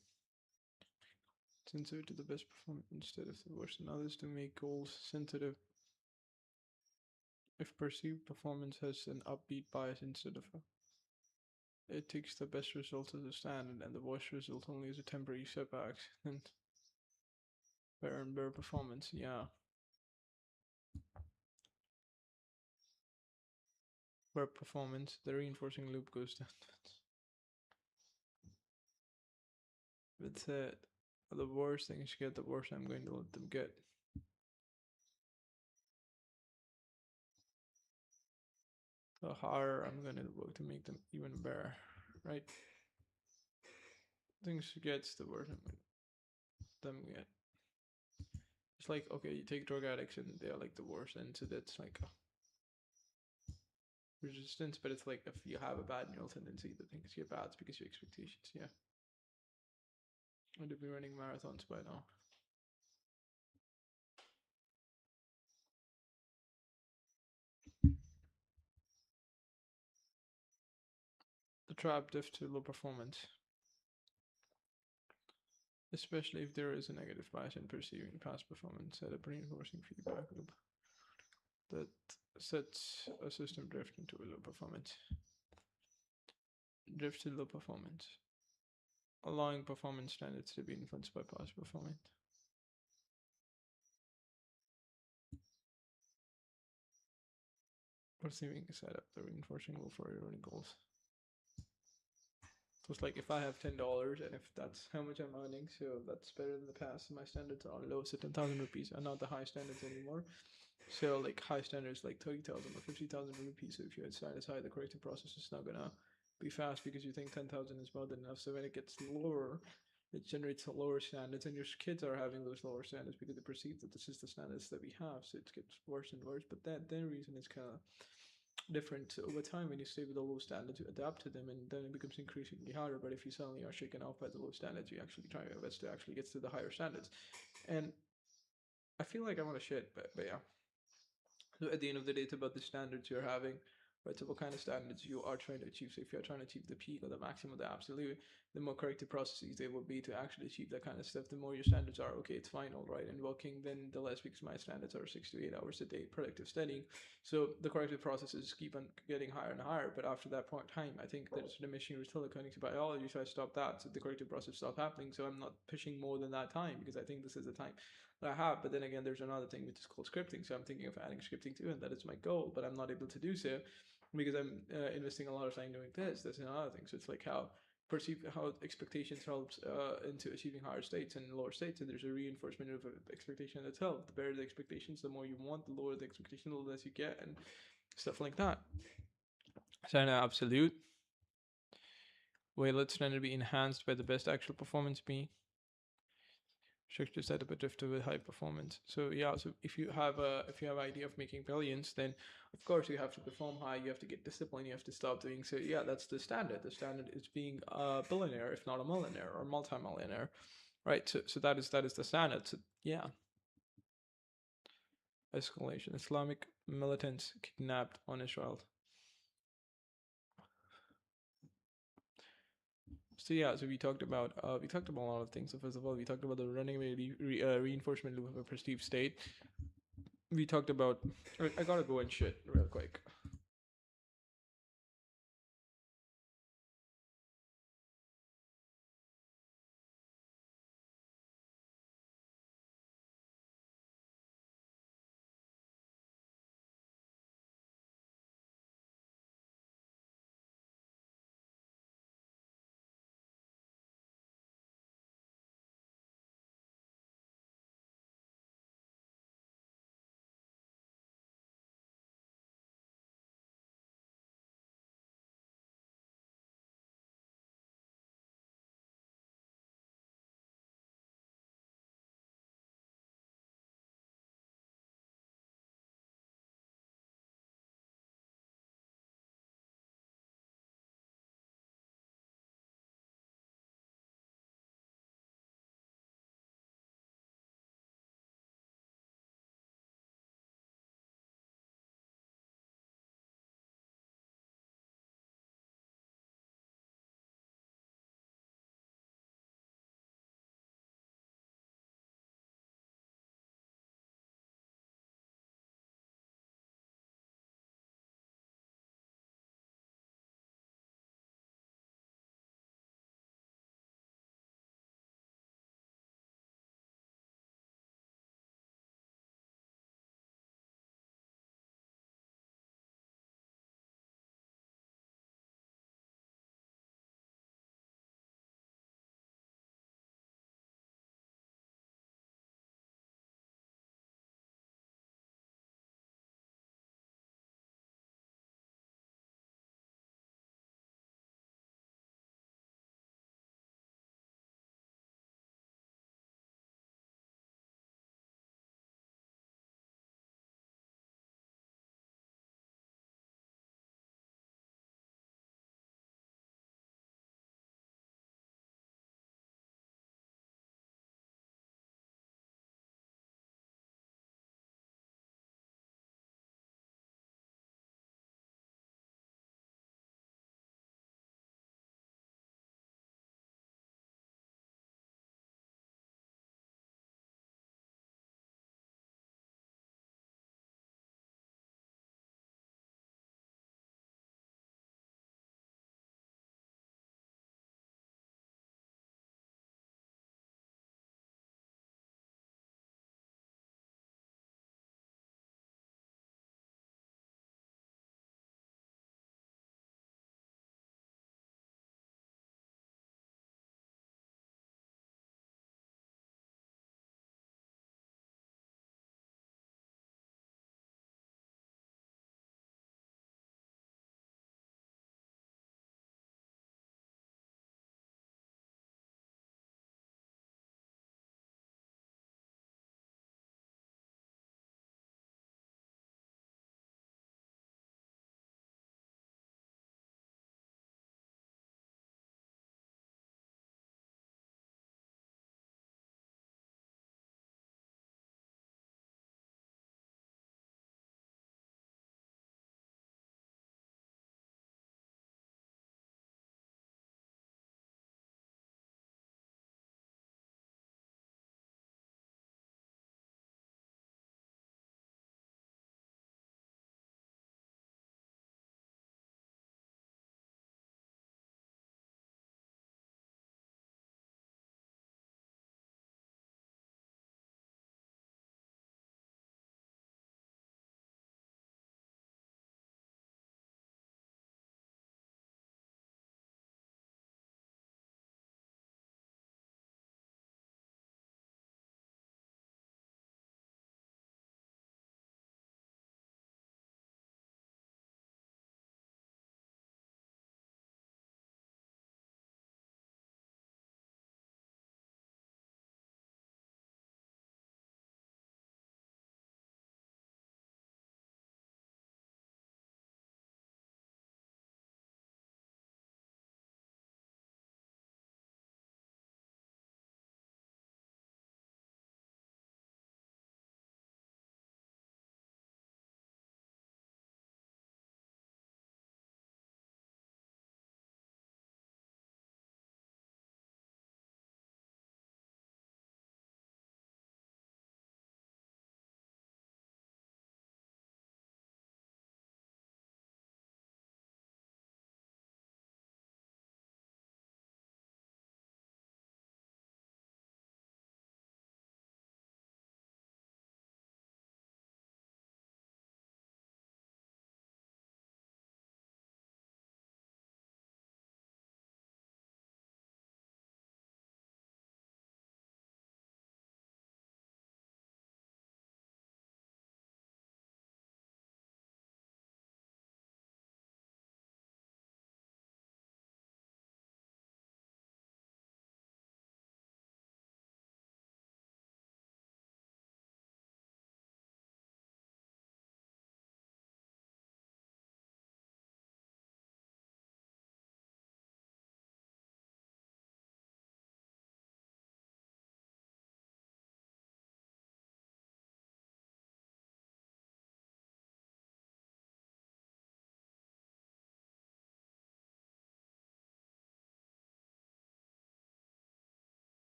Sensitive to the best performance instead of the worst, and others to make goals sensitive if perceived performance has an upbeat bias instead of a. It takes the best result as a standard, and the worst result only as a temporary setback. And better and better performance, yeah. Better performance, the reinforcing loop goes down. That's it. The worse things get, the worse I'm going to let them get. The harder I'm going to work to make them even better, right? Things gets, the worse I'm going to them get. It's like, okay, you take drug addicts and they're like the worst, and so that's like resistance, but it's like if you have a bad neural tendency, the things get bad because your expectations, yeah. I'd be running marathons by now. The trap diff to low performance, especially if there is a negative bias in perceiving past performance at a reinforcing feedback loop that sets a system drift into a low performance. Drift to low performance, allowing performance standards to be influenced by past performance. Perceiving a setup, the reinforcing loop for earning goals. So it's like if I have $10 and if that's how much I'm earning, so that's better than the past. My standards are low, so 10,000 rupees are not the high standards anymore. So like high standards like 30,000 or 50,000 rupees. So if you decide as high, the corrective process is not gonna be fast because you think 10,000 is more than enough. So when it gets lower, it generates lower standards, and your kids are having those lower standards because they perceive that this is the standards that we have. So it gets worse and worse. But that then reason is kind of different over time when you stay with the low standards, you adapt to them, and then it becomes increasingly harder. But if you suddenly are shaken off by the low standards, you actually try your best to actually get to the higher standards. And I feel like I want to shit, but yeah. So at the end of the day, it's about the standards you're having, right? So what kind of standards you are trying to achieve. So if you're trying to achieve the peak or the maximum, the absolute, the more corrective processes they will be to actually achieve that kind of stuff. The more your standards are, okay, it's fine, all right, and working, then the less, because my standards are 6 to 8 hours a day productive studying. So the corrective processes keep on getting higher and higher. But after that point in time, I think there's diminishing return according to biology. So I stop that. So the corrective process stopped happening. So I'm not pushing more than that time because I think this is the time that I have. But then again, there's another thing which is called scripting. So I'm thinking of adding scripting too, and that is my goal. But I'm not able to do so because I'm investing a lot of time doing this. That's another thing. So it's like how expectations helps into achieving higher states and lower states, and there's a reinforcement of expectation itself. The better the expectations, the more you want. The lower the expectation, the less you get, and stuff like that. So an absolute way let's tend to be enhanced by the best actual performance being structure setup a drifter with high performance. So yeah, so if you have idea of making billions, then of course you have to perform high, you have to get discipline, you have to stop doing so. Yeah, that's the standard. The standard is being a billionaire, if not a millionaire or multi-millionaire, right? So that is the standard. So yeah. escalation. Islamic militants kidnapped on Israel. So yeah, so we talked about a lot of things. So first of all, we talked about the running away reinforcement loop of a perceived state. We talked about. I gotta go and shit real quick.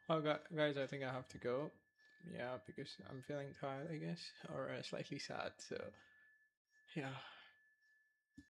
Oh, guys, I think I have to go. Yeah, because I'm feeling tired, I guess, or slightly sad. So, yeah.